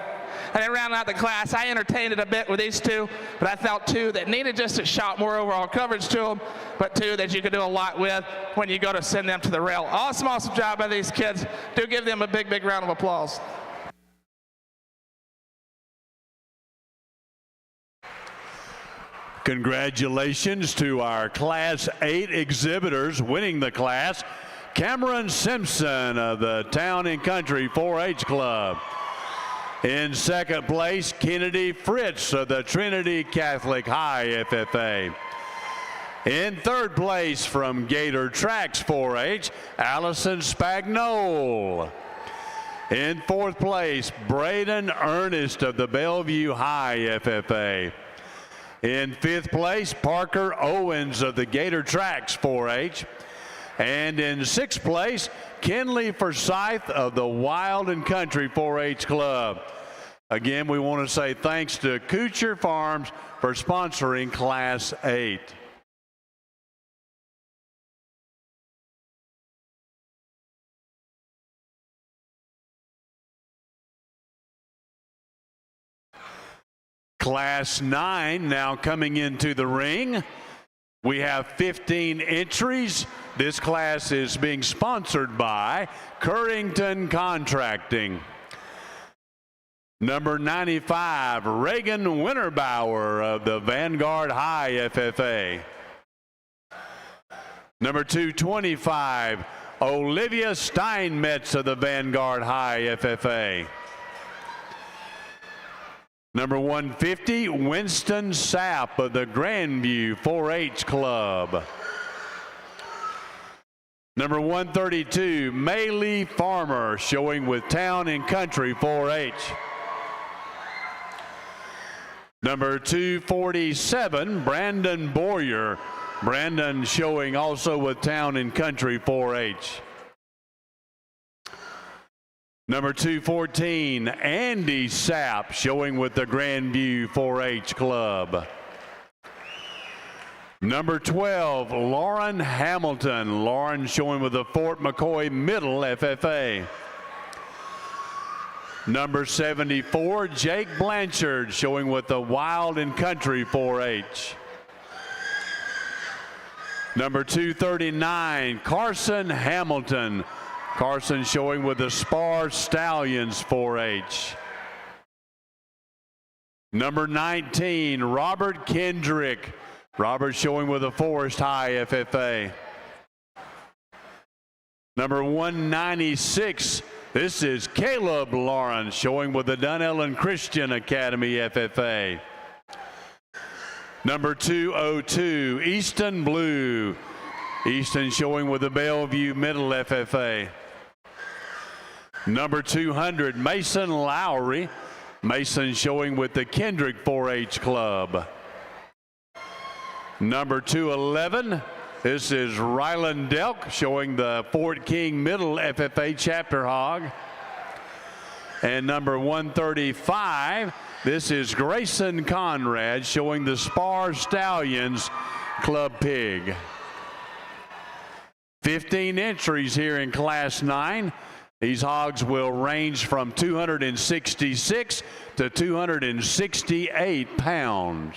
And then rounding out the class, I entertained it a bit with these two, but I felt two that needed just a shot more overall coverage to them, but two that you could do a lot with when you go to send them to the rail. Awesome, awesome job by these kids. Do give them a big, big round of applause. Congratulations to our Class 8 exhibitors winning the class. Cameron Simpson of the Town and Country 4-H Club. In second place, Kennedy Fritz of the Trinity Catholic High FFA. In third place from Gator Tracks 4-H, Allison Spagnol. In fourth place, Braden Ernest of the Bellevue High FFA. In fifth place, Parker Owens of the Gator Tracks 4-H. And in sixth place, Kenley Forsyth of the Wild and Country 4-H Club. Again, we want to say thanks to Kuchar Farms for sponsoring Class 8. Class 9 now coming into the ring. We have 15 entries. This class is being sponsored by Currington Contracting. Number 95, Reagan Winterbauer of the Vanguard High FFA. Number 225, Olivia Steinmetz of the Vanguard High FFA. Number 150, Winston Sapp of the Grandview 4-H Club. Number 132, Maylee Farmer, showing with Town and Country 4-H. Number 247, Brandon Boyer. Brandon showing also with Town and Country 4-H. Number 214, Andy Sapp, showing with the Grandview 4-H Club. Number 12, Lauren Hamilton. Lauren showing with the Fort McCoy Middle FFA. Number 74, Jake Blanchard, showing with the Wild and Country 4-H. Number 239, Carson Hamilton. Carson showing with the Spar Stallions 4-H. Number 19, Robert Kendrick. Robert showing with the Forest High FFA. Number 196, this is Caleb Lawrence showing with the Dunellen Christian Academy FFA. Number 202, Easton Blue. Easton showing with the Bellevue Middle FFA. Number 200, Mason Lowry. Mason showing with the Kendrick 4-H Club. Number 211, this is Rylan Delk showing the Fort King Middle FFA Chapter Hog. And number 135, this is Grayson Conrad showing the Spar Stallions Club Pig. 15 entries here in Class 9. These hogs will range from 266 to 268 pounds.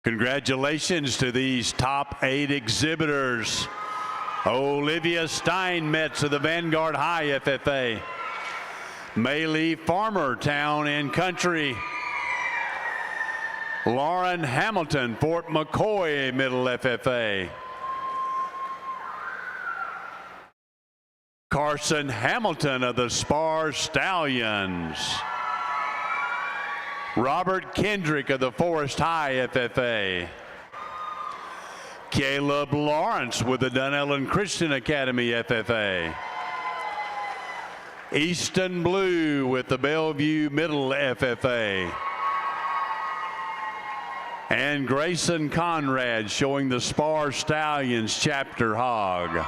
Congratulations to these top 8 exhibitors. Olivia Steinmetz of the Vanguard High FFA. Maylee Farmer, Town and Country. Lauren Hamilton, Fort McCoy Middle FFA. Carson Hamilton of the Spar Stallions. Robert Kendrick of the Forest High FFA. Caleb Lawrence with the Dunellen Christian Academy FFA. Easton Blue with the Bellevue Middle FFA. And Grayson Conrad showing the Spar Stallions Chapter Hog.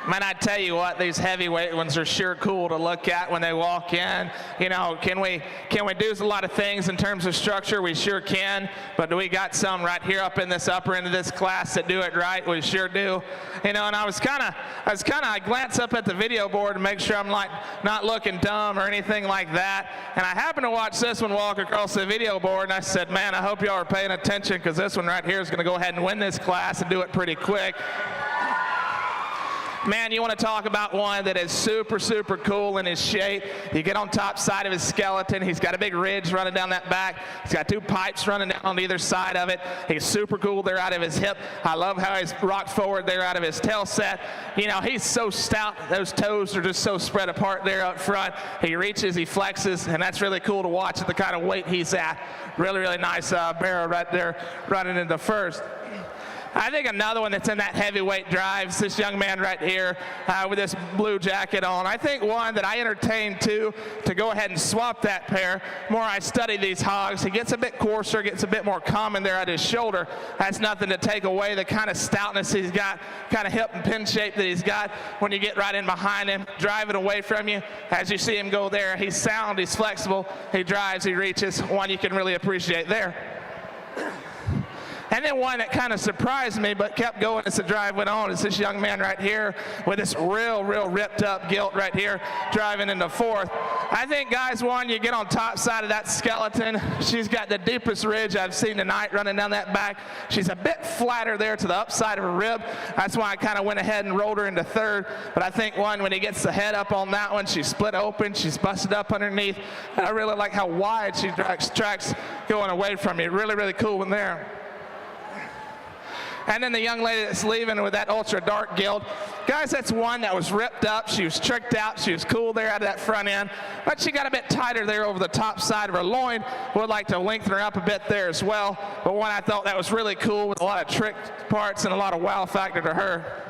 Man, I tell you what, these heavyweight ones are sure cool to look at when they walk in. You know, can we do a lot of things in terms of structure? We sure can, but we got some right here up in this upper end of this class that do it right. We sure do. You know, and I glance up at the video board to make sure I'm like not looking dumb or anything like that. And I happened to watch this one walk across the video board, and I said, man, I hope y'all are paying attention, because this one right here is going to go ahead and win this class and do it pretty quick. Man, you want to talk about one that is super, super cool in his shape. You get on top side of his skeleton. He's got a big ridge running down that back. He's got 2 pipes running down on either side of it. He's super cool there out of his hip. I love how he's rocked forward there out of his tail set. You know, he's so stout. Those toes are just so spread apart there up front. He reaches, he flexes, and that's really cool to watch at the kind of weight he's at. Really, really nice barrel right there running into first. I think another one that's in that heavyweight drive is this young man right here with this blue jacket on. I think one that I entertained to go ahead and swap that pair. More I study these hogs, he gets a bit coarser, gets a bit more common there at his shoulder. That's nothing to take away the kind of stoutness he's got, kind of hip and pin shape that he's got when you get right in behind him, driving away from you. As you see him go there, he's sound, he's flexible, he drives, he reaches, one you can really appreciate there. And then one that kind of surprised me but kept going as the drive went on is this young man right here with this real ripped up gilt right here driving into fourth. I think, guys, one, you get on top side of that skeleton. She's got the deepest ridge I've seen tonight running down that back. She's a bit flatter there to the upside of her rib. That's why I kind of went ahead and rolled her into third. But I think, one, when he gets the head up on that one, she's split open. She's busted up underneath. I really like how wide she tracks going away from you. Really, really cool one there. And then the young lady that's leaving with that ultra dark gilt. Guys, that's one that was ripped up. She was tricked out. She was cool there out of that front end. But she got a bit tighter there over the top side of her loin. Would like to lengthen her up a bit there as well. But one I thought that was really cool with a lot of trick parts and a lot of wow factor to her.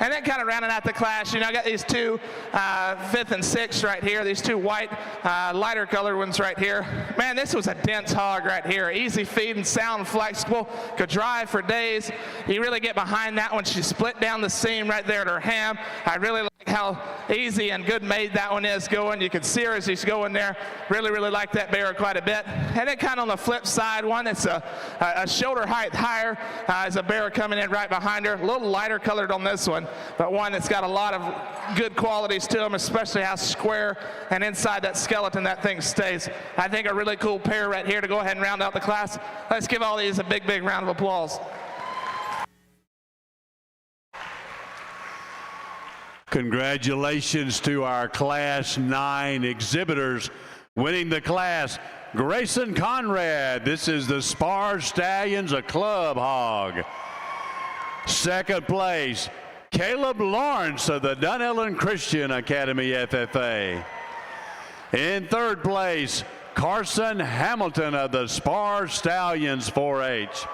And then kind of rounding out the class, you know, I got these 2 5th and 6th right here, these 2 white, lighter colored ones right here. Man, this was a dense hog right here. Easy feeding, sound, flexible, could drive for days. You really get behind that one. She split down the seam right there at her ham. I really like how easy and good made that one is going. You can see her as she's going there. Really, really like that bear quite a bit. And then kind of on the flip side, one that's a shoulder height higher is a bear coming in right behind her. A little lighter colored on this one, but one that's got a lot of good qualities to them, especially how square and inside that skeleton that thing stays. I think a really cool pair right here to go ahead and round out the class. Let's give all these a big, big round of applause. Congratulations to our Class 9 exhibitors winning the class. Grayson Conrad, this is the Spar Stallions, a club hog. Second place, Caleb Lawrence of the Dunellen Christian Academy FFA. In third place, Carson Hamilton of the Spar Stallions 4-H.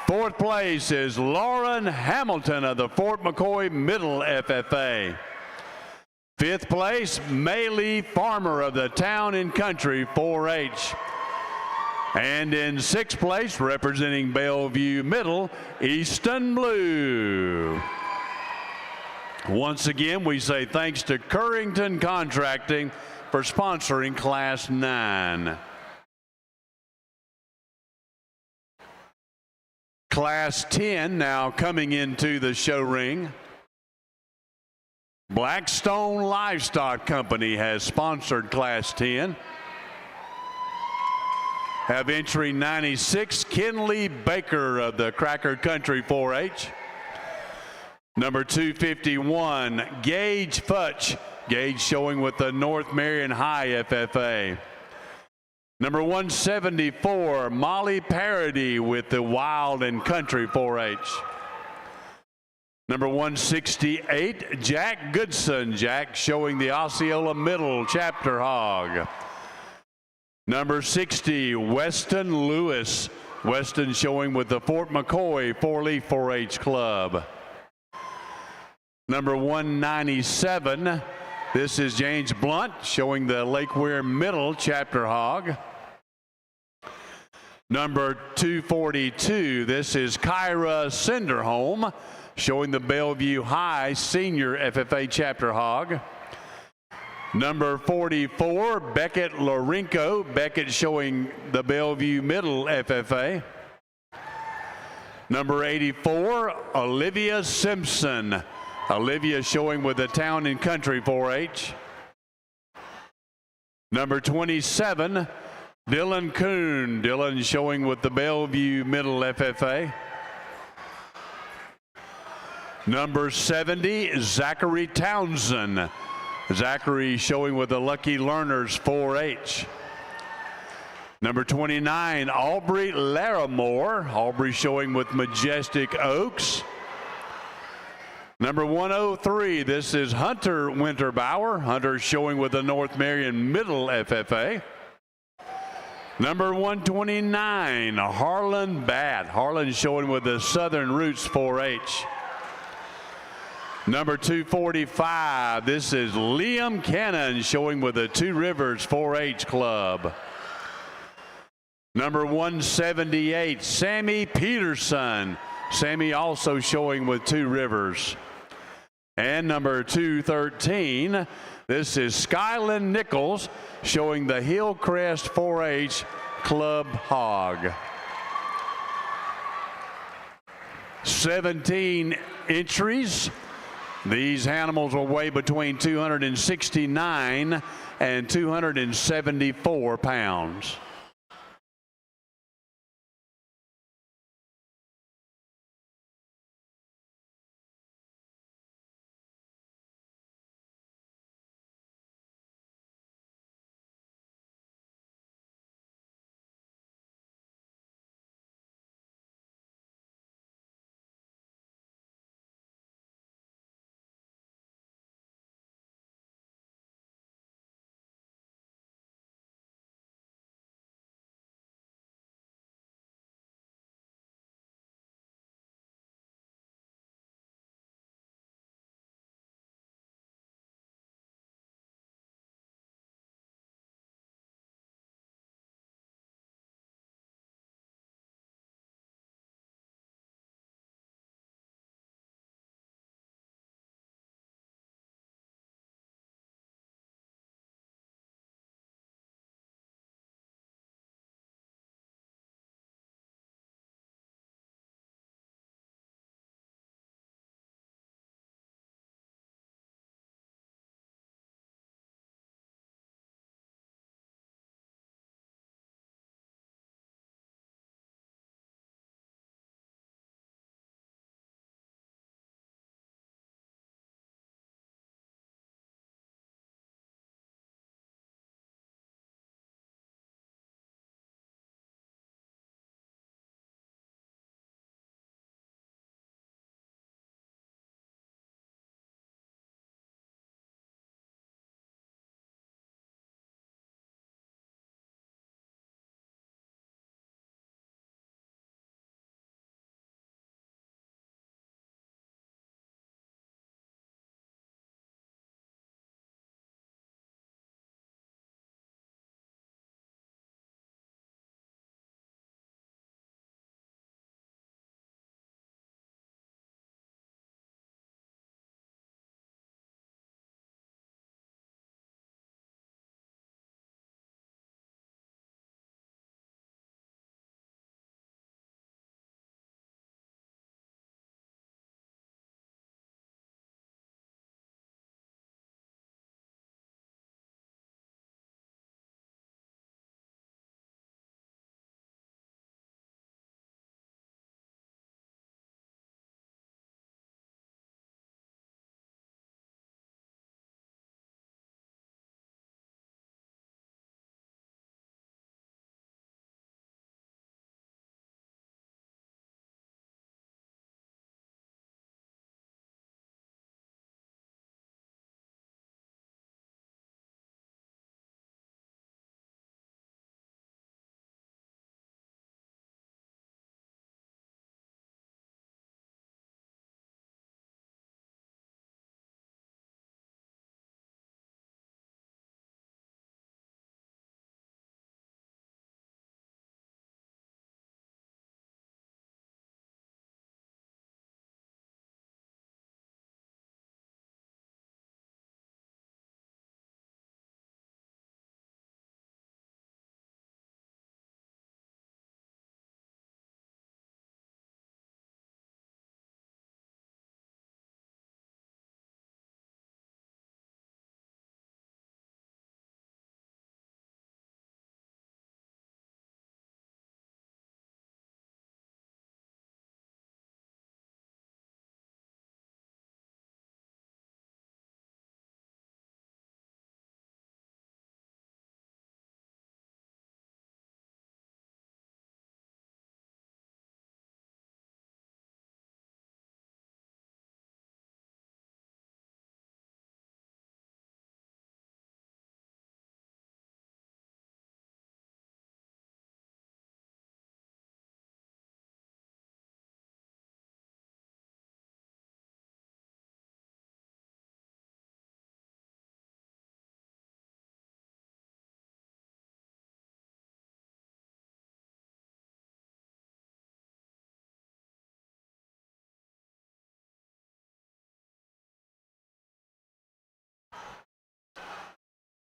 Fourth place is Lauren Hamilton of the Fort McCoy Middle FFA. Fifth place, Maylee Farmer of the Town and Country 4-H. And in sixth place, representing Bellevue Middle, Easton Blue. Once again, we say thanks to Currington Contracting for sponsoring Class 9. Class 10 now coming into the show ring. Blackstone Livestock Company has sponsored Class 10. Have entry 96, Kenley Baker of the Cracker Country 4-H. Number 251, Gage Futch. Gage showing with the North Marion High FFA. Number 174, Molly Parody with the Wild and Country 4-H. Number 168, Jack Goodson. Jack showing the Osceola Middle Chapter Hog. Number 60, Weston Lewis. Weston showing with the Fort McCoy 4-Leaf 4-H Club. Number 197, this is James Blunt showing the Lake Weir Middle Chapter Hog. Number 242, this is Kyra Cinderholm, showing the Bellevue High Senior FFA Chapter Hog. Number 44, Beckett Lorenko, Beckett showing the Bellevue Middle FFA. Number 84, Olivia Simpson, Olivia showing with the Town and Country 4-H. Number 27, Dylan Kuhn, Dylan showing with the Bellevue Middle FFA. Number 70, Zachary Townsend, Zachary showing with the Lucky Learners 4-H. Number 29, Aubrey Larimore, Aubrey showing with Majestic Oaks. Number 103, this is Hunter Winterbauer, Hunter showing with the North Marion Middle FFA. Number 129, Harlan Batt, Harlan showing with the Southern Roots 4-H. Number 245, this is Liam Cannon showing with the Two Rivers 4-H Club. Number 178, Sammy Peterson, Sammy also showing with Two Rivers. And number 213, this is Skyland Nichols showing the Hillcrest 4-H Club Hog. 17 entries. These animals will weigh between 269 and 274 pounds.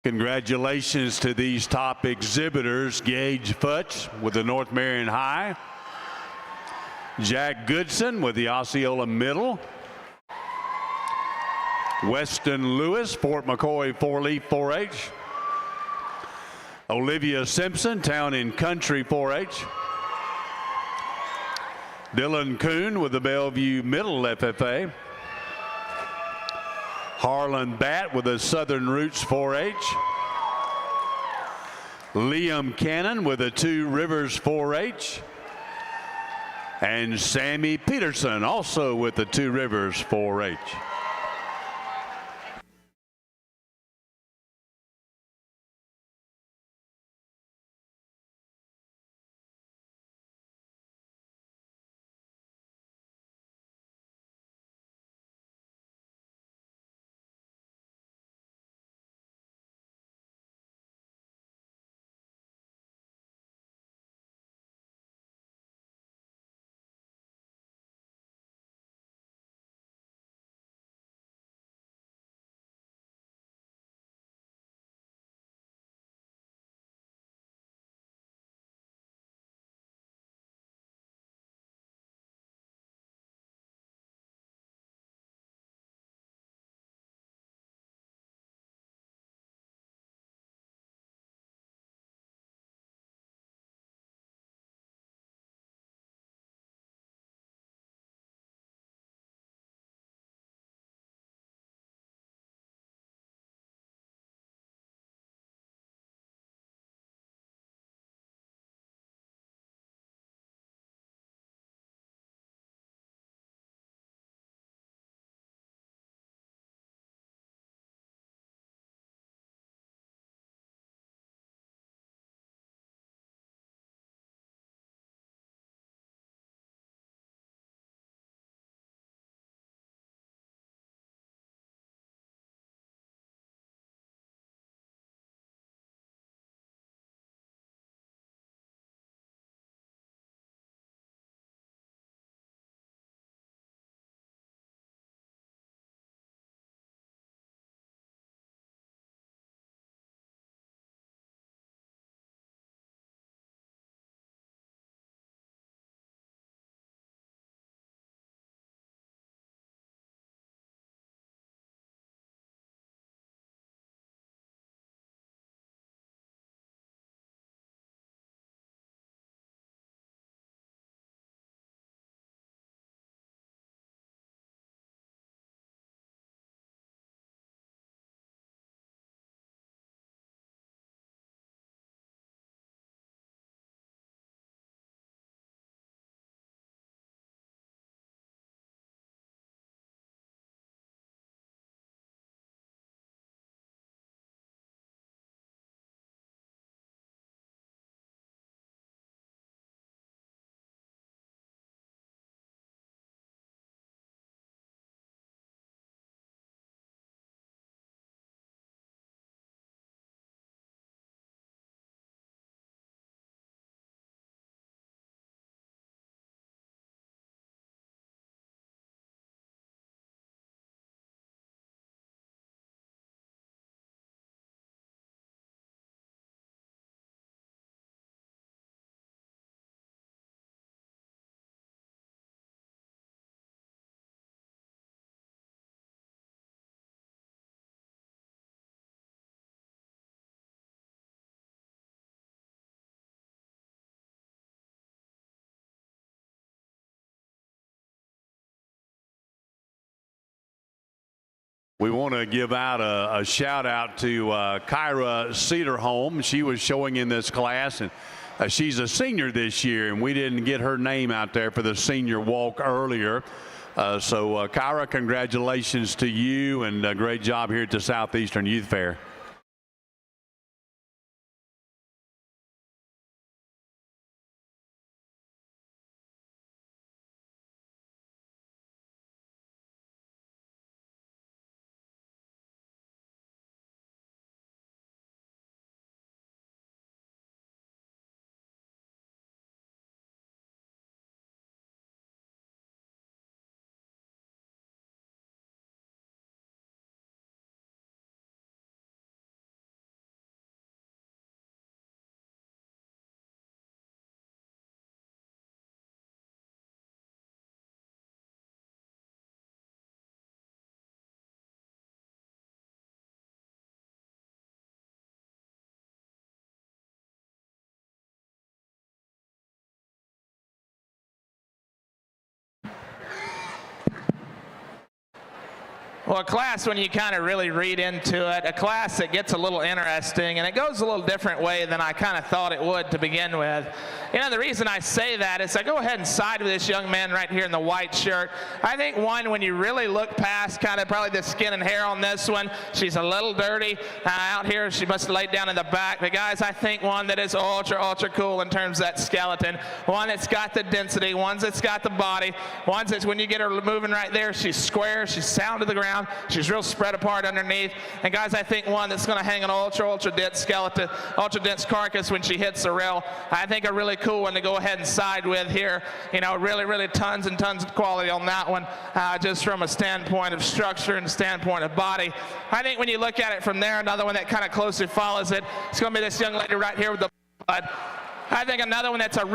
Congratulations to these top exhibitors: Gage Futch with the North Marion High, Jack Goodson with the Osceola Middle, Weston Lewis, Fort McCoy 4-Leaf 4-H, Olivia Simpson, Town and Country 4-H, Dylan Kuhn with the Bellevue Middle FFA, Harlan Batt with the Southern Roots 4-H, Liam Cannon with the Two Rivers 4-H, and Sammy Peterson also with the Two Rivers 4-H. We want to give out a shout out to Kyra Cedarholm. She was showing in this class, and she's a senior this year, and we didn't get her name out there for the senior walk earlier. So Kyra, congratulations to you, and a great job here at the Southeastern Youth Fair. Well, a class, when you kind of really read into it, a class that gets a little interesting, and it goes a little different way than I kind of thought it would to begin with. You know, the reason I say that is I go ahead and side with this young man right here in the white shirt. I think, one, when you really look past kind of probably the skin and hair on this one, she's a little dirty out here. She must have laid down in the back. But, guys, I think one that is ultra, ultra cool in terms of that skeleton, one that's got the density, one that's got the body, one that's when you get her moving right there, she's square, she's sound to the ground. She's real spread apart underneath. And guys, I think one that's going to hang an ultra dense skeleton, ultra dense carcass when she hits the rail. I think a really cool one to go ahead and side with here. You know, really tons and tons of quality on that one, just from a standpoint of structure and standpoint of body. I think when you look at it from there, another one that kind of closely follows it, it's going to be this young lady right here with the blood. I think another one that's a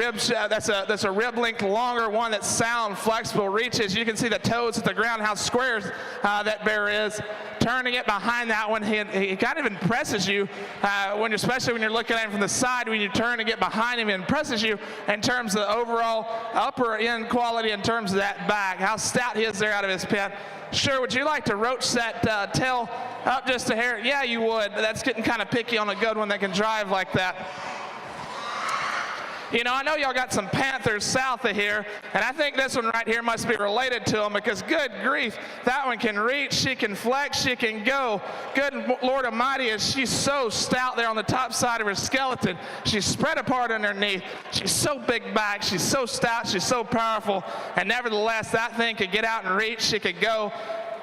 rib length longer, one that's sound, flexible, reaches. You can see the toes at the ground, how square that bear is. Turning it behind that one, he kind of impresses you, especially when you're looking at him from the side. When you turn and get behind him, it impresses you in terms of the overall upper end quality in terms of that back, how stout he is there out of his pen. Sure, would you like to roach that tail up just a hair? Yeah, you would, but that's getting kind of picky on a good one that can drive like that. You know, I know y'all got some Panthers south of here, and I think this one right here must be related to them because, good grief, that one can reach, she can flex, she can go. Good Lord Almighty, is she's so stout there on the top side of her skeleton. She's spread apart underneath. She's so big back, she's so stout, she's so powerful, and nevertheless, that thing could get out and reach, she could go.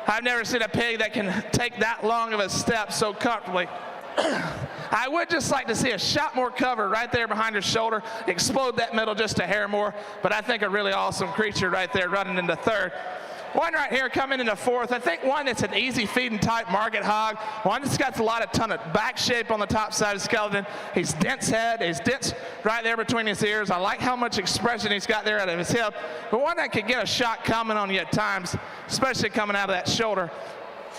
I've never seen a pig that can take that long of a step so comfortably. I would just like to see a shot more cover right there behind her shoulder, explode that middle just a hair more, but I think a really awesome creature right there running into third. One right here coming into fourth. I think one that's an easy feeding type market hog, one that's got a ton of back shape on the top side of the skeleton. He's dense head, he's dense right there between his ears. I like how much expression he's got there out of his hip, but one that could get a shot coming on you at times, especially coming out of that shoulder.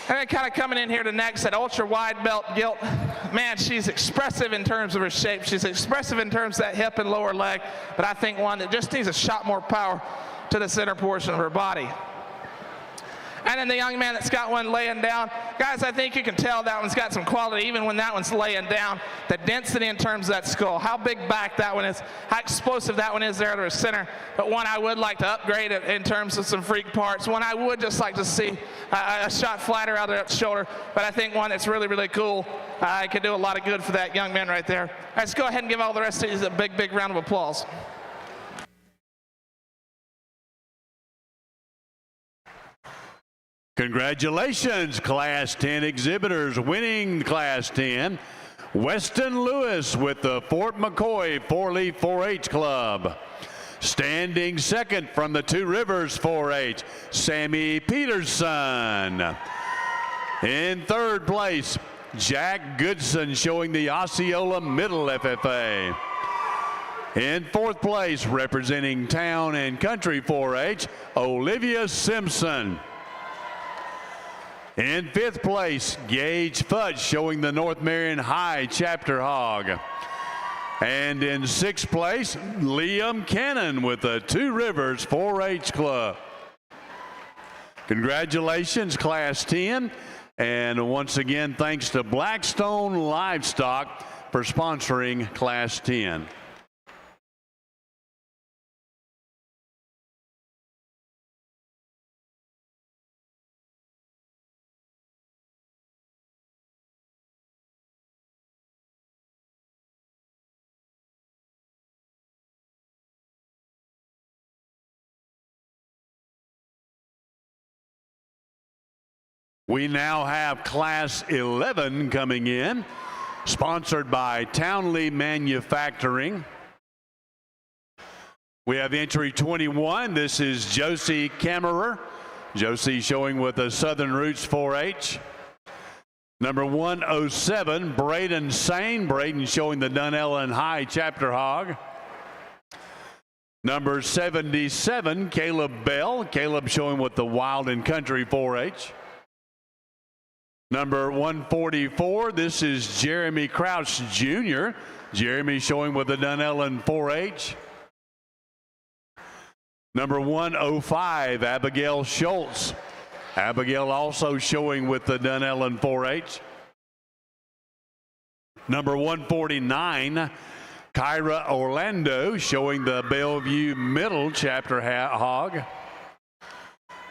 And then kind of coming in here to next, that ultra wide belt gilt. Man, she's expressive in terms of her shape. She's expressive in terms of that hip and lower leg. But I think one that just needs a shot more power to the center portion of her body. And then the young man that's got one laying down. Guys, I think you can tell that one's got some quality even when that one's laying down. The density in terms of that skull, how big back that one is, how explosive that one is there to the center. But one I would like to upgrade it in terms of some freak parts. One I would just like to see a shot flatter out of that shoulder. But I think one that's really cool. It could do a lot of good for that young man right there. Let's go ahead and give all the rest of these a big round of applause. Congratulations, Class 10 exhibitors. Winning Class 10, Weston Lewis with the Fort McCoy 4-Leaf 4-H Club. Standing second from the Two Rivers 4-H, Sammy Peterson. In third place, Jack Goodson showing the Osceola Middle FFA. In fourth place, representing Town and Country 4-H, Olivia Simpson. In fifth place, Gage Fudge showing the North Marion High Chapter Hog. And in sixth place, Liam Cannon with the Two Rivers 4-H Club. Congratulations, Class 10. And once again, thanks to Blackstone Livestock for sponsoring Class 10. We now have Class 11 coming in, sponsored by Townley Manufacturing. We have entry 21. This is Josie Kammerer. Josie showing with the Southern Roots 4-H. Number 107, Braden Sane. Braden showing the Dunellen High Chapter Hog. Number 77, Caleb Bell. Caleb showing with the Wild and Country 4-H. Number 144, this is Jeremy Crouch Jr. Jeremy showing with the Dunellen 4-H. Number 105, Abigail Schultz Abigail also showing with the Dunellen 4-H. Number 149, Kyra Orlando showing the Bellevue Middle Chapter Hog.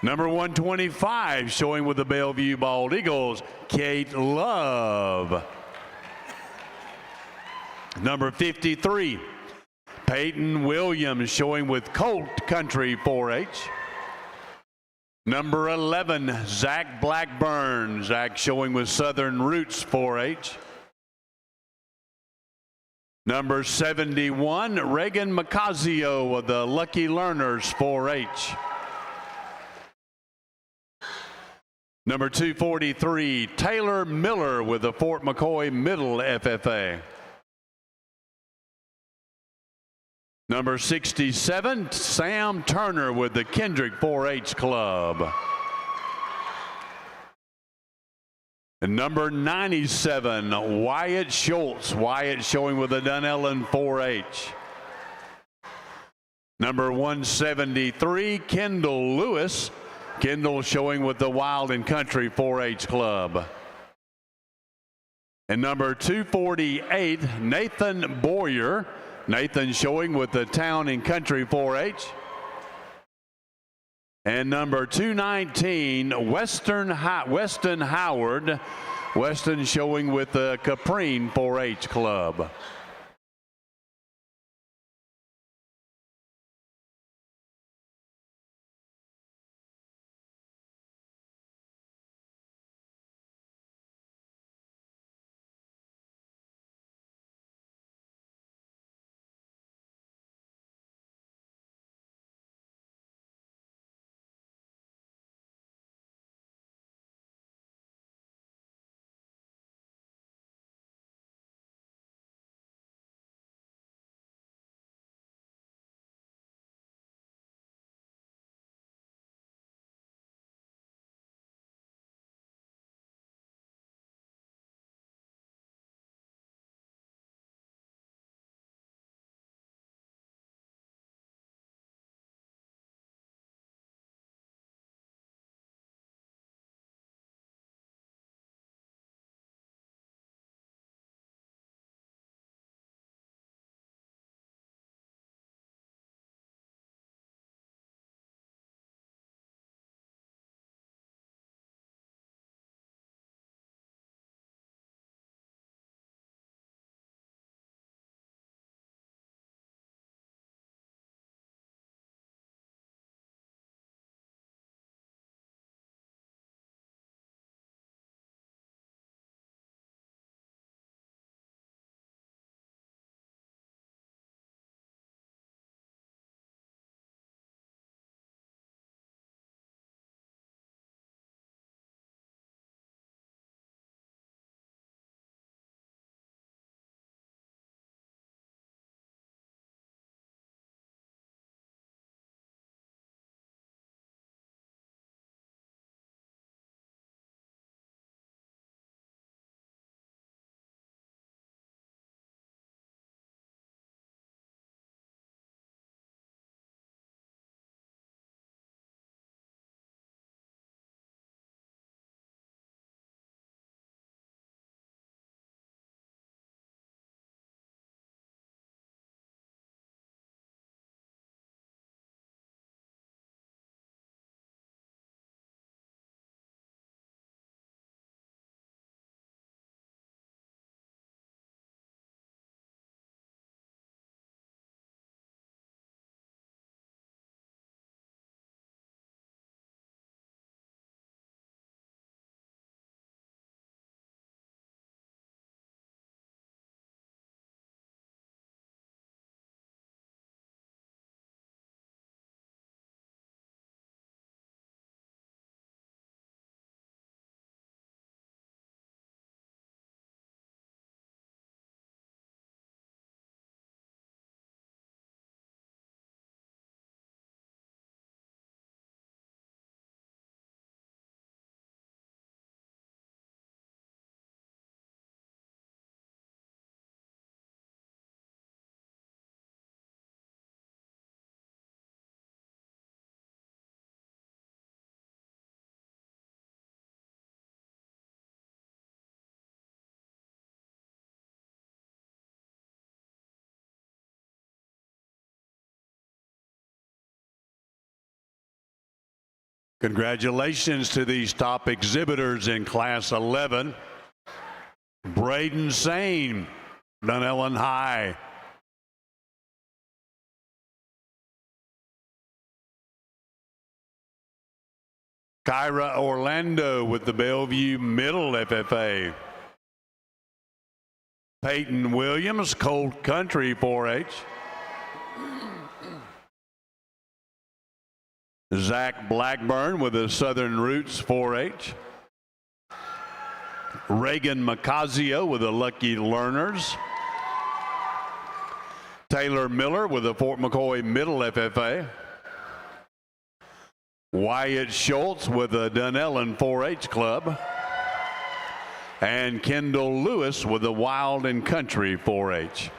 Number 125 showing with the Bellevue Bald Eagles, Kate Love. Number 53, Peyton Williams showing with Colt Country 4-H. Number 11, Zach Blackburn. Zach showing with Southern Roots 4-H. Number 71, Reagan Macazio of the Lucky Learners 4-H. Number 243, Taylor Miller with the Fort McCoy Middle FFA. Number 67, Sam Turner with the Kendrick 4-H Club. And number 97, Wyatt Schultz. Wyatt showing with the Dunellen 4-H. Number 173, Kendall Lewis. Kendall showing with the Wild and Country 4-H Club. And number 248, Nathan Boyer. Nathan showing with the Town and Country 4-H. And number 219, Weston Howard. Weston showing with the Caprine 4-H Club. Congratulations to these top exhibitors in Class 11. Braden Sane, Dunellen High. Kyra Orlando with the Bellevue Middle FFA. Peyton Williams, Colt Country 4-H. Zach Blackburn with the Southern Roots 4-H. Reagan Macazio with the Lucky Learners. Taylor Miller with the Fort McCoy Middle FFA. Wyatt Schultz with the Dunellen 4-H Club. And Kendall Lewis with the Wild and Country 4-H.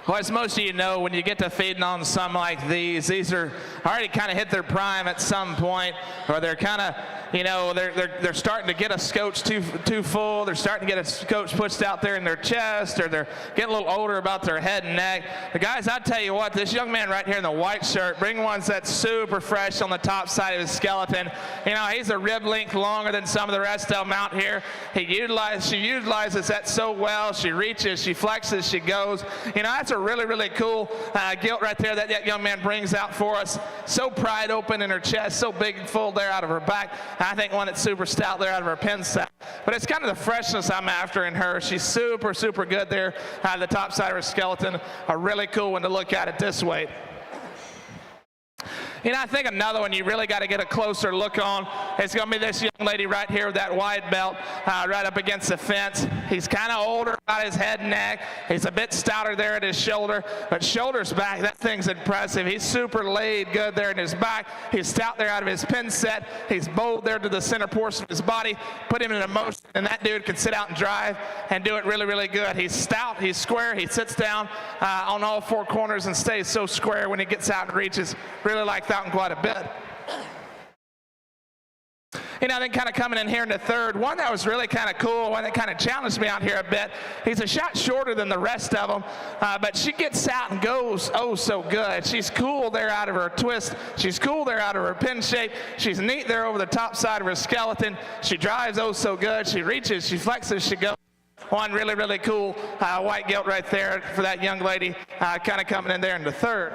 Well, as most of you know, when you get to feeding on some like these are already kind of hit their prime at some point, or they're kind of, you know, they're starting to get a scotch too full. They're starting to get a scotch pushed out there in their chest, or they're getting a little older about their head and neck. The guys, I tell you what, this young man right here in the white shirt, bring ones that's super fresh on the top side of his skeleton. You know, he's a rib length longer than some of the rest of them out here. She utilizes that so well. She reaches, she flexes, she goes. You know, that's a really, really cool gilt right there that young man brings out for us. So pried open in her chest, so big and full there out of her back. I think one that's super stout there out of her pin set. But it's kind of the freshness I'm after in her. She's super, super good there out of the top side of her skeleton. A really cool one to look at this weight. You know, I think another one you really got to get a closer look on is going to be this young lady right here with that wide belt right up against the fence. He's kind of older about his head and neck. He's a bit stouter there at his shoulder, but shoulders back, that thing's impressive. He's super laid good there in his back. He's stout there out of his pin set. He's bold there to the center portion of his body. Put him in a motion, and that dude can sit out and drive and do it really, really good. He's stout. He's square. He sits down on all four corners and stays so square when he gets out and reaches. Really like that one quite a bit. You know, then kind of coming in here in the third, one that was really kind of cool, one that kind of challenged me out here a bit. He's a shot shorter than the rest of them, but she gets out and goes oh so good. She's cool there out of her twist. She's cool there out of her pin shape. She's neat there over the top side of her skeleton. She drives oh so good. She reaches, she flexes, she goes. One really, really cool white gilt right there for that young lady kind of coming in there in the third.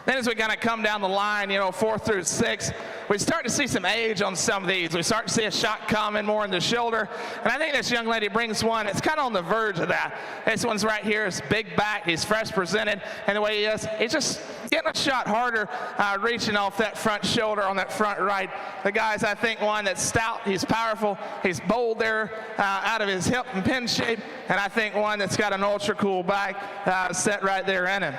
Then as we kind of come down the line, you know, 4 through 6, we start to see some age on some of these. We start to see a shot coming more in the shoulder. And I think this young lady brings one. It's kind of on the verge of that. This one's right here. It's big back. He's fresh presented. And the way he is, he's just getting a shot harder, reaching off that front shoulder on that front right. The guy's, I think, one that's stout. He's powerful. He's bold there out of his hip and pin shape. And I think one that's got an ultra cool back set right there in him.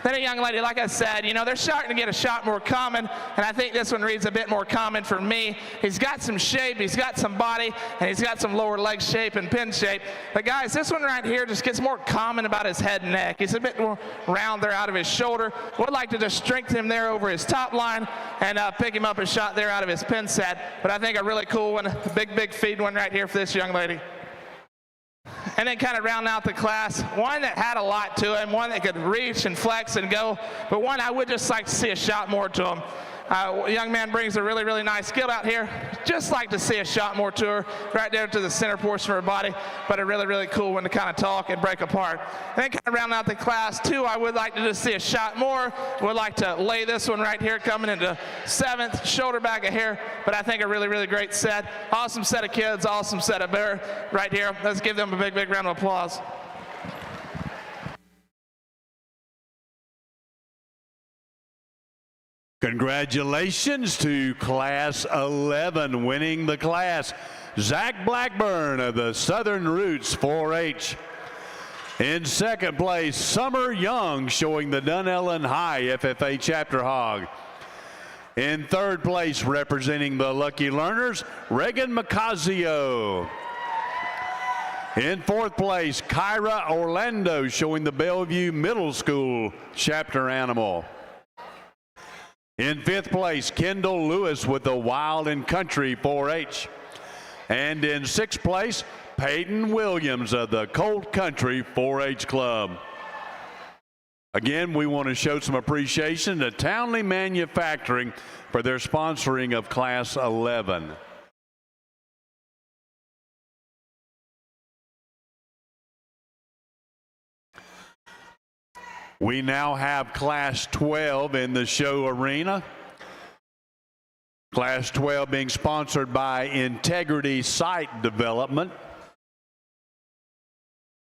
Then a young lady, like I said, you know, they're starting to get a shot more common, and I think this one reads a bit more common for me. He's got some shape, he's got some body, and he's got some lower leg shape and pin shape. But guys, this one right here just gets more common about his head and neck. He's a bit more round there out of his shoulder. Would like to just strengthen him there over his top line and pick him up a shot there out of his pin set. But I think a really cool one, a big feed one right here for this young lady. And then kind of round out the class, one that had a lot to him, one that could reach and flex and go, but one I would just like to see a shot more to him. A young man brings a really, really nice skill out here. Just like to see a shot more to her, right there to the center portion of her body, but a really, really cool one to kind of talk and break apart. And then kind of round out the class, two, I would like to just see a shot more. Would like to lay this one right here coming into 7th, shoulder back of hair, but I think a really, really great set. Awesome set of kids, awesome set of bear right here. Let's give them a big round of applause. Congratulations to Class 11 winning the class. Zach Blackburn of the Southern Roots 4-H. In second place, Summer Young showing the Dunellen High FFA Chapter Hog. In third place, representing the Lucky Learners, Reagan Macazio. In fourth place, Kyra Orlando showing the Bellevue Middle School Chapter Animal. In fifth place, Kendall Lewis with the Wild and Country 4-H. And in sixth place, Peyton Williams of the Colt Country 4-H Club. Again, we want to show some appreciation to Townley Manufacturing for their sponsoring of Class 11. We now have Class 12 in the show arena. Class 12 being sponsored by Integrity Site Development.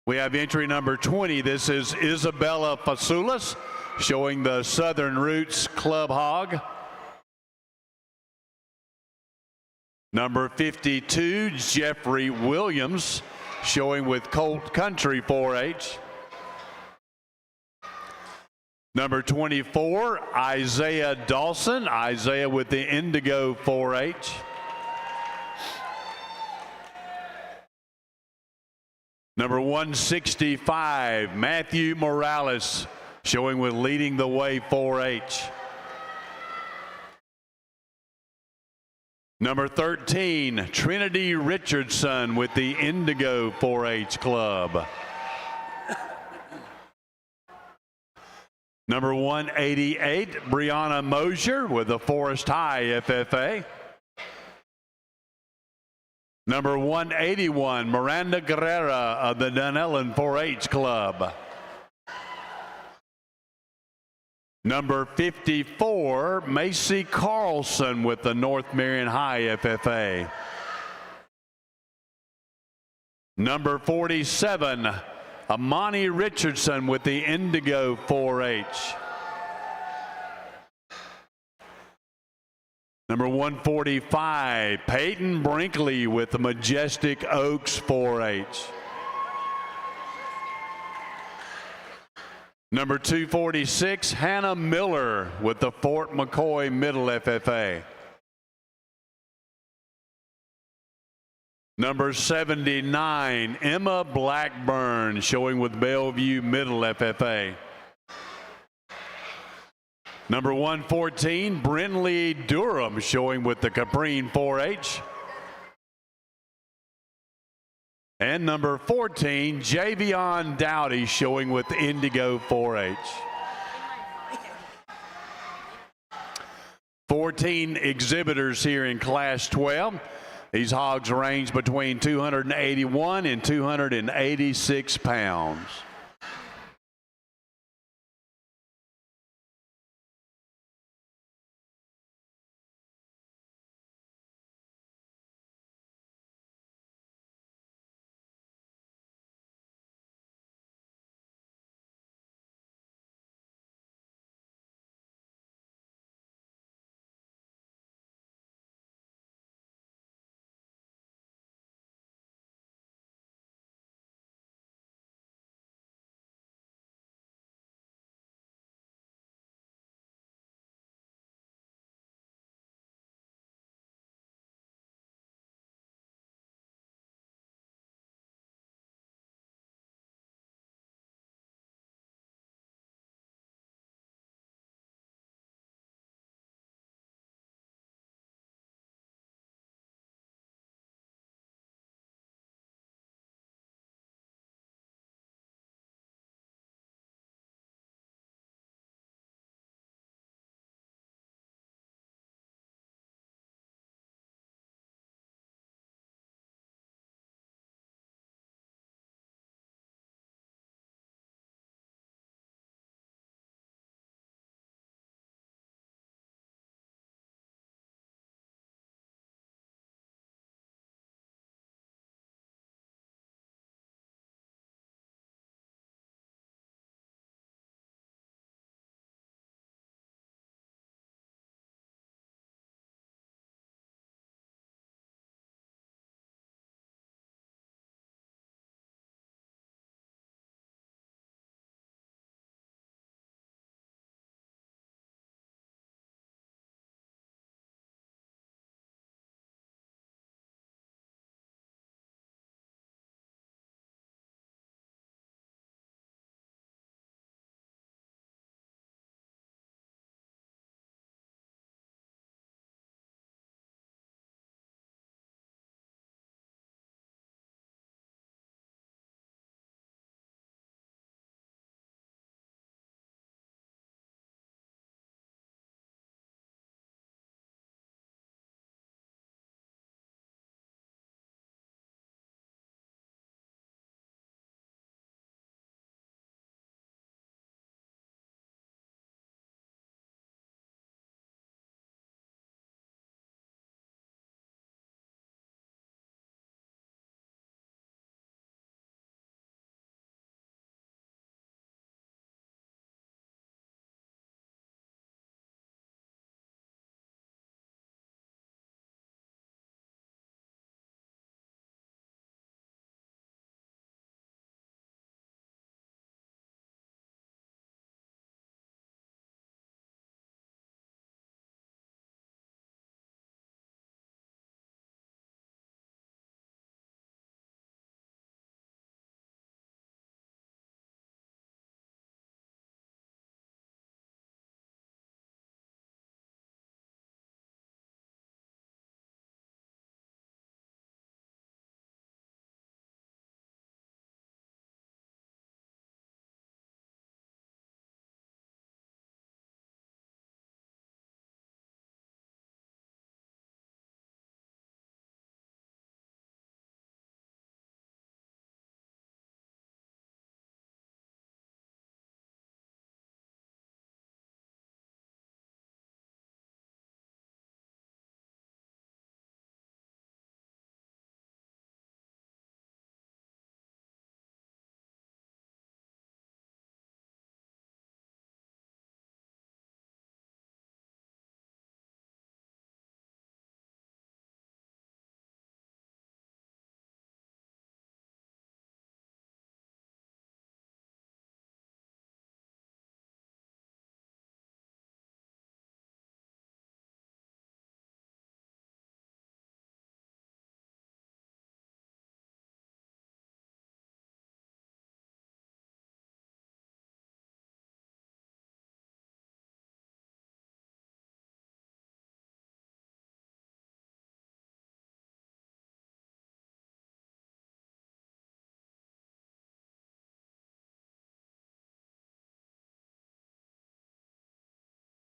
We have entry number 20. This is Isabella Fasulas showing the Southern Roots Club Hog. Number 52, Jeffrey Williams showing with Colt Country 4-H. Number 24, Isaiah Dawson. Isaiah with the Indigo 4-H. Number 165, Matthew Morales, showing with Leading the Way 4-H. Number 13, Trinity Richardson with the Indigo 4-H Club. Number 188, Brianna Mosier with the Forest High FFA. Number 181, Miranda Guerrera of the Dunellen 4-H Club. Number 54, Macy Carlson with the North Marion High FFA. Number 47, Amani Richardson with the Indigo 4-H. Number 145, Peyton Brinkley with the Majestic Oaks 4-H. Number 246, Hannah Miller with the Fort McCoy Middle FFA. Number 79, Emma Blackburn, showing with Bellevue Middle FFA. Number 114, Brinley Durham, showing with the Caprine 4-H. And number 14, Javion Dowdy, showing with Indigo 4-H. 14 exhibitors here in Class 12. These hogs range between 281 and 286 pounds.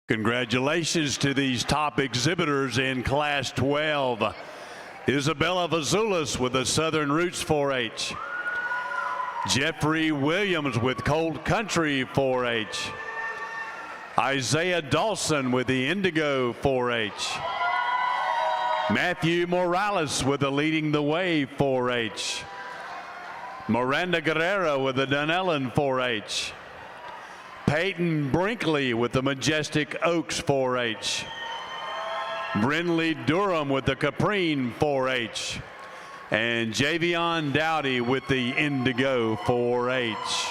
Congratulations to these top exhibitors in Class 12. Isabella Vazulis with the Southern Roots 4-H. Jeffrey Williams with Cold Country 4-H. Isaiah Dawson with the Indigo 4-H. Matthew Morales with the Leading the Way 4-H. Miranda Guerrero with the Dunellen 4-H. Peyton Brinkley with the Majestic Oaks 4-H. Brinley Durham with the Caprine 4-H. And Javion Dowdy with the Indigo 4-H.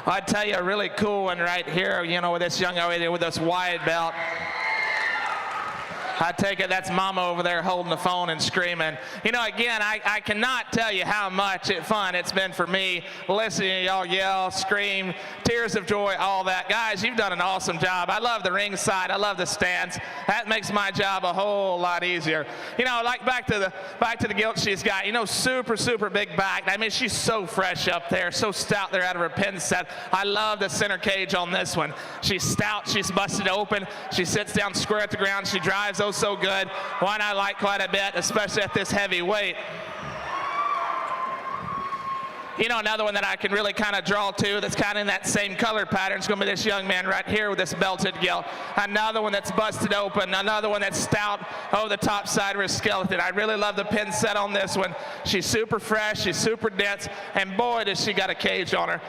I tell you, a really cool one right here, you know, with this young lady with this wide belt. I take it that's Mama over there holding the phone and screaming. You know, again, I cannot tell you how much fun it's been for me listening to y'all yell, scream, tears of joy, all that. Guys, you've done an awesome job. I love the ringside. I love the stands. That makes my job a whole lot easier. You know, like back to the gilt she's got. You know, super, super big back. I mean, she's so fresh up there, so stout there out of her pin set. I love the center cage on this one. She's stout. She's busted open. She sits down square at the ground. She drives so good. One I like quite a bit, especially at this heavy weight. You know, another one that I can really kind of draw to that's kind of in that same color pattern is going to be this young man right here with this belted gilt. Another one that's busted open. Another one that's stout over the top side of her skeleton. I really love the pin set on this one. She's super fresh. She's super dense. And boy, does she got a cage on her.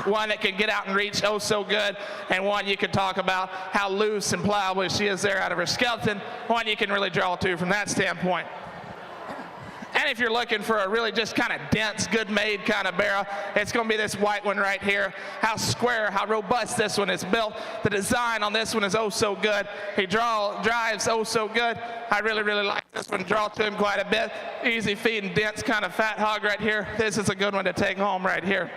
One that can get out and reach so good, and one you can talk about how loose and pliable she is there out of her skeleton. One you can really draw to from that standpoint. And if you're looking for a really just kind of dense, good-made kind of barrel, it's going to be this white one right here. How square, how robust this one is built. The design on this one is so good. He drives so good. I really, really like this one. Draw to him quite a bit. Easy feeding, dense kind of fat hog right here. This is a good one to take home right here.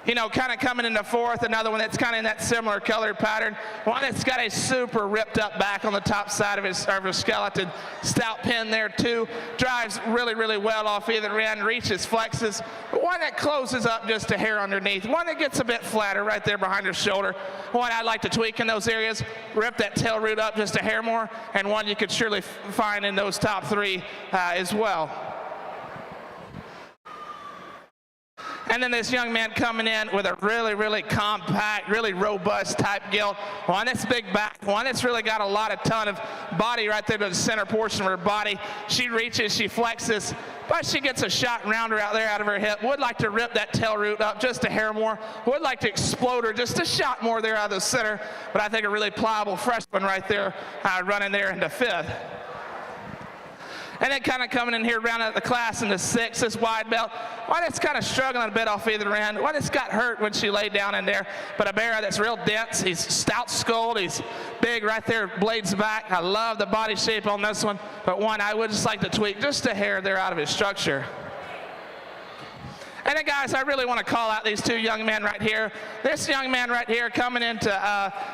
You know, kind of coming into fourth, another one that's kind of in that similar color pattern. One that's got a super ripped up back on the top side of his skeleton. Stout pin there too. Drives really, really well off either end, reaches, flexes. One that closes up just a hair underneath. One that gets a bit flatter right there behind her shoulder. One I'd like to tweak in those areas. Rip that tail root up just a hair more. And one you could surely find in those top three as well. And then this young man coming in with a really, really compact, really robust type gilt. One that's big back, one that's really got a ton of body right there to the center portion of her body. She reaches, she flexes, but she gets a shot and rounder out there out of her hip. Would like to rip that tail root up just a hair more. Would like to explode her just a shot more there out of the center. But I think a really pliable freshman right there running there into fifth. And then kind of coming in here rounding out the class in the sixth, this wide belt. One that's kind of struggling a bit off either end. One that's got hurt when she laid down in there. But a bear that's real dense. He's stout skulled. He's big right there, blades back. I love the body shape on this one. But one I would just like to tweak just a hair there out of his structure. And then, guys, I really want to call out these two young men right here. This young man right here coming into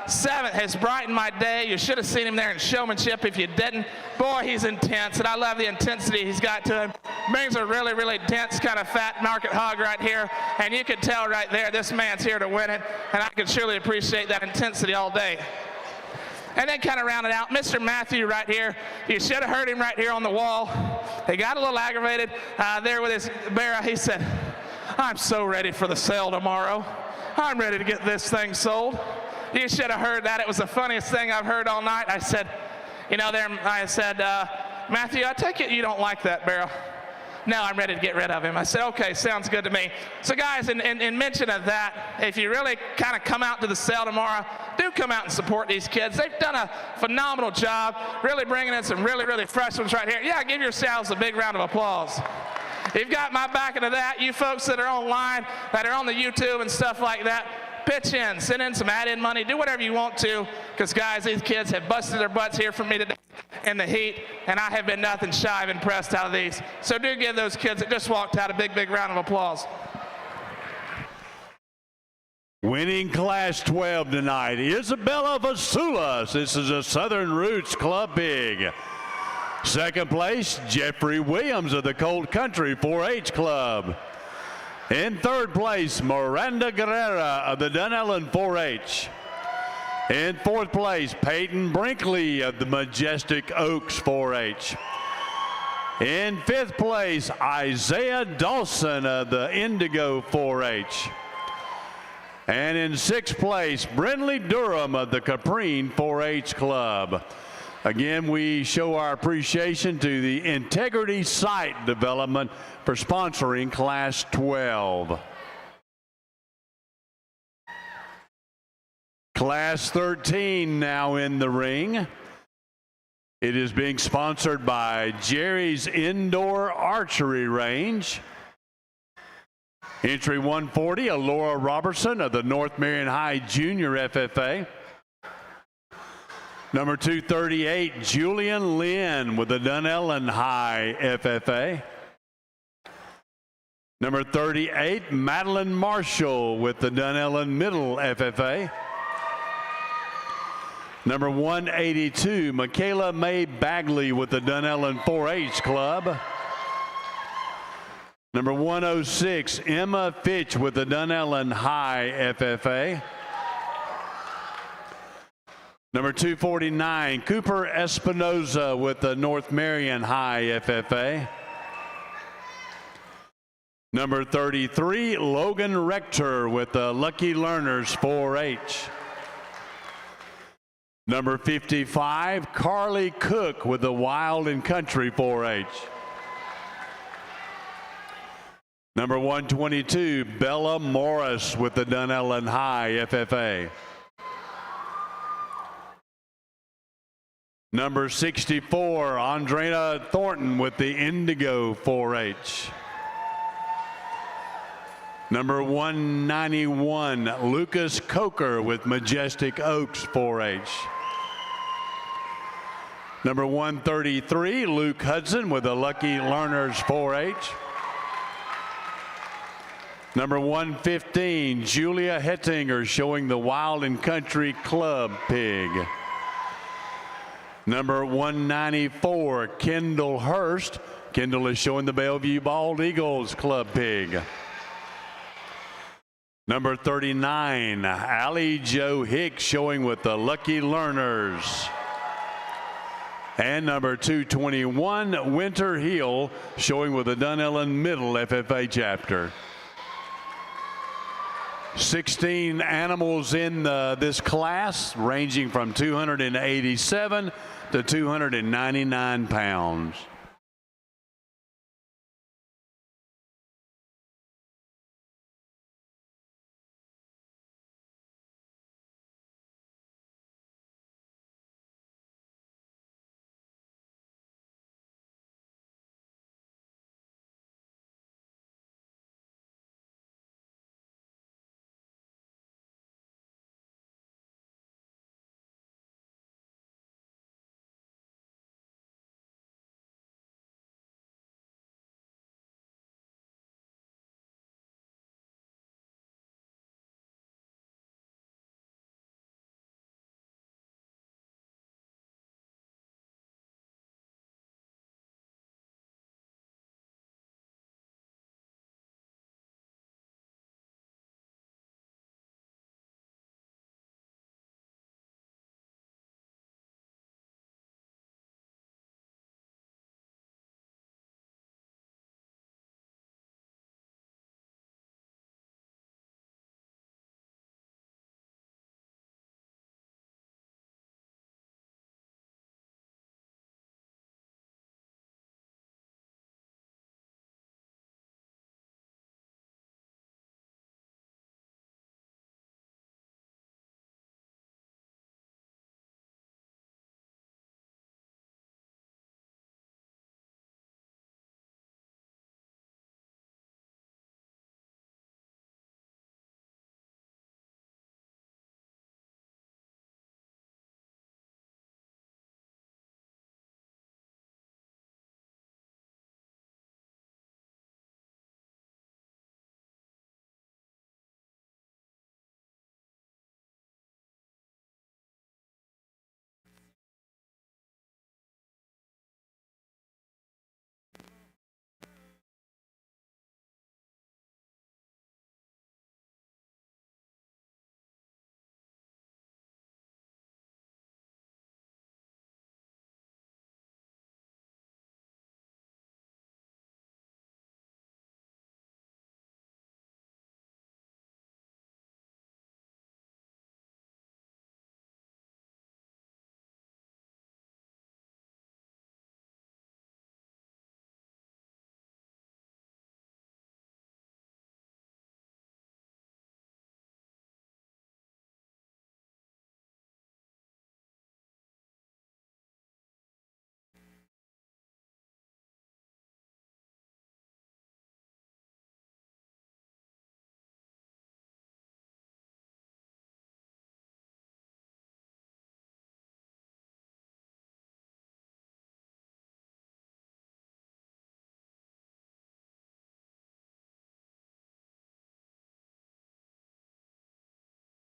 seventh has brightened my day. You should have seen him there in showmanship if you didn't. Boy, he's intense, and I love the intensity he's got to him. Brings a really, really dense kind of fat market hog right here, and you can tell right there this man's here to win it, and I can surely appreciate that intensity all day. And then kind of rounded out, Mr. Matthew right here. You should have heard him right here on the wall. He got a little aggravated there with his barrel. He said, "I'm so ready for the sale tomorrow. I'm ready to get this thing sold." You should have heard that. It was the funniest thing I've heard all night. I said, Matthew, I take it you don't like that barrel. No, I'm ready to get rid of him. I said, okay, sounds good to me. So guys, in mention of that, if you really kind of come out to the sale tomorrow, do come out and support these kids. They've done a phenomenal job, really bringing in some really, really fresh ones right here. Yeah, give yourselves a big round of applause. You've got my back into that. You folks that are online, that are on the YouTube and stuff like that, pitch in, send in some add-in money, do whatever you want to, because guys, these kids have busted their butts here for me today in the heat, and I have been nothing shy of impressed out of these. So do give those kids that just walked out a big, big round of applause. Winning Class 12 tonight, Isabella Vasulas. This is a Southern Roots Club Pig. Second place, Jeffrey Williams of the Cold Country 4-H Club. In third place, Miranda Guerrera of the Dunellen 4-H. In fourth place, Peyton Brinkley of the Majestic Oaks 4-H. In fifth place, Isaiah Dawson of the Indigo 4-H. And in sixth place, Brindley Durham of the Caprine 4-H Club. Again, we show our appreciation to the Integrity Site Development for sponsoring Class 12. Class 13 now in the ring. It is being sponsored by Jerry's Indoor Archery Range. Entry 140, Alora Robertson of the North Marion High Junior FFA. Number 238, Julian Lynn with the Dunellen High FFA. Number 38, Madeline Marshall with the Dunellen Middle FFA. Number 182, Michaela Mae Bagley with the Dunellen 4-H Club. Number 106, Emma Fitch with the Dunellen High FFA. Number 249, Cooper Espinoza with the North Marion High FFA. Number 33, Logan Rector with the Lucky Learners 4-H. Number 55, Carly Cook with the Wild and Country 4-H. Number 122, Bella Morris with the Dunellen High FFA. Number 64, Andrena Thornton with the Indigo 4-H. Number 191, Lucas Coker with Majestic Oaks 4-H. Number 133, Luke Hudson with the Lucky Learners 4-H. Number 115, Julia Hettinger showing the Wild and Country Club Pig. Number 194, Kendall Hurst. Kendall is showing the Bellevue Bald Eagles Club Pig. Number 39, Allie Jo Hicks showing with the Lucky Learners. And number 221, Winter Hill showing with the Dunellen Middle FFA chapter. 16 animals in this class, ranging from 287 to 299 pounds.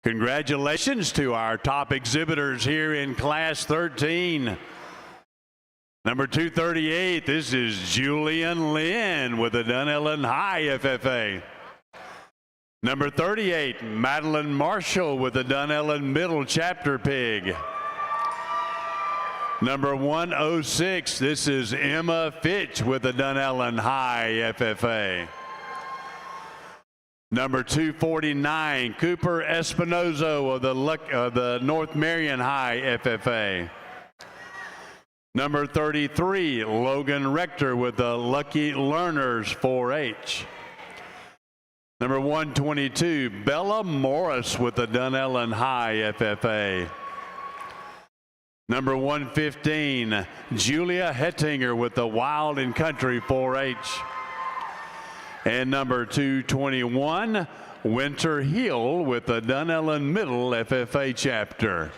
Congratulations to our top exhibitors here in Class 13. Number 238, this is Julian Lynn with the Dunellen High FFA. Number 38, Madeline Marshall with the Dunellen Middle Chapter Pig. Number 106, this is Emma Fitch with the Dunellen High FFA. Number 249, Cooper Espinozo of the North Marion High FFA. Number 33, Logan Rector with the Lucky Learners 4-H. Number 122, Bella Morris with the Dunellen High FFA. Number 115, Julia Hettinger with the Wild and Country 4-H. And number 221, Winter Hill with the Dunellen Middle FFA chapter.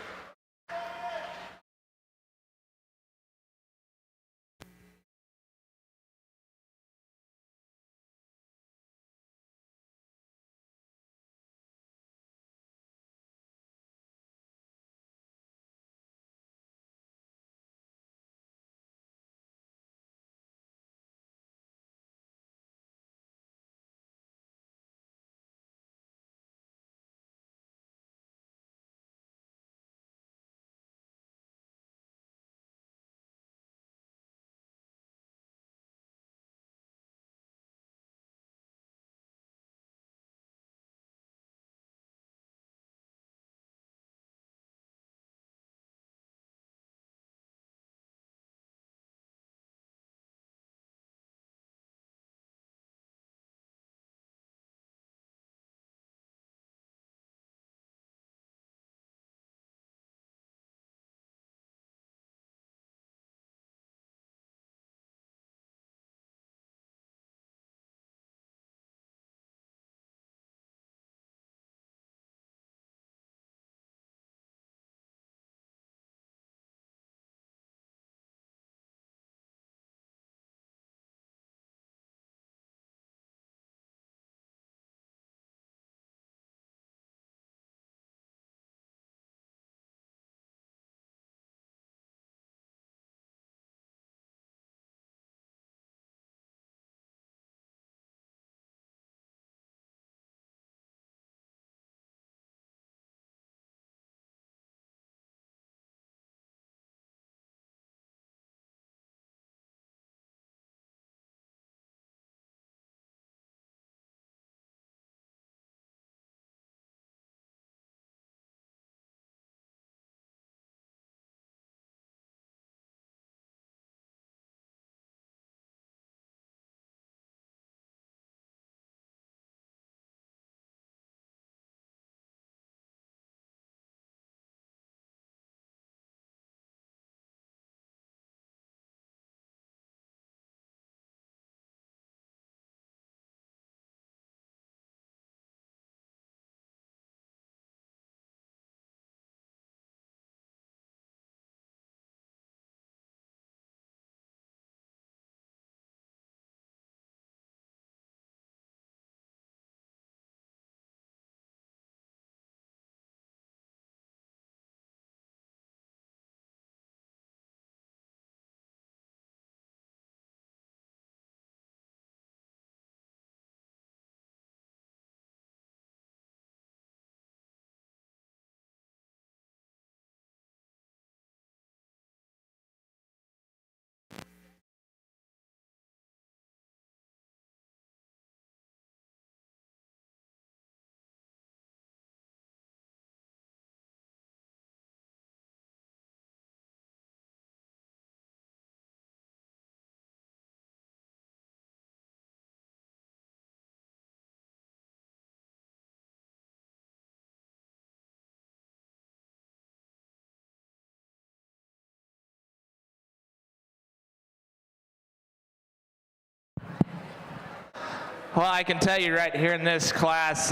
Well, I can tell you right here in this class,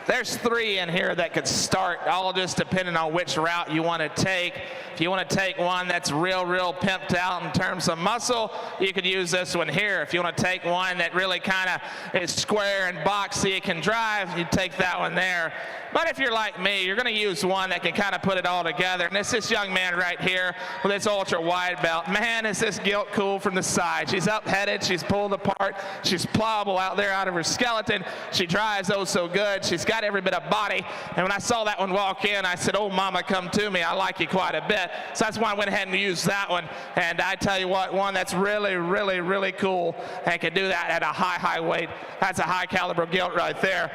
There's 3 in here that could start, all just depending on which route you want to take. If you want to take one that's real pimped out in terms of muscle, you could use this one here. If you want to take one that really kind of is square and boxy, it can drive, you take that one there. But if you're like me, you're going to use one that can kind of put it all together. And it's this young man right here with this ultra wide belt. Man, is this gilt cool from the side. She's up-headed, she's pulled apart, she's pliable out there out of her skeleton. She drives oh so good. She's got every bit of body. And when I saw that one walk in, I said, oh mama, come to me. I like you quite a bit. So that's why I went ahead and used that one. And I tell you what, one that's really cool and can do that at a high weight. That's a high caliber gilt right there.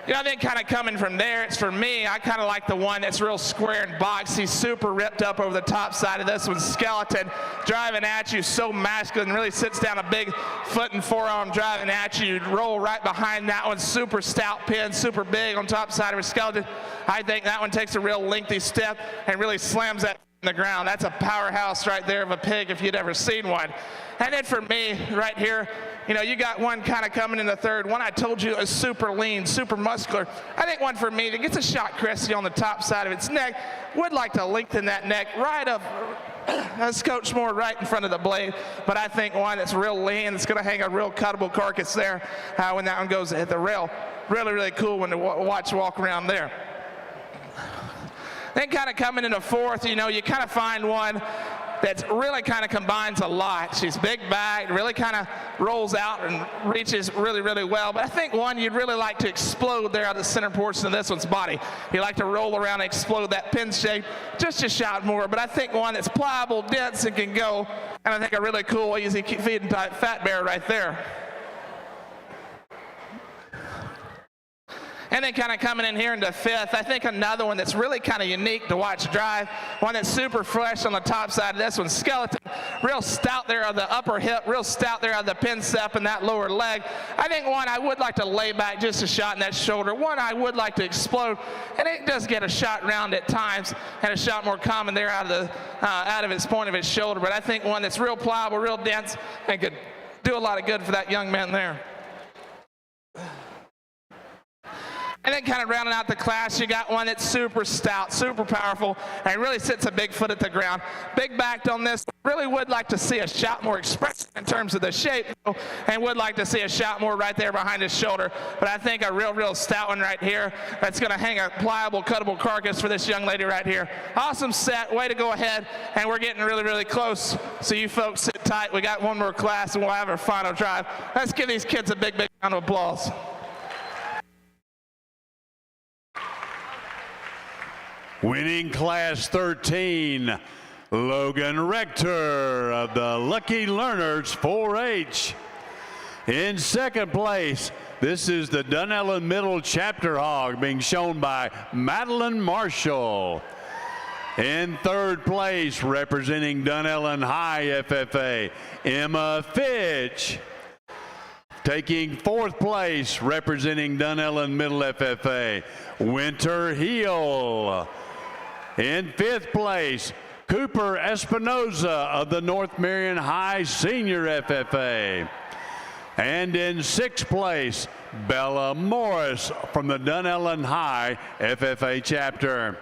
You know, then kind of coming from there, it's for me, I kind of like the one that's real square and boxy, super ripped up over the top side of this one, skeleton, driving at you, so masculine, really sits down a big foot and forearm driving at you. You roll right behind that one, super stout pin, super big on top side of her skeleton. I think that one takes a real lengthy step and really slams that in the ground. That's a powerhouse right there of a pig if you'd ever seen one. And then for me, right here, you know, you got one kind of coming in the third. One I told you is super lean, super muscular. I think one for me that gets a shot cressy on the top side of its neck. Would like to lengthen that neck right up, a scotch more right in front of the blade. But I think one that's real lean, that's going to hang a real cuttable carcass there when that one goes at the rail. Really cool one to watch walk around there. Then kind of coming into fourth, you know, you kind of find one that really kind of combines a lot. She's big back, really kind of rolls out and reaches really well. But I think one you'd really like to explode there out of the center portion of this one's body. You like to roll around and explode that pin shape just a shot more. But I think one that's pliable, dense, and can go. And I think a really cool, easy feeding type fat bear right there. And then kind of coming in here into fifth, I think another one that's really kind of unique to watch drive, one that's super fresh on the top side of this one, skeleton, real stout there on the upper hip, real stout there on the pincep and that lower leg. I think one I would like to lay back just a shot in that shoulder, one I would like to explode, and it does get a shot round at times and a shot more common there out of its point of its shoulder, but I think one that's real pliable, real dense, and could do a lot of good for that young man there. And then kind of rounding out the class, you got one that's super stout, super powerful, and really sits a big foot at the ground. Big backed on this. Really would like to see a shot more expressive in terms of the shape, and would like to see a shot more right there behind his shoulder. But I think a real stout one right here that's going to hang a pliable, cuttable carcass for this young lady right here. Awesome set. Way to go ahead. And we're getting really close. So you folks sit tight. We got one more class, and we'll have our final drive. Let's give these kids a big round of applause. Winning Class 13, Logan Rector of the Lucky Learners 4-H. In second place, this is the Dunellen Middle Chapter Hog being shown by Madeline Marshall. In third place, representing Dunellen High FFA, Emma Fitch. Taking fourth place, representing Dunellen Middle FFA, Winter Heel. In fifth place, Cooper Espinoza of the North Marion High Senior FFA. And in sixth place, Bella Morris from the Dunellen High FFA chapter.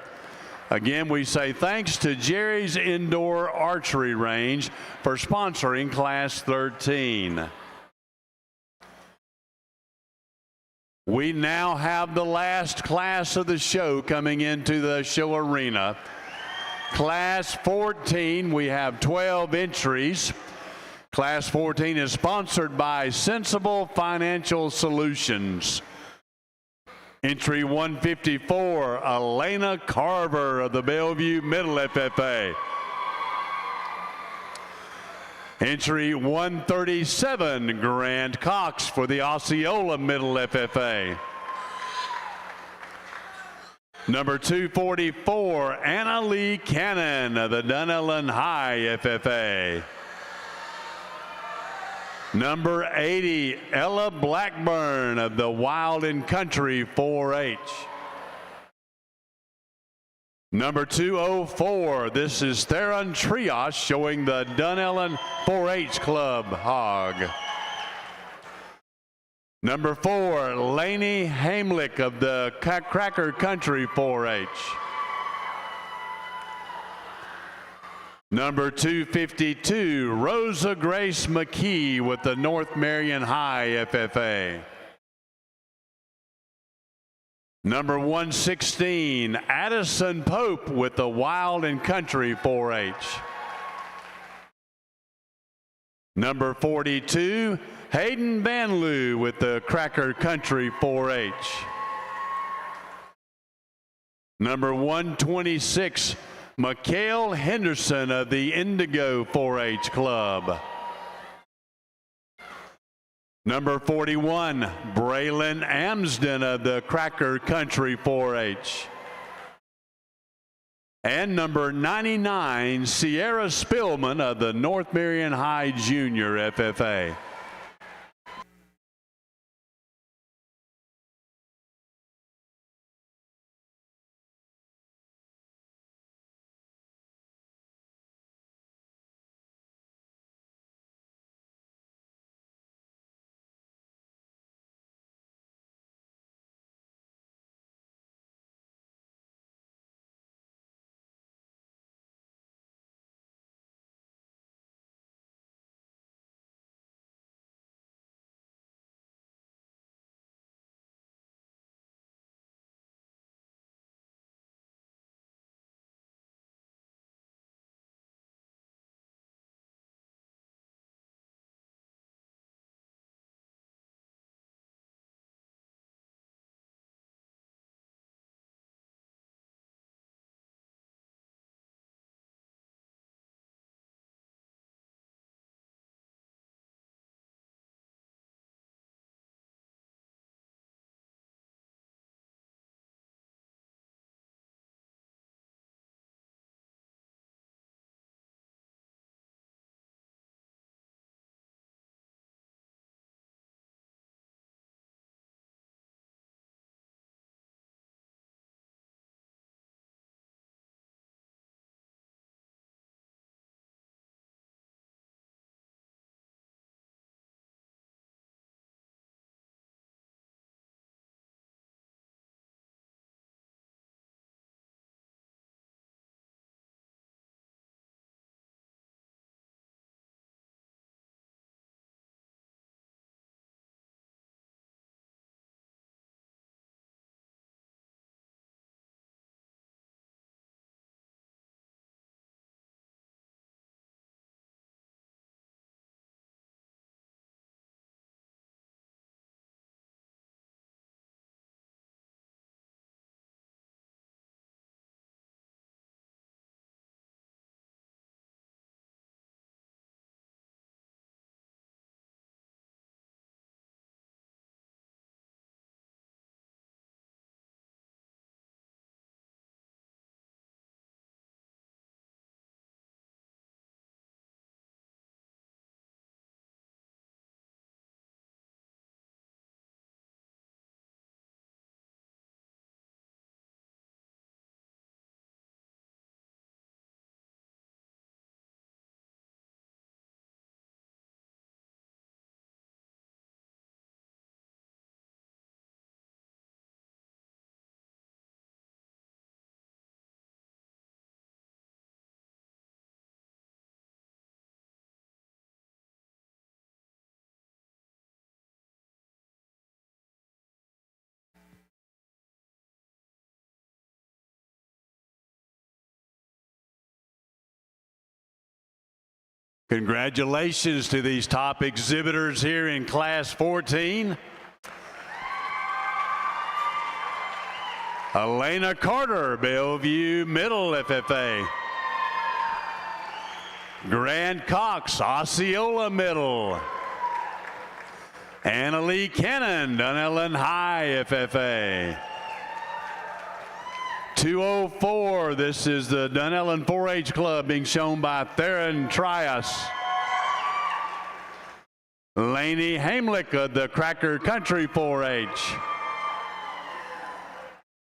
Again, we say thanks to Jerry's Indoor Archery Range for sponsoring Class 13. We now have the last class of the show coming into the show arena. Class 14, we have 12 entries. Class 14 is sponsored by Sensible Financial Solutions. Entry 154, Elena Carver of the Bellevue Middle FFA. Entry 137, Grant Cox for the Osceola Middle FFA. Number 244, Anna Lee Cannon of the Dunellen High FFA. Number 80, Ella Blackburn of the Wild and Country 4-H. Number 204, this is Theron Trios showing the Dunellen 4-H Club Hog. Number 4, Lainey Hamlick of the Cracker Country 4-H. Number 252, Rosa Grace McKee with the North Marion High FFA. Number 116, Addison Pope with the Wild and Country 4-H. Number 42, Hayden Banloo with the Cracker Country 4-H. Number 126, Mikhail Henderson of the Indigo 4-H Club. Number 41, Braylon Amsden of the Cracker Country 4-H. And number 99, Sierra Spillman of the North Marion High Junior FFA. Congratulations to these top exhibitors here in Class 14. Elena Carter, Bellevue Middle FFA. Grant Cox, Osceola Middle. Annalie Cannon, Dunellen High FFA. 204, this is the Dunellen 4-H Club being shown by Theron Trias. Lainey Hamlick of the Cracker Country 4-H.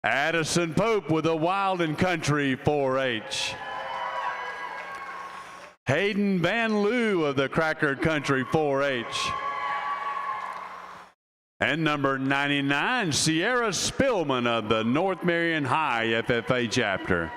Addison Pope with the Wild and Country 4-H. Hayden Van Loo of the Cracker Country 4-H. And number 99, Sierra Spillman of the North Marion High FFA chapter.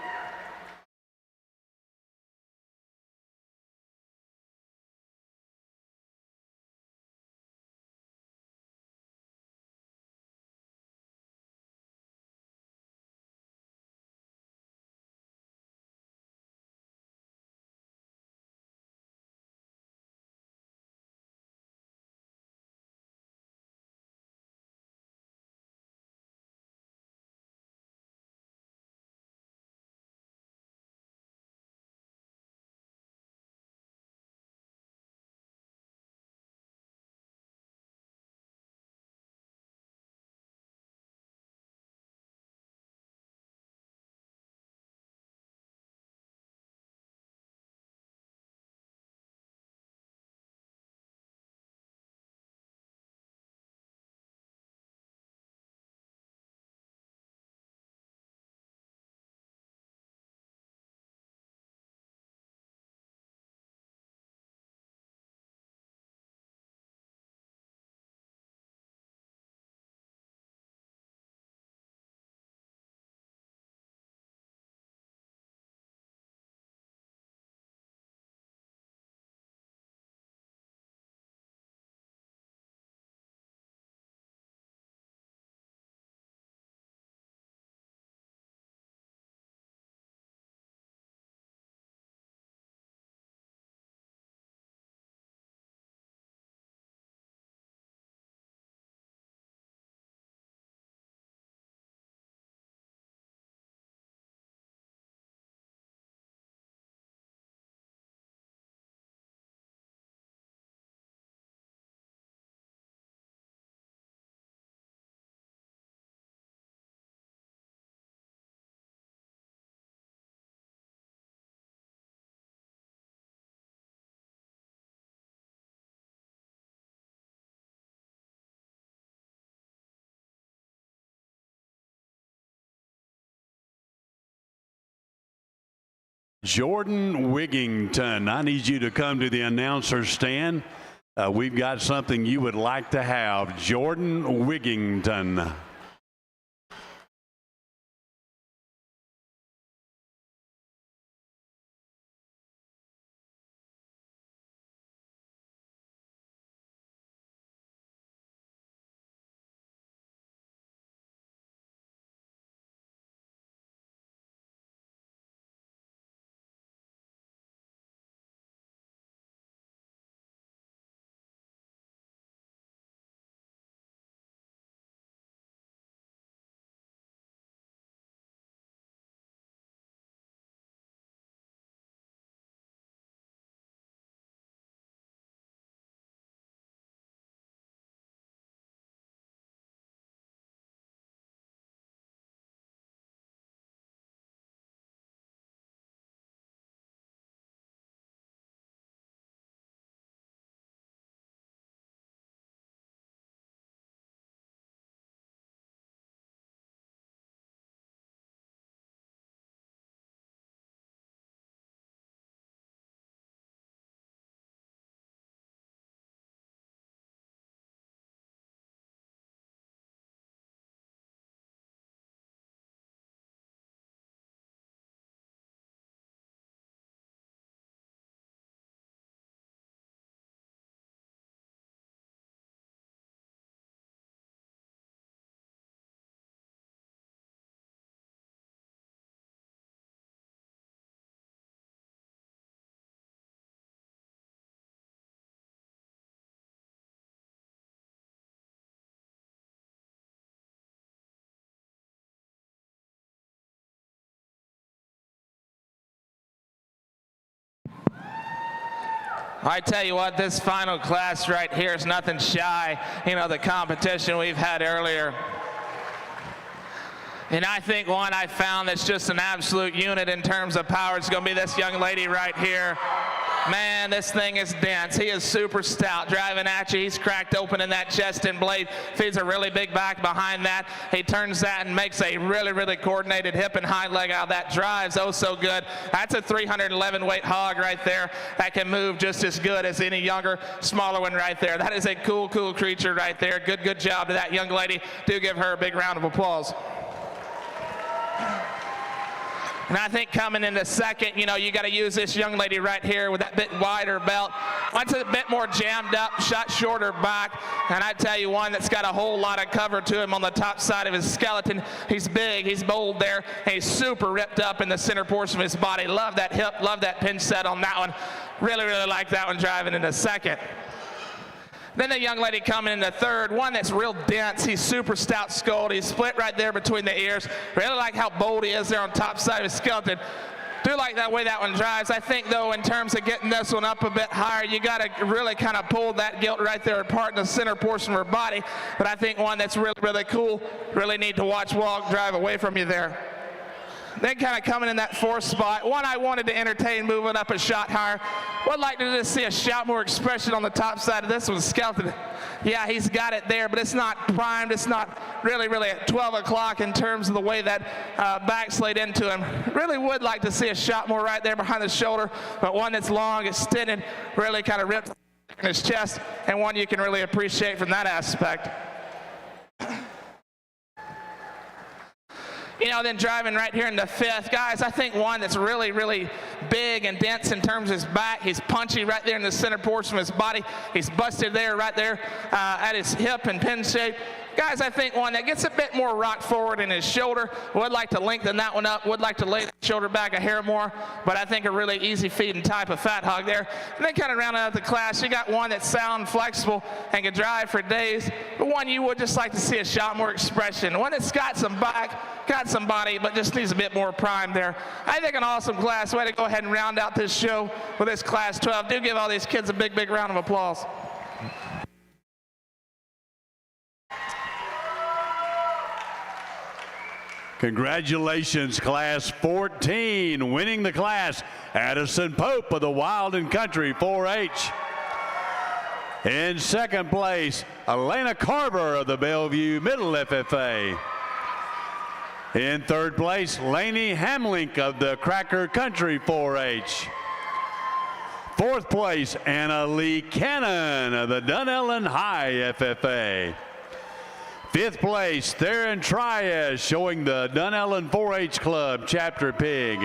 Jordan Wigington, I need you to come to the announcer's stand. We've got something you would like to have. Jordan Wigington. I tell you what, this final class right here is nothing shy, the competition we've had earlier. And I think one I found that's just an absolute unit in terms of power is going to be this young lady right here. Man, this thing is dense. He is super stout. Driving at you, he's cracked open in that chest and blade. Feeds a really big back behind that. He turns that and makes a really, really coordinated hip and hind leg out of that. Drives oh so good. That's a 311 weight hog right there that can move just as good as any younger, smaller one right there. That is a cool, cool creature right there. Good job to that young lady. Do give her a big round of applause. And I think coming into second, you know, you got to use this young lady right here with that bit wider belt. One's a bit more jammed up, shot shorter back. And I tell you, one that's got a whole lot of cover to him on the top side of his skeleton. He's big, he's bold there. And he's super ripped up in the center portion of his body. Love that hip, love that pin set on that one. Really, really like that one driving into second. Then the young lady coming in the third, one that's real dense. He's super stout skulled. He's split right there between the ears. Really like how bold he is there on top side of his skeleton. Do like that way that one drives. I think, though, in terms of getting this one up a bit higher, you got to really kind of pull that gilt right there apart in the center portion of her body. But I think one that's really, really cool, really need to watch Walk drive away from you there. Then kind of coming in that fourth spot, one I wanted to entertain moving up a shot higher. Would like to just see a shot more expression on the top side of this one, skeleton. Yeah, he's got it there, but it's not primed. It's not really at 12 o'clock in terms of the way that back's laid into him. Really would like to see a shot more right there behind the shoulder, but one that's long, extended, really kind of ripped in his chest, and one you can really appreciate from that aspect. You know, then driving right here in the fifth, guys, I think one that's really, really big and dense in terms of his back. He's punchy right there in the center portion of his body. He's busted there, right there at his hip and pin shape. Guys, I think one that gets a bit more rock forward in his shoulder. Would like to lengthen that one up. Would like to lay the shoulder back a hair more. But I think a really easy feeding type of fat hog there. And then kind of rounding out the class, you got one that's sound, flexible, and can drive for days. But one you would just like to see a shot more expression. One that's got some back, got some body, but just needs a bit more prime there. I think an awesome class. Way to go ahead and round out this show with this class 12. Do give all these kids a big, big round of applause. Congratulations, Class 14, winning the class, Addison Pope of the Wild and Country 4-H. In second place, Elena Carver of the Bellevue Middle FFA. In third place, Lainey Hamlink of the Cracker Country 4-H. Fourth place, Anna Lee Cannon of the Dunellen High FFA. Fifth place, Theron Trias, showing the Dunellen 4-H Club Chapter Pig.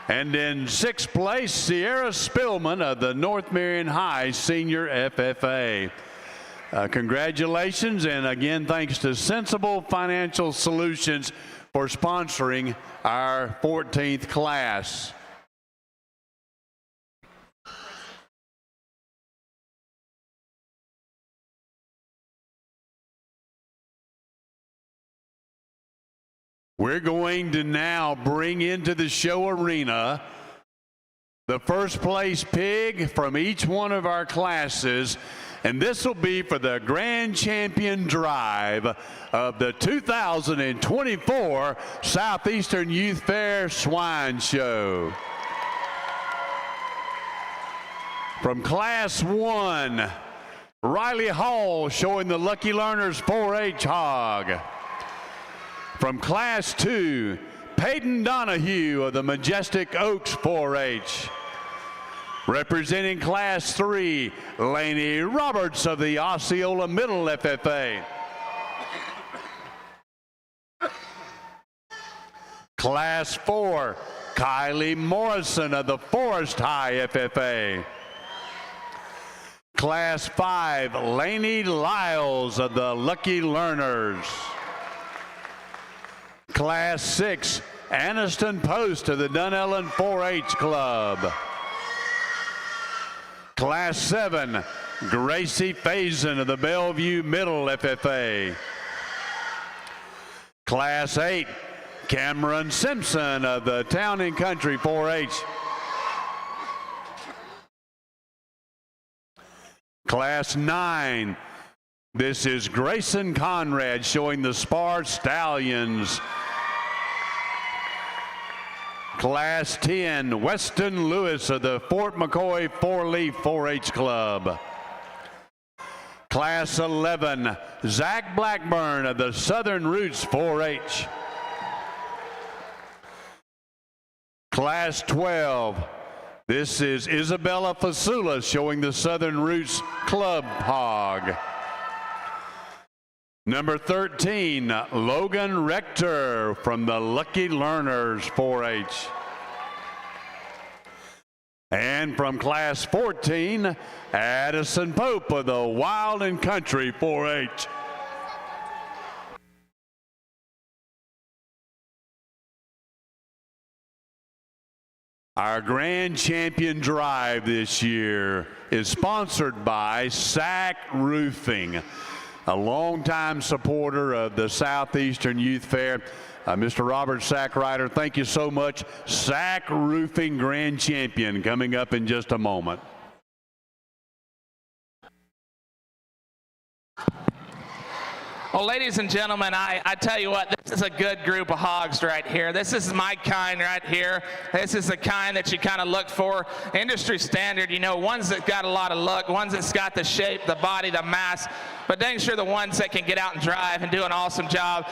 And in sixth place, Sierra Spillman of the North Marion High Senior FFA. Congratulations, and again, thanks to Sensible Financial Solutions for sponsoring our 14th class. We're going to now bring into the show arena the first place pig from each one of our classes, and this will be for the Grand Champion Drive of the 2024 Southeastern Youth Fair Swine Show. From Class 1, Riley Hall showing the Lucky Learners 4-H hog. From Class 2, Peyton Donahue of the Majestic Oaks 4-H. Representing Class 3, Laney Roberts of the Osceola Middle FFA. Class 4, Kylie Morrison of the Forest High FFA. Class 5, Laney Lyles of the Lucky Learners. Class 6, Anniston Post of the Dunellen 4-H Club. Class 7, Gracie Faison of the Bellevue Middle FFA. Class 8, Cameron Simpson of the Town and Country 4-H. Class 9, this is Grayson Conrad showing the Spar Stallions. Class 10, Weston Lewis of the Fort McCoy 4-Leaf 4-H Club. Class 11, Zach Blackburn of the Southern Roots 4-H. Class 12, this is Isabella Fasula showing the Southern Roots Club Hog. Number 13, Logan Rector from the Lucky Learners 4-H. And from Class 14, Addison Pope of the Wild and Country 4-H. Our Grand Champion Drive this year is sponsored by SAC Roofing, a longtime supporter of the Southeastern Youth Fair. Mr. Robert Sackrider, thank you so much. SAC Roofing Grand Champion coming up in just a moment. Well, ladies and gentlemen, I tell you what, this is a good group of hogs right here. This is my kind right here. This is the kind that you kind of look for. Industry standard, you know, ones that got a lot of look, ones that's got the shape, the body, the mass, but dang sure the ones that can get out and drive and do an awesome job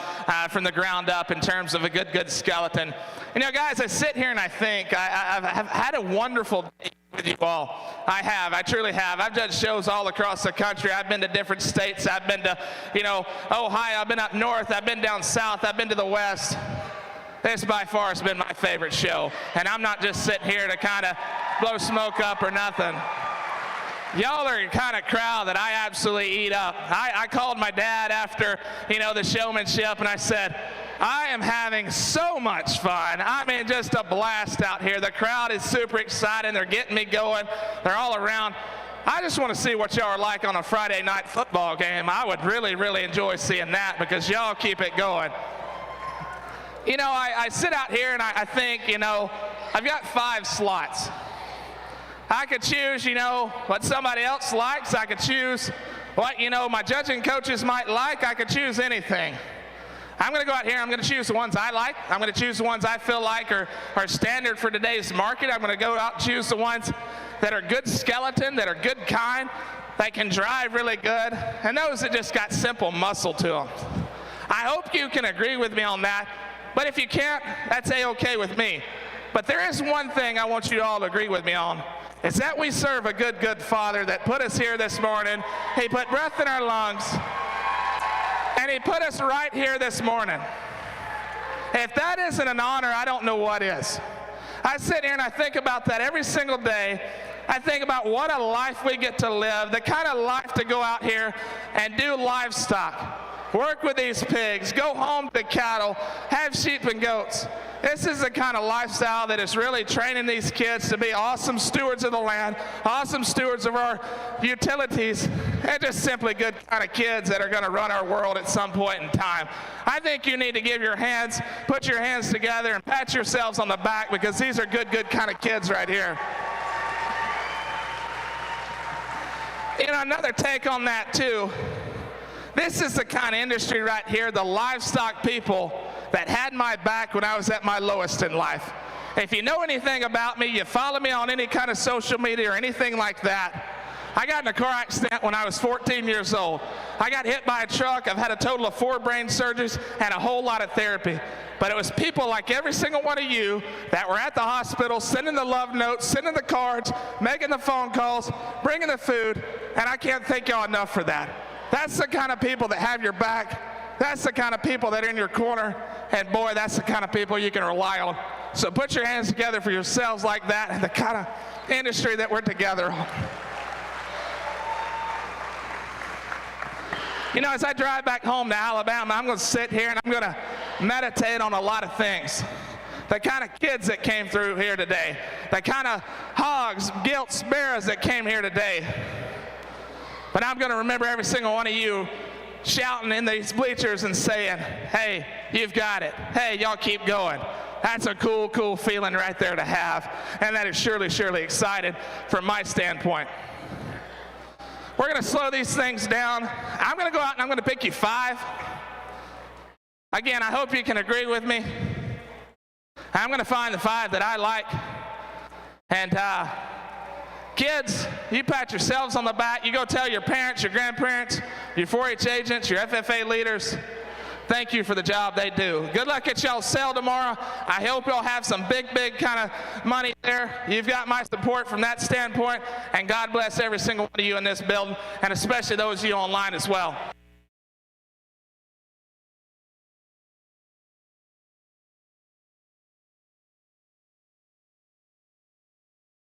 from the ground up in terms of a good skeleton. You know, guys, I sit here and I think I've had a wonderful day with you all. I truly have. I've done shows all across the country. I've been to different states. I've been to, you know, Ohio. I've been up north. I've been down south. I've been to the west. This by far has been my favorite show. And I'm not just sitting here to kind of blow smoke up or nothing. Y'all are the kind of crowd that I absolutely eat up. I called my dad after, you know, the showmanship, and I said, I am having so much fun. I mean, just a blast out here. The crowd is super excited. They're getting me going. They're all around. I just want to see what y'all are like on a Friday night football game. I would really enjoy seeing that because y'all keep it going. You know, I sit out here and I think, you know, I've got 5 slots. I could choose, you know, what somebody else likes. I could choose what, you know, my judging coaches might like. I could choose anything. I'm going to go out here. I'm going to choose the ones I like. I'm going to choose the ones I feel like are standard for today's market. I'm going to go out and choose the ones that are good skeleton, that are good kind, that can drive really good, and those that just got simple muscle to them. I hope you can agree with me on that, but if you can't, that's A-okay with me. But there is one thing I want you all to agree with me on. Is that we serve a good Father that put us here this morning. He put breath in our lungs, and he put us right here this morning. If that isn't an honor, I don't know what is. I sit here and I think about that every single day. I think about what a life we get to live, the kind of life to go out here and do livestock, work with these pigs, go home to cattle, have sheep and goats. This is the kind of lifestyle that is really training these kids to be awesome stewards of the land, awesome stewards of our utilities, and just simply good kind of kids that are going to run our world at some point in time. I think you need to give your hands, put your hands together, and pat yourselves on the back because these are good kind of kids right here. You know, another take on that too. This is the kind of industry right here, the livestock people that had my back when I was at my lowest in life. If you know anything about me, you follow me on any kind of social media or anything like that. I got in a car accident when I was 14 years old. I got hit by a truck. I've had a total of 4 brain surgeries and a whole lot of therapy. But it was people like every single one of you that were at the hospital, sending the love notes, sending the cards, making the phone calls, bringing the food, and I can't thank y'all enough for that. That's the kind of people that have your back. That's the kind of people that are in your corner. And boy, that's the kind of people you can rely on. So put your hands together for yourselves like that and the kind of industry that we're together on. You know, as I drive back home to Alabama, I'm going to sit here and I'm going to meditate on a lot of things. The kind of kids that came through here today. The kind of hogs, gilts, bears that came here today. But I'm going to remember every single one of you shouting in these bleachers and saying, hey, you've got it. Hey, y'all keep going. That's a cool feeling right there to have. And that is surely excited from my standpoint. We're going to slow these things down. I'm going to go out and I'm going to pick you 5. Again, I hope you can agree with me. I'm going to find the 5 that I like. And kids, you pat yourselves on the back. You go tell your parents, your grandparents, your 4-H agents, your FFA leaders, thank you for the job they do. Good luck at y'all's sale tomorrow. I hope y'all have some big kind of money there. You've got my support from that standpoint, and God bless every single one of you in this building, and especially those of you online as well.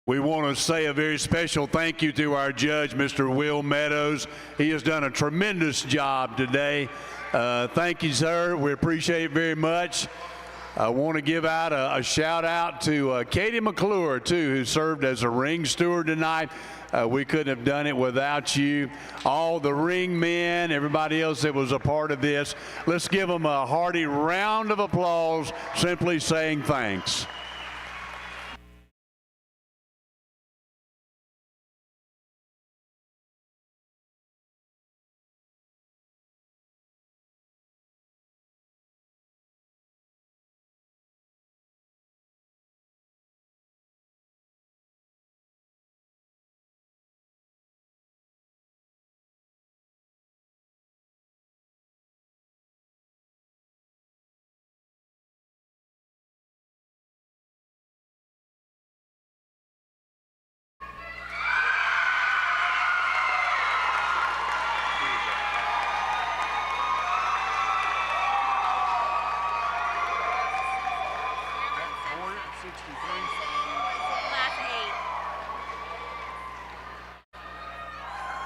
We want to say a very special thank you to our judge, Mr. Will Meadows. He has done a tremendous job today. Thank you, sir. We appreciate it very much. I want to give out a shout out to Katie McClure, too, who served as a ring steward tonight. We couldn't have done it without you. All the ring men, everybody else that was a part of this. Let's give them a hearty round of applause, simply saying thanks.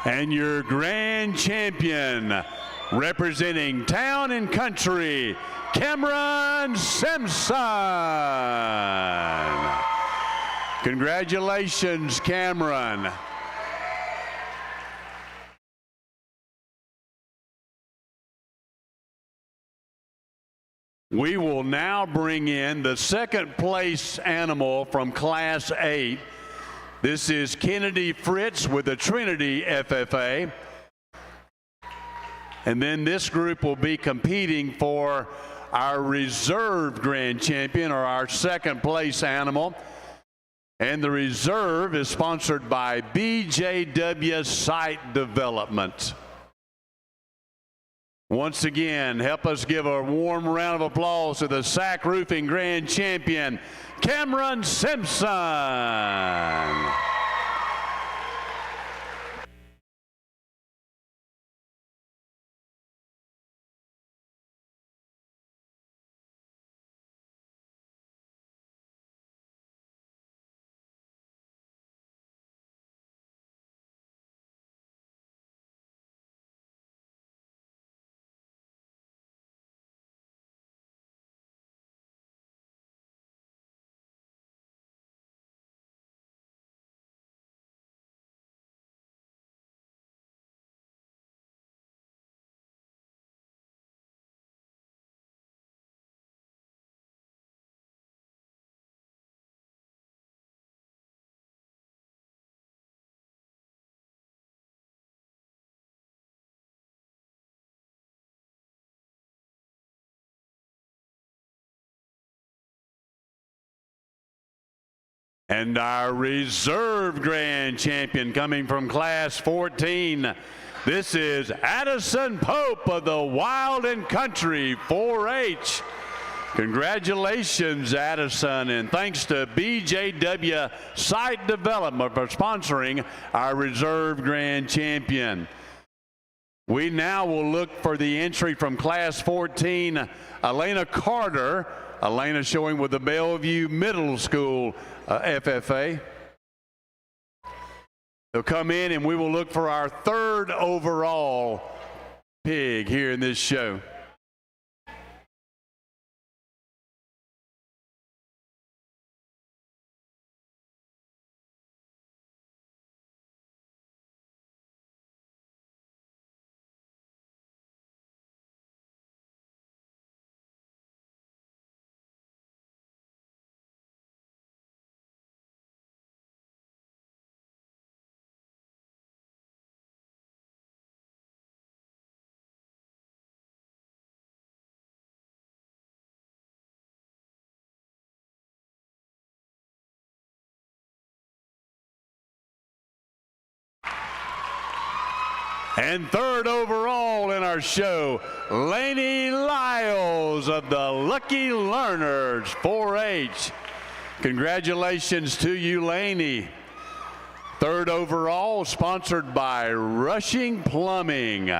And your grand champion, representing Town and Country, Cameron Simpson. Congratulations, Cameron. We will now bring in the second place animal from Class 8. This is Kennedy Fritz with the Trinity FFA. And then this group will be competing for our reserve grand champion, or our second place animal. And the reserve is sponsored by BJW Site Development. Once again, help us give a warm round of applause to the Sac Roofing grand champion, Cameron Simpson. And our reserve grand champion coming from Class 14. This is Addison Pope of the Wild and Country 4-H. Congratulations, Addison, and thanks to BJW Site Development for sponsoring our reserve grand champion. We now will look for the entry from Class 14, Elena Carter. Elena showing with the Bellevue Middle School FFA. They'll come in and we will look for our third overall pig here in this show. And third overall in our show, Lainey Lyles of the Lucky Learners 4-H. Congratulations to you, Lainey. Third overall, sponsored by Rushing Plumbing.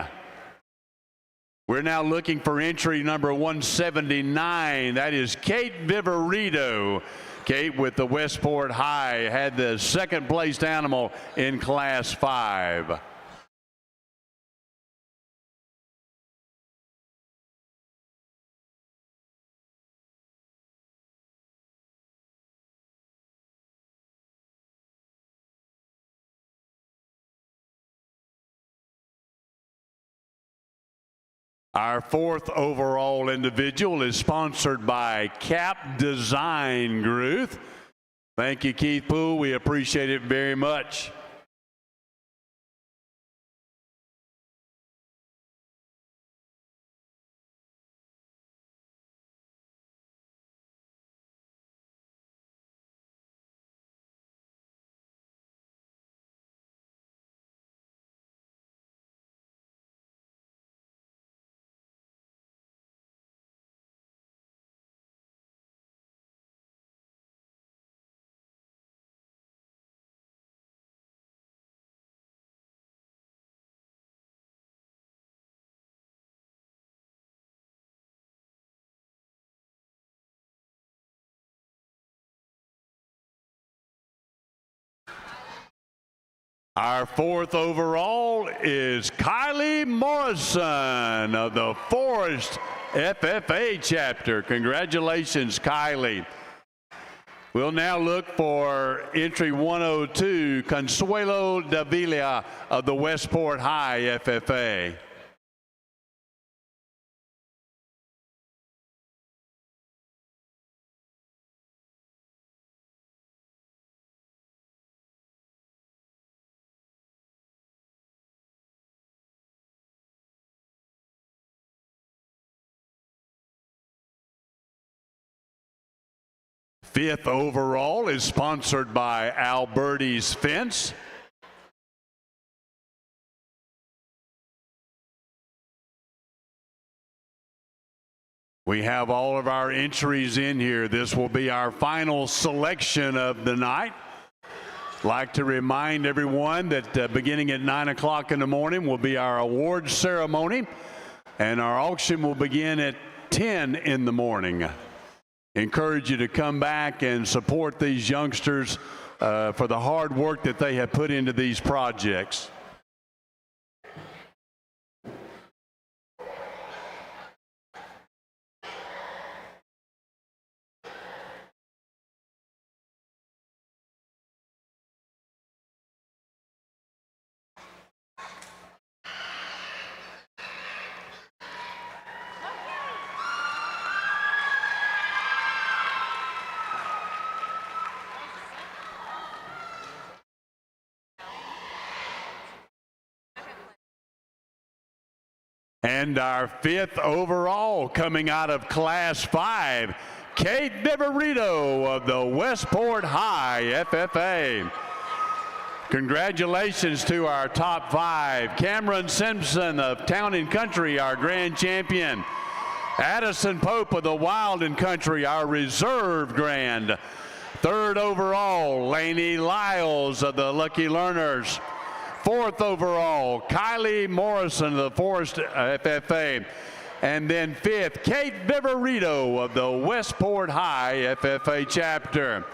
We're now looking for entry number 179. That is Kate Viverito. Kate with the Westport High had the second placed animal in Class 5. Our fourth overall individual is sponsored by Cap Design Group. Thank you, Keith Poole. We appreciate it very much. Our fourth overall is Kylie Morrison of the Forest FFA chapter. Congratulations, Kylie. We'll now look for entry 102, Consuelo Davila of the Westport High FFA. Fifth overall is sponsored by Alberti's Fence. We have all of our entries in here. This will be our final selection of the night. I'd like to remind everyone that beginning at 9 o'clock in the morning will be our awards ceremony, and our auction will begin at 10 in the morning. Encourage you to come back and support these youngsters for the hard work that they have put into these projects. And our fifth overall coming out of Class 5, Kate Viverito of the Westport High FFA. Congratulations to our top 5. Cameron Simpson of Town and Country, our grand champion. Addison Pope of the Wild and Country, our reserve grand. Third overall, Lainey Lyles of the Lucky Learners. Fourth overall, Kylie Morrison of the Forest FFA. And then fifth, Kate Viverito of the Westport High FFA chapter.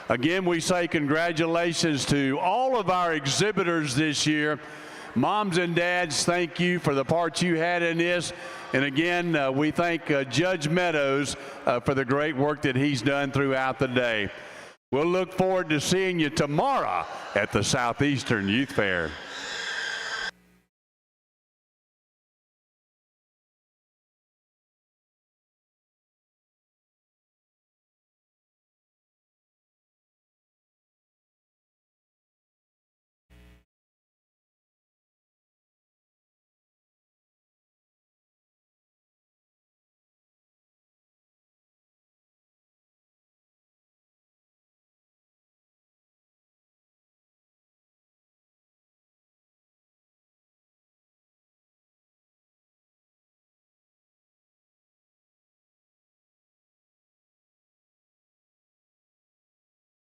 Again, we say congratulations to all of our exhibitors this year. Moms and dads, thank you for the part you had in this. And again, we thank Judge Meadows for the great work that he's done throughout the day. We'll look forward to seeing you tomorrow at the Southeastern Youth Fair.